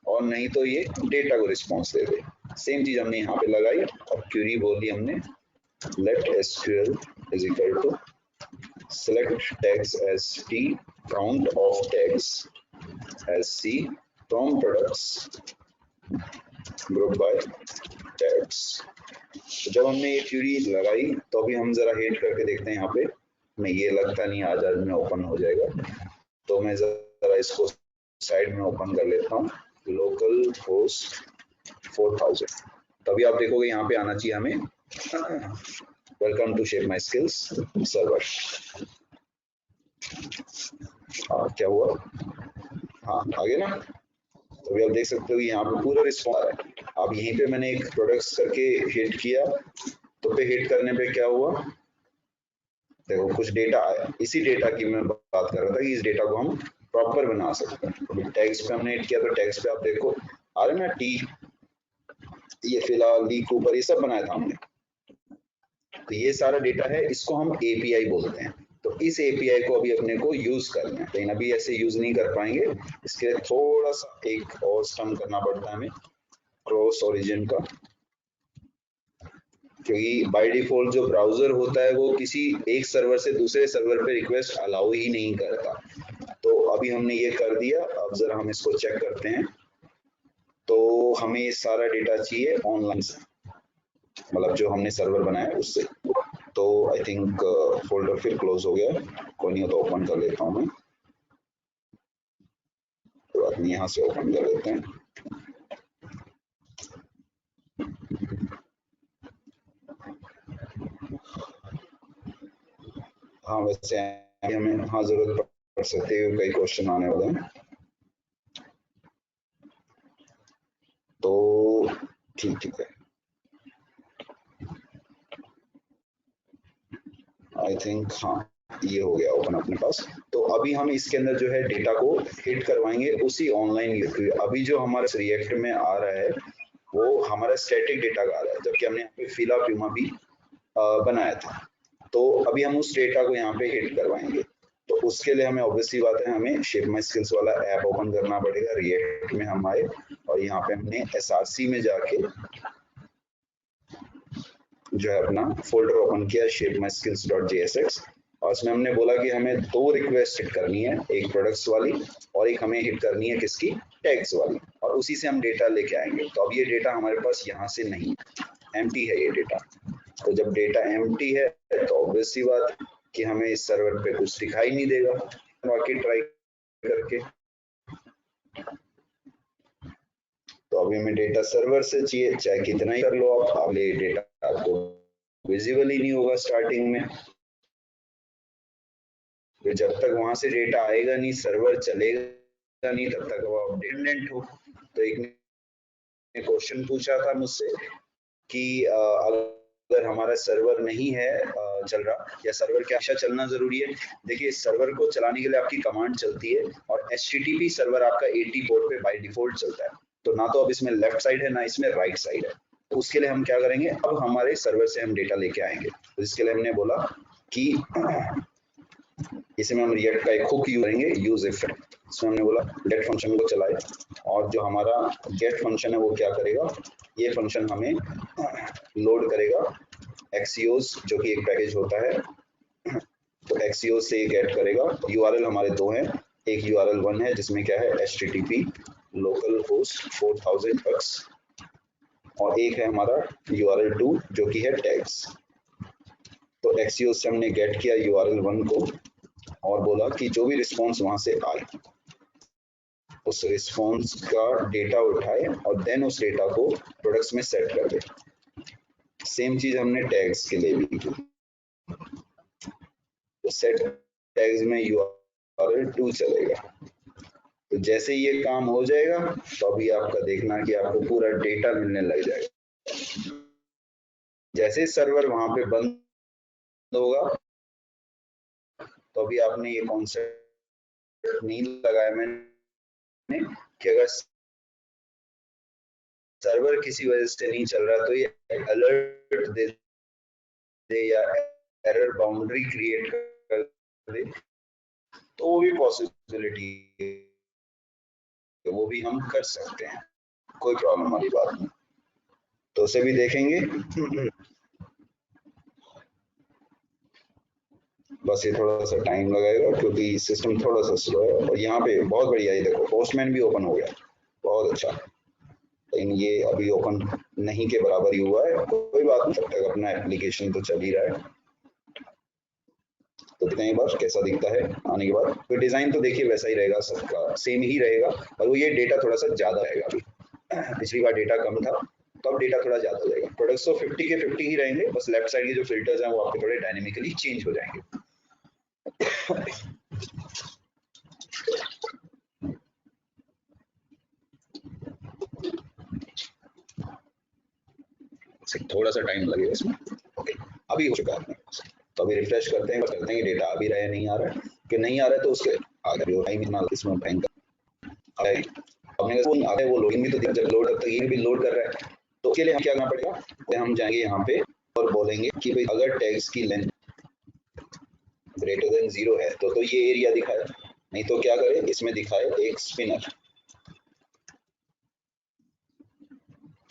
और नहीं तो ये डेटा को रिस्पॉन्स दे दे। सेम चीज हमने यहाँ पे लगाई और क्यूरी बोली हमने let SQL is equal to select tags as T, count of tags as C, from products group by tags। तो जब हमने ये क्यूरी लगाई तो अभी हम जरा हेड करके देखते हैं यहाँ पे। मैं ये लगता नहीं आज में ओपन हो जाएगा, तो मैं जरा इसको साइड में ओपन कर लेता हूँ, लोकल होस्ट 4000। तभी आप देखोगे यहाँ पे आना चाहिए हमें welcome to Shape My Skills server. क्या हुआ, हाँ आगे ना। तो अभी आप देख सकते हो यहाँ पे पूरा रिस्पॉन्स आ रहा है। अब यहीं पे मैंने एक प्रोडक्ट्स करके हिट किया, तो पे हिट करने पे क्या हुआ, देखो कुछ डेटा आया। इसी डेटा की मैं बात कर रहा था कि इस डेटा को हम प्रॉपर बना सकते हैं। अभी टैग्स पे हमने हिट किया तो टैग्स पे आप देखो आ रहा है ना टी, ये फिलहाल ली कूपर, ये सब बनाया था हमने। तो ये सारा डेटा है, इसको हम एपीआई बोलते हैं। तो इस एपीआई को अभी अपने को यूज करना है, लेकिन अभी ऐसे यूज नहीं कर पाएंगे। इसके लिए थोड़ा सा एक और स्टम करना पड़ता है हमें क्रॉस ओरिजिन का, क्योंकि बाय डिफॉल्ट जो ब्राउजर होता है वो किसी एक सर्वर से दूसरे सर्वर पे रिक्वेस्ट अलाउ ही नहीं करता। तो अभी हमने ये कर दिया। अब जरा हम इसको चेक करते हैं। तो हमें ये सारा डेटा चाहिए ऑनलाइन से, मतलब जो हमने सर्वर बनाया उससे। तो आई थिंक फोल्डर फिर क्लोज हो गया, कोई नहीं हो तो ओपन कर लेता हूँ मैं। तो अपनी यहाँ से ओपन कर लेते हैं। हाँ वैसे हमें हाँ जरूरत पड़ सकती है, कई क्वेश्चन आने वाले हैं। तो ठीक है, आई थिंक हाँ ये हो गया ओपन अपने पास। तो अभी हम इसके अंदर जो है डेटा को हिट करवाएंगे उसी ऑनलाइन। अभी जो हमारे रिएक्ट में आ रहा है वो हमारा स्टैटिक डेटा का आ रहा है, जबकि हमने यहाँ पे फिला प्यूमा भी बनाया था। तो अभी हम उस डेटा को यहाँ पे हिट करवाएंगे। तो उसके लिए हमें ऑब्वियसली बात है, हमें शेप माई स्किल्स वाला ऐप ओपन करना पड़ेगा। रिएक्ट में हम आए और यहाँ पे हमने एसआरसी में जाके जो है अपना फोल्डर ओपन किया shapemyskills.jsx, और उसमें हमने बोला कि हमें दो रिक्वेस्ट हिट करनी है, एक प्रोडक्ट्स वाली और एक हमें हिट करनी है किसकी, टैग्स वाली, और उसी से हम डेटा लेके आएंगे। तो अब ये डेटा हमारे पास यहाँ से नहीं, एम्प्टी है ये डेटा। तो जब डेटा एम्प्टी है तो ऑब्वियसली बात कि हमें इस सर्वर पे कुछ दिखाई नहीं देगा। बाकी ट्राई करके तो अभी हमें डेटा सर्वर से चाहिए, चाहे कितना ही कर लो आप, ये डेटा आपको विजिबल ही नहीं होगा स्टार्टिंग में। तो जब तक वहां से डेटा आएगा नहीं, सर्वर चलेगा नहीं, तब तक वो डिपेंडेंट हो। तो एक ने क्वेश्चन पूछा था मुझसे कि अगर हमारा सर्वर नहीं है चल रहा, या सर्वर क्या हमेशा चलना जरूरी है। देखिए सर्वर को चलाने के लिए आपकी कमांड चलती है, और HTTP सर्वर आपका 80 पोर्ट पे बाय डिफॉल्ट चलता है। तो ना तो अब इसमें लेफ्ट साइड है ना इसमें राइट साइड है। तो उसके लिए हम क्या करेंगे, अब हमारे सर्वर से हम डेटा लेके आएंगे। तो इसके लिए हमने बोला कि इसमें हम रिएक्ट का एक हुक यूज करेंगे, यूज इफेक्ट। इसमें हमने बोला गेट फंक्शन को चलाए, और जो हमारा गेट फंक्शन है वो क्या करेगा, ये फंक्शन हमें लोड करेगा Axios, जो कि एक पैकेज होता है। तो Axios से गेट करेगा। URL हमारे दो हैं, एक URL 1 है जिसमें क्या है HTTP localhost 4000 x, और एक है हमारा URL 2 जो कि है टैग्स। तो Axios से हमने गेट किया URL 1 को और बोला कि जो भी रिस्पॉन्स वहां से आए उस रिस्पॉन्स का डेटा उठाए और देन उस डेटा को प्रोडक्ट्स में सेट कर दे। सेम चीज हमने टैग्स के लिए भी की। तो सेट टैग्स में URL 2 चलेगा। तो जैसे ये काम हो जाएगा तो अभी आपका देखना कि आपको पूरा डेटा मिलने लग जाएगा। जैसे सर्वर वहां पे बंद होगा तो अभी आपने ये कॉन्सेप्ट नहीं लगाया मैंने, कि अगर सर्वर किसी वजह से नहीं चल रहा तो ये अलर्ट दे दे या एरर बाउंड्री क्रिएट कर दे, तो वो भी पॉसिबिलिटी है, वो भी हम कर सकते हैं, कोई प्रॉब्लम वाली बात नहीं। तो उसे भी देखेंगे। बस ये थोड़ा सा टाइम लगेगा क्योंकि सिस्टम थोड़ा सा स्लो है। और यहाँ पे बहुत बढ़िया, ये देखो पोस्टमैन भी ओपन हो गया, बहुत अच्छा। लेकिन ये अभी ओपन नहीं के बराबर ही हुआ है, कोई बात नहीं, तब तक अपना एप्लीकेशन तो चल ही रहा है। तो देखते हैं एक बार कैसा दिखता है आने के बाद। तो डिजाइन तो देखिए वैसा ही रहेगा, सबका सेम ही रहेगा, और वो ये डेटा थोड़ा सा ज्यादा रहेगा। अभी पिछली बार डेटा कम था, तो अब डेटा थोड़ा ज्यादा हो जाएगा। प्रोडक्ट्स तो 50 के 50 ही रहेंगे, बस लेफ्ट साइड के जो फिल्टर्स हैं वो आपके थोड़े डायनेमिकली चेंज हो जाएंगे। थोड़ा सा टाइम लगेगा इसमें। ओके, अभी हो चुका है। तो अभी रिफ्रेश करते हैं, करते हैं डेटा आ भी रहा है नहीं आ रहा है, कि नहीं आ रहा है तो उसके आगे जो टाइम इतना इसमें टाइम हमने वो लोडिंग भी तो दिया, जब लोड तक ये भी लोड कर रहा है। तो उसके लिए हम क्या करना पड़ेगा, तो हम जाएंगे यहाँ पे और बोलेंगे कि भाई अगर टैग्स की लेंथ ग्रेटर देन 0 है तो ये एरिया दिखाए, नहीं तो क्या करे, इसमें दिखाए एक spinner,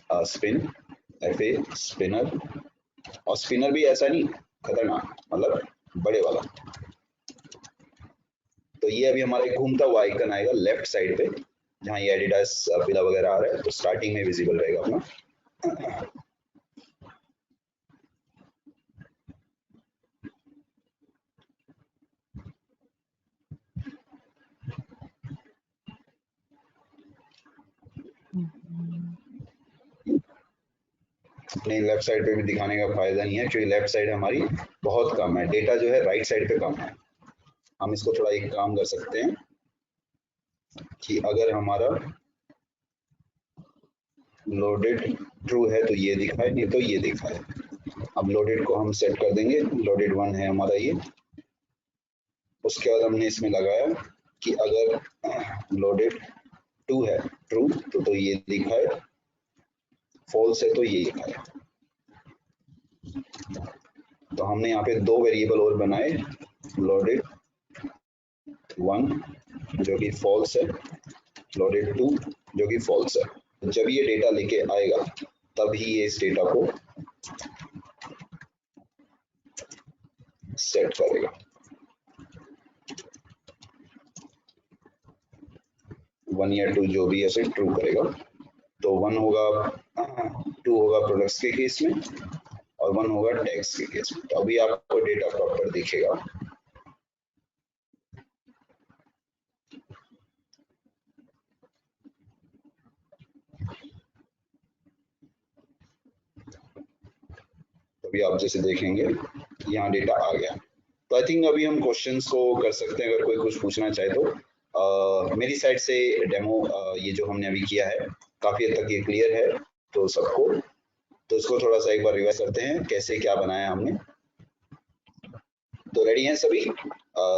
spin F A spinner. और स्पिनर भी ऐसा नहीं खतरनाक, मतलब बड़े वाला। तो ये अभी हमारा घूमता हुआ आइकन आएगा लेफ्ट साइड पे, जहाँ ये एडिडास पिला वगैरह आ रहा है, तो स्टार्टिंग में विजिबल रहेगा अपना। नहीं, लेफ्ट साइड पे भी दिखाने का फायदा नहीं है, क्योंकि लेफ्ट साइड हमारी बहुत कम है, डेटा जो है राइट साइड पे कम है। हम इसको थोड़ा एक काम कर सकते हैं कि अगर हमारा लोडेड ट्रू है तो ये दिखाए, नहीं तो ये दिखाए। अब लोडेड को हम सेट कर देंगे, लोडेड 1 है हमारा ये। उसके बाद हमने इसमें लगाया कि अगर लोडेड 2 है ट्रू तो ये दिखाए, फॉल्स है तो ये दिखाए। तो हमने यहाँ पे दो वेरिएबल और बनाए, लोडेड 1 जो कि फॉल्स है, लोडेड 2 जो कि फॉल्स है। जब ये डेटा लेके आएगा तब ही ये इस डेटा को सेट करेगा। 1 या 2 जो भी ऐसे ट्रू करेगा। तो 1 होगा, 2 होगा प्रोडक्ट्स के केस में, और 1 होगा टैग्स के केस में। तो अभी आपको डेटा प्रॉपर दिखेगा। अभी आप जैसे देखेंगे यहाँ डेटा आ गया। तो आई थिंक अभी हम क्वेश्चंस को कर सकते हैं, अगर कोई कुछ पूछना चाहे तो। मेरी साइड से डेमो ये जो हमने अभी किया है काफी हद तक ये क्लियर है तो सबको। तो इसको थोड़ा सा एक बार रिवाइज करते हैं कैसे क्या बनाया हमने। तो रेडी हैं सभी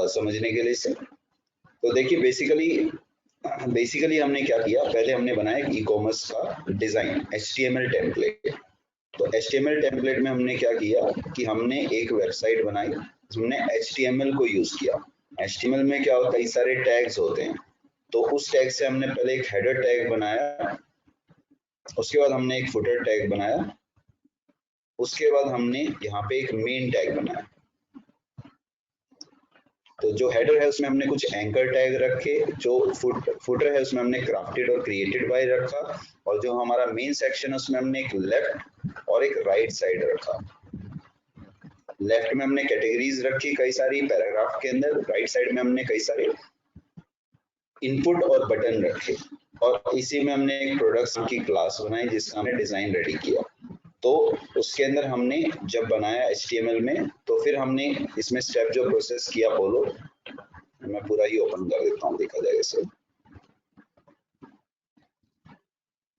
समझने के लिए इसे। तो देखिए बेसिकली हमने क्या किया, पहले हमने बनाया ई कॉमर्स का डिजाइन HTML टेम्पलेट। तो HTML टेम्पलेट में हमने क्या किया कि हमने एक वेबसाइट बनाई, हमने HTML को यूज किया। HTML में क्या होता है, कई सारे टैग्स होते हैं, तो उस टैग से हमने पहले एक हेडर टैग बनाया, उसके बाद हमने एक फुटर टैग बनाया, उसके बाद हमने यहाँ पे एक मेन टैग बनाया। तो जो हेडर है उसमें हमने कुछ एंकर टैग रखे, जो फुटर है उसमें हमने क्राफ्टेड और क्रिएटेड बाय रखा, और जो हमारा मेन सेक्शन है उसमें हमने एक लेफ्ट और एक राइट साइड रखा। लेफ्ट में हमने कैटेगरीज रखी कई सारी पैराग्राफ के अंदर, राइट साइड में हमने कई सारे इनपुट और बटन रखे, और इसी में हमने एक प्रोडक्ट्स की क्लास बनाई जिसका हमने डिजाइन रेडी किया। तो उसके अंदर हमने जब बनाया HTML में, तो फिर हमने इसमें स्टेप जो प्रोसेस किया फॉलो, मैं पूरा ही ओपन कर देता हूँ, देखा जाएगा इसे।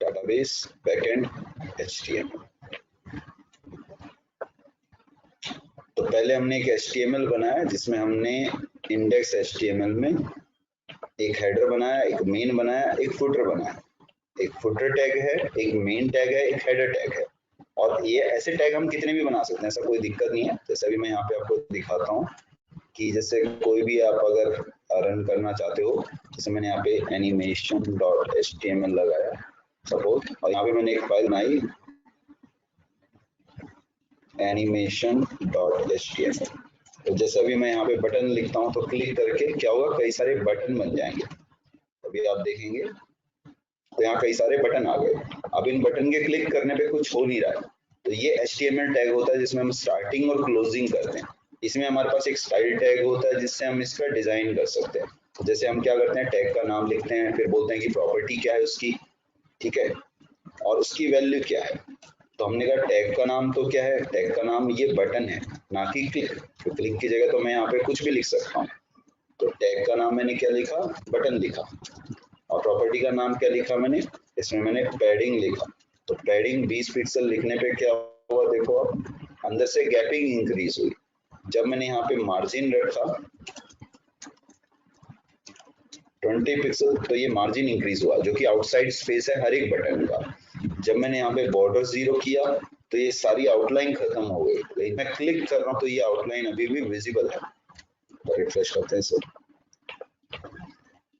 Database backend HTML। तो पहले हमने एक HTML बनाया जिसमें हमने इंडेक्स HTML में एक हेडर बनाया, एक मेन बनाया, एक फुटर बनाया। एक फुटर टैग है, एक मेन टैग है, एक हेडर टैग है। और ये ऐसे टैग हम कितने भी बना सकते हैं, ऐसा कोई दिक्कत नहीं है। जैसे अभी मैं यहाँ पे आपको दिखाता हूँ कि जैसे कोई भी आप अगर रन करना चाहते हो, जैसे मैंने यहाँ पे animation.html लगाया सपोज, और यहाँ पे मैंने एक फाइल बनाई animation.html। तो जैसे अभी मैं यहाँ पे बटन लिखता हूँ तो क्लिक करके क्या होगा, कई सारे बटन बन जाएंगे। अभी आप देखेंगे तो यहाँ कई सारे बटन आ गए। अब इन बटन के क्लिक करने पे कुछ हो नहीं रहा है, तो ये HTML टैग होता है जिसमें हम स्टार्टिंग और क्लोजिंग करते हैं। इसमें हमारे पास एक स्टाइल टैग होता है जिससे हम इसका डिजाइन कर सकते हैं। तो जैसे हम क्या करते हैं, टैग का नाम लिखते हैं, फिर बोलते हैं कि प्रॉपर्टी क्या है उसकी, ठीक है, और उसकी वैल्यू क्या है। तो हमने कहा टैग का नाम तो क्या है, टैग का नाम ये बटन है, ना कि क्लिक। तो क्लिक की जगह तो मैं यहाँ पे कुछ भी लिख सकता हूँ। तो टैग का नाम मैंने क्या लिखा, बटन लिखा। और प्रॉपर्टी का नाम क्या लिखा मैंने, इसमें मैंने पैडिंग लिखा। तो पैडिंग 20 पिक्सल लिखने पे क्या हुआ, देखो अब अंदर से गैपिंग इंक्रीज हुई। जब मैंने यहाँ पे मार्जिन रखा 20 पिक्सल, तो ये मार्जिन इंक्रीज हुआ, जो कि आउटसाइड स्पेस है हर एक बटन का। जब मैंने यहाँ पे बॉर्डर 0 किया तो ये सारी आउटलाइन खत्म हो गई। लेकिन मैं क्लिक कर रहा हूँ तो ये आउटलाइन अभी भी विजिबल है। तो रिफ्रेश करते हैं सर।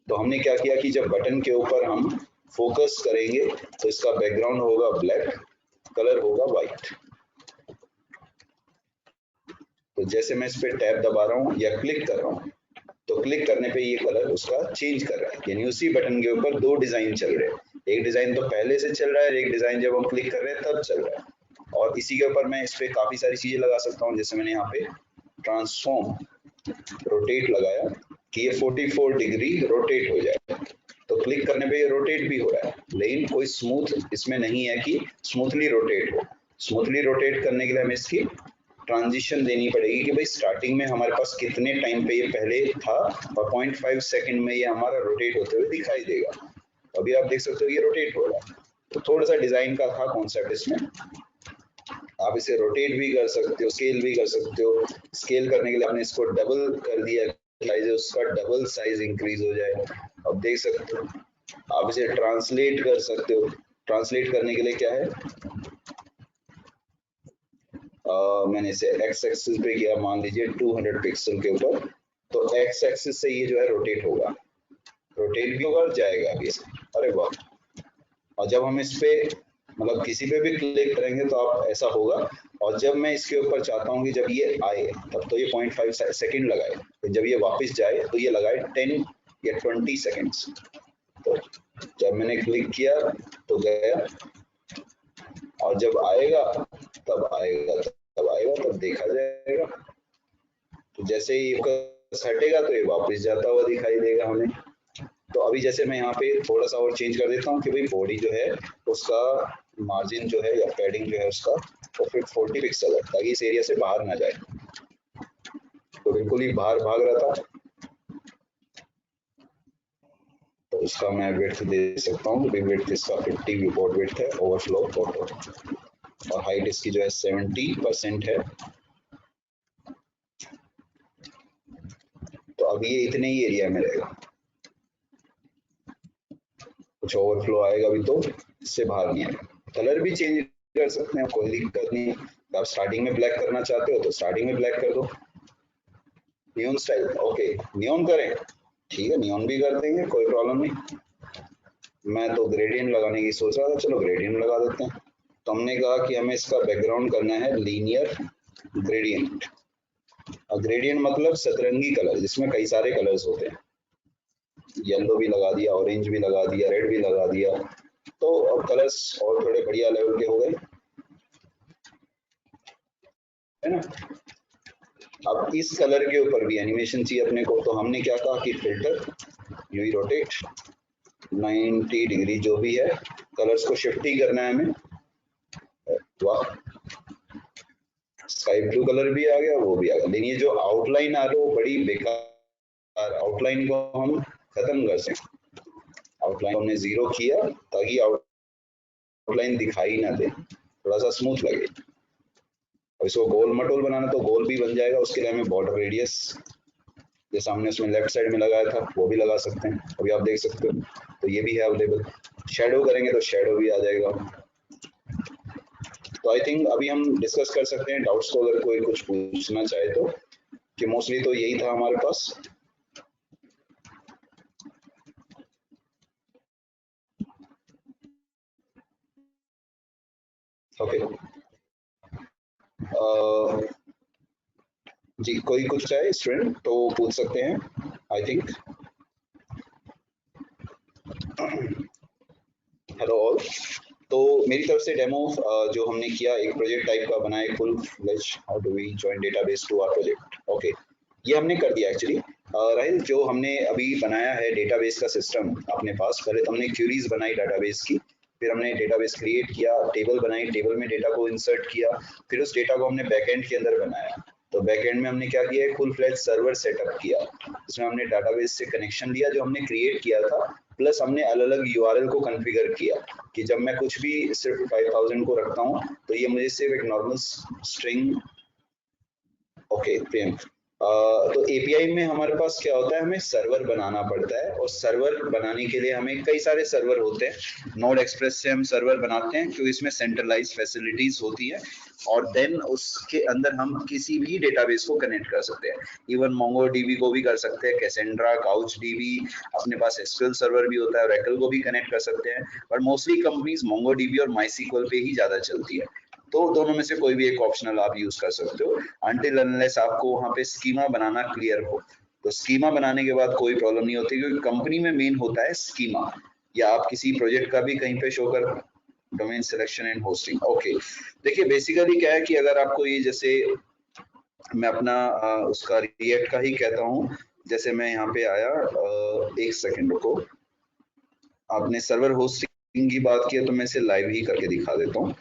तो हमने क्या किया कि जब बटन के ऊपर हम फोकस करेंगे तो इसका बैकग्राउंड होगा ब्लैक, कलर होगा व्हाइट। तो जैसे मैं इस पे टैब दबा रहा हूँ या क्लिक कर रहा हूँ, तो क्लिक करने पे ये कलर उसका चेंज कर रहा है। यानी उसी बटन के ऊपर दो डिजाइन चल रहे हैं। एक डिजाइन तो पहले से चल रहा है, एक डिजाइन जब हम क्लिक कर रहे हैं तब चल रहा है। और इसी के ऊपर मैं इस पे काफी सारी चीजें लगा सकता हूँ। जैसे मैंने यहाँ पे ट्रांसफॉर्म रोटेट लगाया कि ये 44 डिग्री रोटेट हो जाए। तो क्लिक करने पे ये रोटेट भी हो रहा है, लेकिन कोई स्मूथ इसमें नहीं है कि स्मूथली रोटेट हो। स्मूथली रोटेट करने के लिए हमें इसकी ट्रांजिशन देनी पड़ेगी कि भाई स्टार्टिंग में हमारे पास कितने टाइम पे ये पहले था और 0.5 सेकंड में ये हमारा रोटेट होते हुए दिखाई देगा। अभी आप देख सकते हो ये रोटेट हो रहा है। तो थोड़ा सा डिजाइन का था कॉन्सेप्ट इसमें। आप इसे रोटेट भी कर सकते हो, स्केल भी कर सकते हो। स्केल करने के लिए आपने इसको डबल कर दिया साइज, उसका डबल साइज इंक्रीज हो जाए। अब देख सकते हो। आप इसे ट्रांसलेट कर सकते हो। ट्रांसलेट करने के लिए क्या है, मैंने इसे एक्स एक्सिस पे किया, मान लीजिए 200 पिक्सल के ऊपर। तो एक्स एक्सिस से ये जो है रोटेट होगा, रोटेट भी होगा और जाएगा भी। अरे वाह। और जब हम इस पे मतलब किसी पे भी क्लिक करेंगे तो आप ऐसा होगा। और जब मैं इसके ऊपर चाहता हूँ कि जब ये आए तब तो ये 0.5 सेकंड लगाए, तो जब ये वापस जाए तो ये लगाए 10 या 20 सेकंड्स। तो जब मैंने क्लिक किया तो गया, और जब आएगा तब आएगा, तब आएगा तब देखा जाएगा। तो जैसे ही फोकस हटेगा तो ये वापस जाता हुआ दिखाई देगा हमें। तो अभी जैसे मैं यहाँ पे थोड़ा सा और चेंज कर देता हूँ कि भाई बॉडी जो है उसका मार्जिन जो है या पैडिंग जो है उसका वो फिर 40 पिक्सल है, ताकि इस एरिया से बाहर ना जाए। तो बिल्कुल ही बाहर भाग रहा था, तो उसका मैं विड्थ दे सकता हूँ। विड्थ इसका 50 विपोर्ट विड्थ है, ओवरफ्लो फोटो, और हाइट इसकी जो है 70% है। तो अब ये इतने ही एरिया में रहेगा, कुछ ओवरफ्लो आएगा भी तो इससे बाहर नहीं आएगा। कलर भी चेंज कर सकते हैं, कोई दिक्कत नहीं। आप स्टार्टिंग में ब्लैक करना चाहते हो तो स्टार्टिंग में ब्लैक कर दो। नियॉन स्टाइल, ओके नियॉन करें, ठीक है नियॉन भी कर देंगे, कोई प्रॉब्लम नहीं। मैं तो ग्रेडियंट लगाने की सोच रहा था, चलो ग्रेडियंट लगा देते हैं। तो हमने कहा कि हमें इसका बैकग्राउंड करना है लीनियर ग्रेडियंट। और ग्रेडियंट मतलब सतरंगी कलर, जिसमें कई सारे कलर्स होते हैं। येलो भी लगा दिया, ऑरेंज भी लगा दिया, रेड भी लगा दिया। तो अब कलर्स और थोड़े बढ़िया लेवल के हो गए, है ना। अब इस कलर के ऊपर भी एनिमेशन चाहिए अपने को, तो हमने क्या कहा कि फिल्टर यूवी रोटेट 90 डिग्री, जो भी है कलर्स को शिफ्ट ही करना है हमें। वाह, स्काई ब्लू कलर भी आ गया, वो भी आ गया। लेकिन ये जो आउटलाइन आ रही है वो बड़ी बेकार आउटलाइन को हम खत्म कर सकें। आउटलाइन हमने 0 किया ताकि आउटलाइन दिखाई ना दे, थोड़ा सा स्मूथ लगे। और इसको गोल मटोल बनाना तो गोल भी बन जाएगा, उसके लिए हमें बॉर्डर रेडियस जैसे हमने उसमें लेफ्ट साइड में लगाया था वो भी लगा सकते हैं, अभी आप देख सकते हो, तो ये भी है अवेलेबल। शेडो करेंगे तो शेडो भी आ जाएगा। तो आई थिंक अभी हम डिस्कस कर सकते हैं डाउट्स को, अगर कोई कुछ पूछना चाहे तो, कि मोस्टली तो यही था हमारे पास। ओके जी, कोई कुछ चाहे स्टूडेंट तो पूछ सकते हैं आई थिंक। Hello all. तो मेरी तरफ से डेमो जो हमने किया, एक प्रोजेक्ट टाइप का बनाया, full fledge how do we join database to our project. Okay, ये हमने कर दिया एक्चुअली। राहिल, जो हमने अभी बनाया है डेटाबेस का सिस्टम अपने पास, पहले तो हमने क्यूरीज बनाई डेटाबेस की, फिर हमने डेटाबेस क्रिएट किया, टेबल बनाई, टेबल में डेटा को इंसर्ट किया, फिर उस डेटा को हमने बैकएंड के अंदर बनाया। तो बैकएंड में हमने क्या किया है, फुल फ्लेज सर्वर सेटअप किया, जिसमें हमने डेटाबेस से कनेक्शन लिया जो हमने क्रिएट किया था, प्लस हमने अलग अलग यूआरएल को कॉन्फ़िगर किया कि जब मैं कुछ भी सिर्फ 5000 को रखता हूँ तो ये मुझे सिर्फ एक नॉर्मल स्ट्रिंग। ओके प्रियंक, तो एपीआई में हमारे पास क्या होता है, हमें सर्वर बनाना पड़ता है, और सर्वर बनाने के लिए हमें कई सारे सर्वर होते हैं। नोड एक्सप्रेस से हम सर्वर बनाते हैं क्योंकि इसमें सेंट्रलाइज फैसिलिटीज होती है, और देन उसके अंदर हम किसी भी डेटाबेस को कनेक्ट कर सकते हैं। इवन मोंगो डीबी को भी कर सकते हैं, कैसेंड्रा, काउच डीबी, अपने पास एसक्यूएल सर्वर भी होता है, ओरेकल को भी कनेक्ट कर सकते हैं, but mostly companies Mongo dB और माईसीक्वल पे ही ज्यादा चलती है। तो दोनों में से कोई भी एक ऑप्शनल आप यूज कर सकते हो, अनटिल अनलेस आपको वहां पे स्कीमा बनाना क्लियर हो। तो स्कीमा बनाने के बाद कोई प्रॉब्लम नहीं होती, क्योंकि कंपनी में मेन होता है स्कीमा, या आप किसी प्रोजेक्ट का भी कहीं पे शो कर, domain selection and hosting. Okay, देखिए बेसिकली क्या है कि अगर आपको ये, जैसे मैं अपना उसका रिएक्ट का ही कहता हूँ, जैसे मैं यहाँ पे आया, एक सेकंड रुको, आपने सर्वर होस्टिंग की बात की है तो मैं इसे लाइव ही करके दिखा देता हूँ।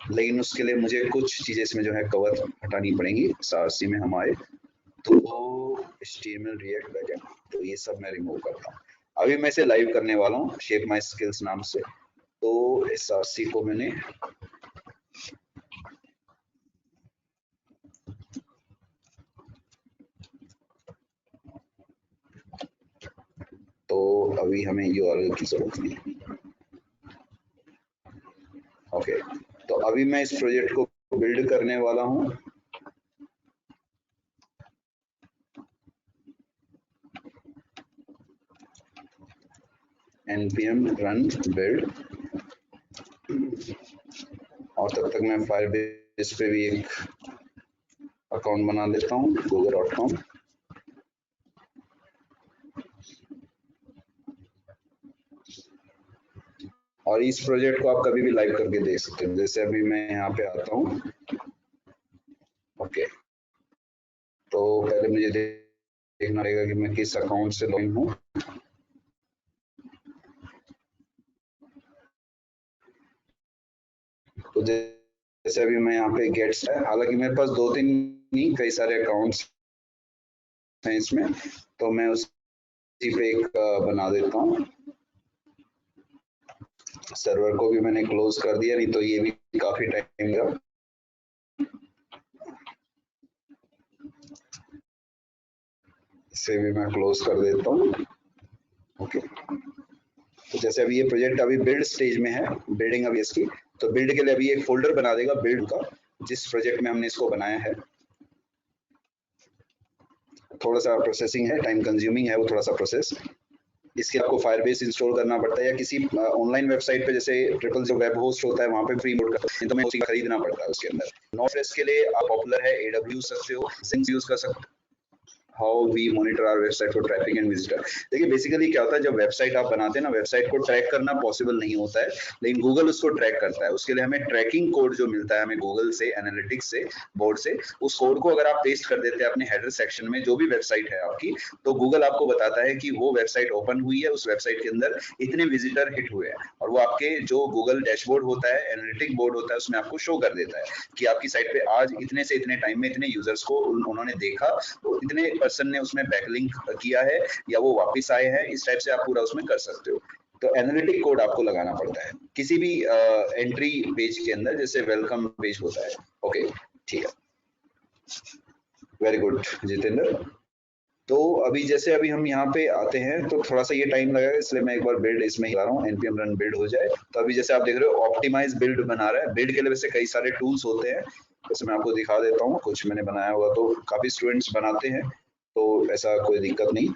लेकिन उसके लिए मुझे कुछ चीजें इसमें जो है कवर हटानी पड़ेंगी। सारसी में हम आए तो HTML रिएक्ट बैकएंड, तो ये सब मैं रिमूव करता हूँ। अभी मैं इसे लाइव करने वाला हूँ शेप माई स्किल्स नाम से। तो SRC को मैंने, तो अभी हमें URL की जरूरत नहीं। ओके, तो अभी मैं इस प्रोजेक्ट को बिल्ड करने वाला हूँ। npm run build, और तब तक मैं फायरबेस पे भी एक अकाउंट बना लेता हूँ, google.com। और इस प्रोजेक्ट को आप कभी भी लाइव करके देख सकते हो। जैसे अभी मैं यहाँ पे आता हूँ। ओके, तो पहले मुझे देखना रहेगा कि मैं किस अकाउंट से लॉगिन हूँ। तो जैसे अभी मैं यहाँ पे गेट्स है, हालांकि मेरे पास 2-3 नहीं, कई सारे अकाउंट्स हैं इसमें, तो मैं उसी पे एक बना देता हूँ। सर्वर को भी मैंने क्लोज कर दिया, नहीं तो ये भी काफी टाइम लगा। इसे भी मैं क्लोज कर देता हूँ। ओके, तो जैसे अभी ये प्रोजेक्ट अभी बिल्ड स्टेज में है, बिल्डिंग अभी इसकी, तो बिल्ड के लिए अभी एक फोल्डर बना देगा बिल्ड का, जिस प्रोजेक्ट में हमने इसको बनाया है। थोड़ा सा प्रोसेसिंग है, टाइम कंज्यूमिंग है वो थोड़ा सा प्रोसेस। इसके आपको फायरबेस इंस्टॉल करना पड़ता है, या किसी ऑनलाइन वेबसाइट पे जैसे ट्रिपल जो वेब होस्ट होता है वहां पे फ्री मोड का तो मैं उसी का खरीदना पड़ता है उसके अंदर। नोड के लिए आप पॉपुलर है AWS सकते हो, Zinc यूज कर सकते हो। How we monitor our website for traffic and visitor. देखिए बेसिकली क्या होता है, जब वेबसाइट आप बनाते हैं ना, वेबसाइट को ट्रैक करना पॉसिबल नहीं होता है, लेकिन गूगल उसको ट्रैक करता है। उसके लिए हमें ट्रैकिंग कोड जो मिलता है हमें गूगल से, एनालिटिक्स से, बोर्ड से, उस कोड को अगर आप पेस्ट कर देते हैं अपने हेडर सेक्शन में, जो भी वेबसाइट है आपकी, तो गूगल आपको बताता है कि वो वेबसाइट ओपन हुई है, उस वेबसाइट के अंदर इतने विजिटर हिट हुए हैं, और वो आपके जो गूगल डैशबोर्ड होता है, एनालिटिक बोर्ड होता है, उसमें आपको शो कर देता है कि आपकी साइट पे आज इतने से इतने टाइम में इतने यूजर्स को उन्होंने देखा, तो इतने पर्सन ने उसमें बैकलिंक किया है, या वो वापस आए हैं। इस टाइप से आप पूरा उसमें कर सकते हो। तो एनालिटिक कोड आपको लगाना पड़ता है किसी भी एंट्री पेज के अंदर, जैसे वेलकम पेज होता है। ओके, ठीक है। Very good Jitendra. तो अभी जैसे अभी हम यहाँ पे आते हैं तो थोड़ा सा ये टाइम लगेगा, इसलिए मैं एक बार बिल्ड इसमें ही ला रहा हूँ, npm run बिल्ड हो जाए। तो अभी जैसे आप देख रहे हो ऑप्टिमाइज बिल्ड बना रहा है। बिल्ड के लिए वैसे कई सारे टूल्स होते हैं, जैसे मैं आपको दिखा देता हूँ, कुछ मैंने बनाया हुआ, तो काफी स्टूडेंट्स बनाते हैं, तो ऐसा कोई दिक्कत नहीं।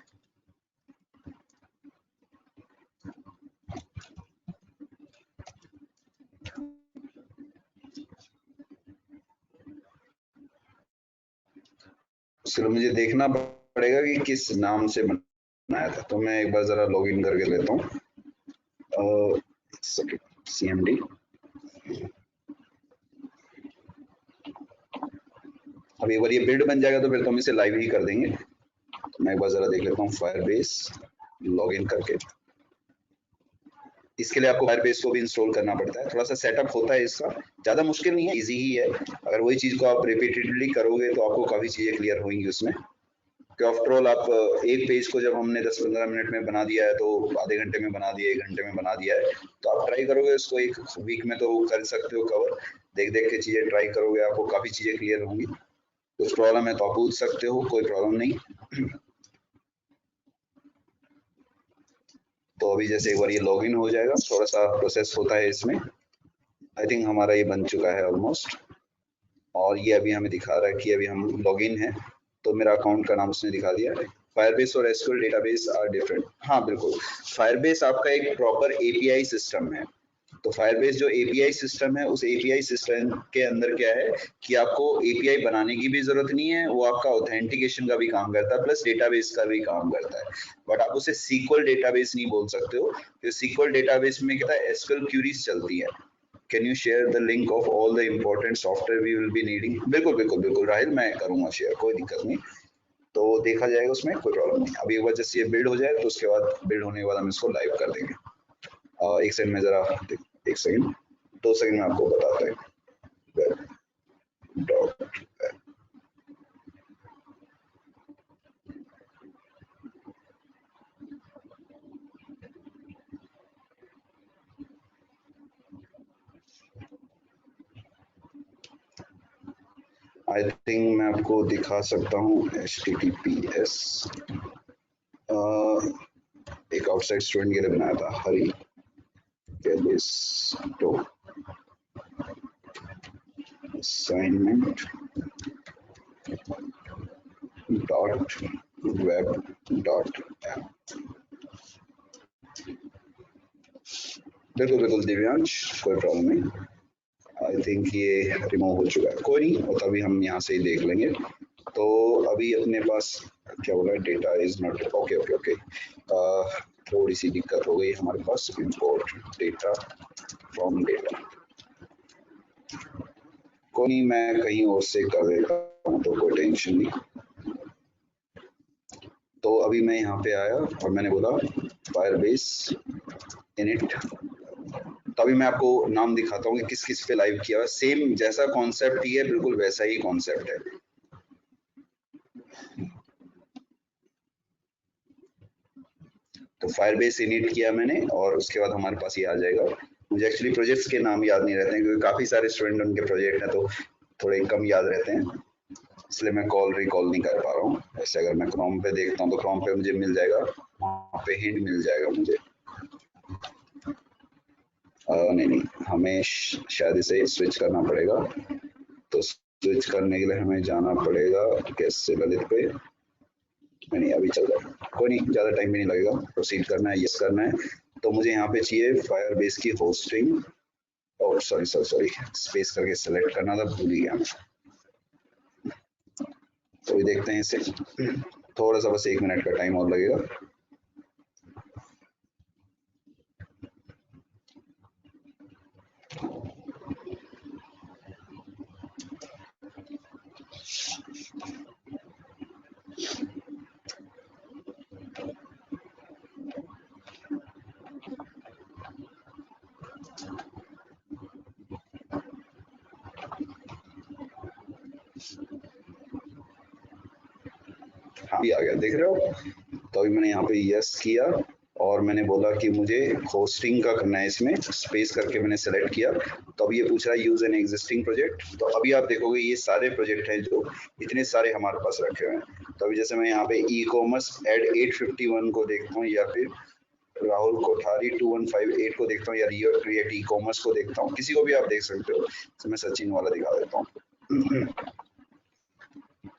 चलो मुझे देखना पड़ेगा कि किस नाम से बनाया था, तो मैं एक बार जरा लॉग इन करके लेता हूँ। CMD। अब एक बार ये बिल्ड बन जाएगा तो फिर तो हम इसे लाइव ही कर देंगे। तो मैं एक बार जरा देख लेता हूँ फायरबेस लॉग इन करके। इसके लिए आपको फायरबेस को भी इंस्टॉल करना पड़ता है, थोड़ा सा सेटअप होता है इसका, ज्यादा मुश्किल नहीं है, इजी ही है। अगर वही चीज को आप रिपीटेडली करोगे तो आपको काफी चीजें क्लियर होंगी उसमें। कि आफ्टर ऑल आप एक पेज को जब हमने 10-15 मिनट में बना दिया है तो आधे घंटे में बना दिया, 1 घंटे में बना दिया है, तो आप ट्राई करोगे इसको 1 वीक में तो कर सकते हो कवर। देख देख के चीजें ट्राई करोगे, आपको काफी चीजें क्लियर होंगी। कुछ प्रॉब्लम है तो आप पूछ सकते हो, कोई प्रॉब्लम नहीं। तो अभी जैसे एक बार ये लॉगिन हो जाएगा, थोड़ा सा प्रोसेस होता है इसमें। आई थिंक हमारा ये बन चुका है ऑलमोस्ट, और ये अभी हमें दिखा रहा है कि अभी हम लॉगिन है, तो मेरा अकाउंट का नाम उसने दिखा दिया है। फायरबेस और एसक्यूएल डेटाबेस आर डिफरेंट। हाँ बिल्कुल, फायरबेस आपका एक प्रॉपर एपीआई सिस्टम है। तो फायरबेस जो एपीआई सिस्टम है, उस एपीआई सिस्टम के अंदर क्या है कि आपको एपीआई बनाने की भी जरूरत नहीं है, वो आपका ऑथेंटिकेशन का भी काम करता है, प्लस डेटाबेस का भी काम करता है। बट आप उसे सीक्वल डेटाबेस नहीं बोल सकते हो, तो सीक्वल डेटाबेस में क्या है, एसक्यूएल क्यूरीज चलती है। Can you share the link of all the important software we will be needing? बिल्कुल बिल्कुल बिल्कुल राहिल, मैं करूंगा शेयर, कोई दिक्कत नहीं। तो देखा जाएगा, उसमें कोई प्रॉब्लम नहीं। अभी एक बार जैसे ये बिल्ड हो जाए तो उसके बाद, बिल्ड होने के बाद हम इसको लाइव कर देंगे। एक सेकंड में जरा, एक सेकंड, 2 सेकंड में आपको बताते हैं। डॉट आई थिंक मैं आपको दिखा सकता हूँ HTTPS। एक आउटसाइड स्टूडेंट के लिए बनाया था, हरी तो assignment dot web dot app. बिल्कुल बिल्कुल दिव्यांश, कोई प्रॉब्लम नहीं। आई थिंक ये रिमूव हो चुका है, कोई नहीं, और तभी हम यहाँ से ही देख लेंगे। तो अभी अपने पास क्या बोला, data is not okay okay okay. थोड़ी सी दिक्कत हो गई हमारे पास, इंपोर्ट डेटा फ्रॉम डेटा। कोई नहीं, मैं कहीं और से कर देता हूँ, तो कोई टेंशन नहीं। तो अभी मैं यहाँ पे आया और मैंने बोला फायरबेस इनिट। तो अभी मैं आपको नाम दिखाता हूँ कि किस किस पे लाइव किया है। सेम जैसा कॉन्सेप्ट ही है, बिल्कुल वैसा ही कॉन्सेप्ट है। तो फायरबेस इनिट किया मैंने, और उसके बाद हमारे पास ये आ जाएगा। मुझे एक्चुअली प्रोजेक्ट्स के नाम याद नहीं रहते हैं, क्योंकि काफी सारे स्टूडेंट उनके प्रोजेक्ट हैं, तो थोड़े कम याद रहते हैं, इसलिए मैं कॉल रिकॉल नहीं कर पा रहा हूँ। ऐसे अगर मैं क्रोम पे देखता हूँ तो क्रोम पे मुझे मिल जाएगा, वहाँ पे हिंट मिल जाएगा मुझे। नहीं नहीं, हमें शायद इसे स्विच करना पड़ेगा। तो स्विच करने के लिए हमें जाना पड़ेगा कैसे ललित पे। नहीं अभी चल रहा है, कोई नहीं, ज़्यादा टाइम भी नहीं लगेगा। प्रोसीड करना है, यस करना है। तो मुझे यहाँ पे चाहिए फायरबेस की होस्टिंग, और सॉरी सॉरी सॉरी, स्पेस करके सेलेक्ट करना था, भूल ही गया। तो ये देखते हैं इसे, थोड़ा सा बस 1 मिनट का टाइम और लगेगा। हाँ, भी आ गया, देख रहे हो। तो अभी मैंने यहाँ पे यस किया, और मैंने बोला कि मुझे होस्टिंग का करना है, इसमें स्पेस करके मैंने सेलेक्ट किया। तो अब ये पूछ रहा है यूज एन एग्जिस्टिंग प्रोजेक्ट। तो अभी आप देखोगे ये सारे प्रोजेक्ट हैं जो इतने सारे हमारे पास रखे हुए हैं। तो अभी जैसे मैं यहाँ पे ई कॉमर्स एड 851 को देखता हूँ, या फिर राहुल कोठारी 2158 को देखता हूँ, या रियो क्रिएट ई कॉमर्स को देखता हूँ, किसी को भी आप देख सकते हो। तो मैं सचिन वाला दिखा देता हूँ।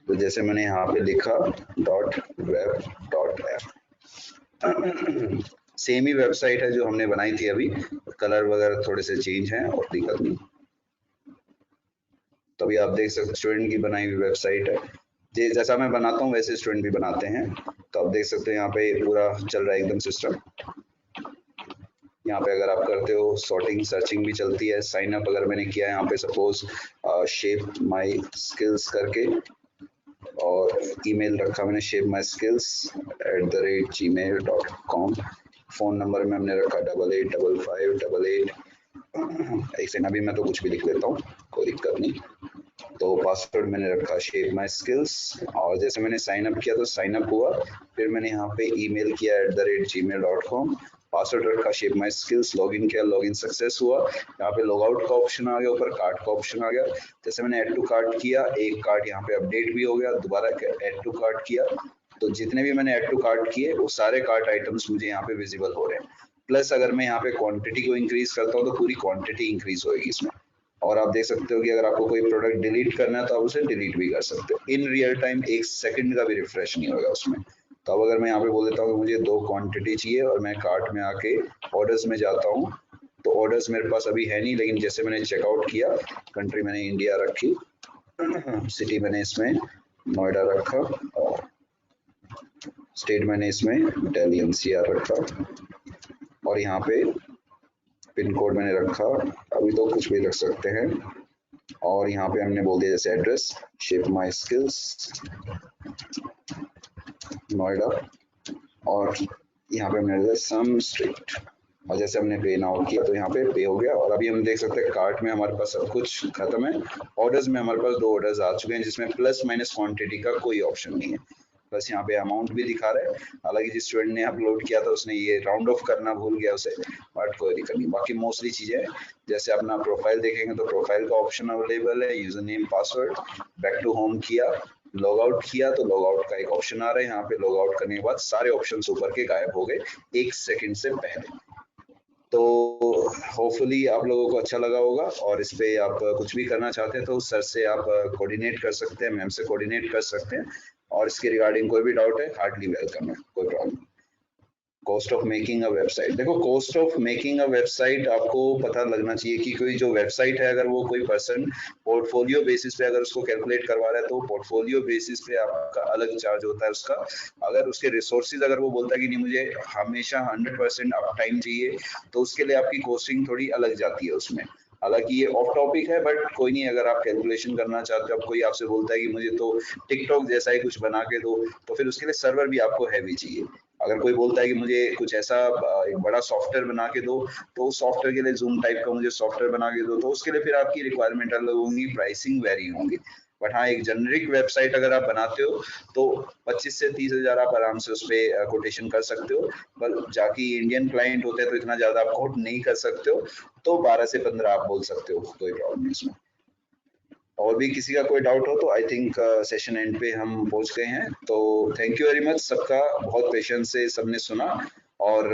तो जैसे मैंने यहाँ पे लिखा .web.app, सेम ही वेबसाइट है जो हमने बनाई थी अभी, कलर वगैरह थोड़े से चेंज हैं और दिक्कत नहीं। तो अभी आप देख सकते स्टूडेंट की बनाई हुई वेबसाइट है, जैसा मैं बनाता हूँ वैसे स्टूडेंट भी बनाते हैं। तो आप देख सकते हैं यहाँ पे पूरा चल रहा है एकदम सिस्टम। यहाँ पे अगर आप करते हो सॉर्टिंग सर्चिंग भी चलती है। साइन अप अगर मैंने किया है यहाँ पे सपोज शेप माय स्किल्स करके, और ईमेल रखा मैंने shape-my-skills@gmail.com। फोन नंबर में हमने रखा 885558। एक सेकंड, अभी मैं तो कुछ भी लिख लेता हूँ, कोई दिक्कत नहीं। तो पासवर्ड मैंने रखा शेप माई स्किल्स, और जैसे मैंने साइन अप किया तो साइन अप हुआ। फिर मैंने यहाँ पे ईमेल किया @gmail.com, पासवर्ड रखा शेप माई स्किल्स, लॉगिन किया, लॉगिन सक्सेस हुआ। यहाँ पे लॉग आउट का ऑप्शन आ गया, ऊपर कार्ट का ऑप्शन आ गया। जैसे मैंने ऐड टू कार्ट किया, एक कार्ट यहाँ पे अपडेट भी हो गया, दोबारा ऐड टू कार्ट किया, तो जितने भी मैंने ऐड टू कार्ट किए वो सारे कार्ट आइटम्स मुझे यहाँ पे विजिबल हो रहे हैं। प्लस अगर मैं यहाँ पे क्वांटिटी को इंक्रीज करता हूँ तो पूरी क्वांटिटी इंक्रीज होगी इसमें। और आप देख सकते हो कि अगर आपको कोई प्रोडक्ट डिलीट करना है तो आप उसे डिलीट भी कर सकते हो इन रियल टाइम, एक सेकंड का भी रिफ्रेश नहीं होगा उसमें। तो अब अगर मैं यहाँ पे बोल देता हूँ कि मुझे 2 क्वांटिटी चाहिए और मैं कार्ट में आके ऑर्डर्स में जाता हूँ, तो ऑर्डर्स मेरे पास अभी है नहीं, लेकिन जैसे मैंने चेकआउट किया, कंट्री मैंने इंडिया रखी, सिटी मैंने इसमें नोएडा रखा, और स्टेट मैंने इसमें दिल्ली NCR रखा, और यहाँ पे पिन कोड मैंने रखा, अभी तो कुछ भी रख सकते हैं। और यहाँ पे हमने बोल दिया जैसे address shape My skills Noida, और यहाँ पे हमने सम स्ट्रीट, और जैसे हमने पे नाउ किया तो यहाँ पे पे हो गया। और अभी हम देख सकते हैं कार्ट में हमारे पास सब कुछ खत्म है। ऑर्डर्स में हमारे पास 2 ऑर्डर्स आ चुके हैं जिसमें प्लस माइनस क्वांटिटी का कोई ऑप्शन नहीं है, बस यहाँ पे अमाउंट भी दिखा रहा है। हालांकि जिस स्टूडेंट ने अपलोड किया था उसने ये राउंड ऑफ करना भूल गया उसे, बट कोई दिक्कत नहीं। बाकी मोस्टली चीजें जैसे अपना प्रोफाइल देखेंगे तो प्रोफाइल का ऑप्शन अवेलेबल है, user name password, back to home किया, लॉग आउट किया तो लॉग आउट का एक ऑप्शन आ रहा है। यहाँ पे लॉग आउट करने के बाद सारे ऑप्शन ऊपर के गायब हो गए 1 सेकंड से पहले। तो होपफुली आप लोगों को अच्छा लगा होगा, और इस पे आप कुछ भी करना चाहते हैं तो सर से आप कोऑर्डिनेट कर सकते हैं, मैम से कोऑर्डिनेट कर सकते हैं, और इसके रिगार्डिंग कोई भी डाउट है हार्डली वेलकम है, कोई problem. Cost of making a website, देखो cost of making a website आपको पता लगना चाहिए कि कोई जो वेबसाइट है अगर वो कोई पर्सन पोर्टफोलियो बेसिस पे अगर उसको कैलकुलेट करवा रहा है तो पोर्टफोलियो बेसिस पे आपका अलग चार्ज होता है उसका। अगर उसके रिसोर्सेज अगर वो बोलता है कि नहीं मुझे हमेशा 100% अप टाइम चाहिए, तो उसके लिए आपकी कॉस्टिंग थोड़ी अलग जाती है उसमें। हालांकि ये ऑफ टॉपिक है, बट कोई नहीं, अगर आप कैलकुलेशन करना चाहते हो, अब कोई आपसे बोलता है कि मुझे तो टिकटॉक जैसा ही कुछ बना के दो, तो फिर उसके लिए सर्वर भी आपको हैवी चाहिए। अगर कोई बोलता है कि मुझे कुछ ऐसा एक बड़ा सॉफ्टवेयर बना के दो, तो उस सॉफ्टवेयर के लिए जूम टाइप का मुझे सॉफ्टवेयर बना के दो, तो उसके लिए फिर आपकी रिक्वायरमेंट अलग होंगी, प्राइसिंग वेरी होंगी। बट हाँ, एक जेनरिक वेबसाइट अगर आप बनाते हो तो 25 से 30 हजार आप आराम से उस पर कोटेशन कर सकते हो। पर जाके इंडियन क्लाइंट होते हैं तो इतना ज्यादा आप कोट नहीं कर सकते हो, तो 12 से 15 आप बोल सकते हो, कोई प्रॉब्लम नहीं इसमें। और भी किसी का कोई डाउट हो तो आई थिंक सेशन एंड पे हम पहुंच गए हैं। तो थैंक यू वेरी मच, सबका बहुत पेशेंस से सबने सुना, और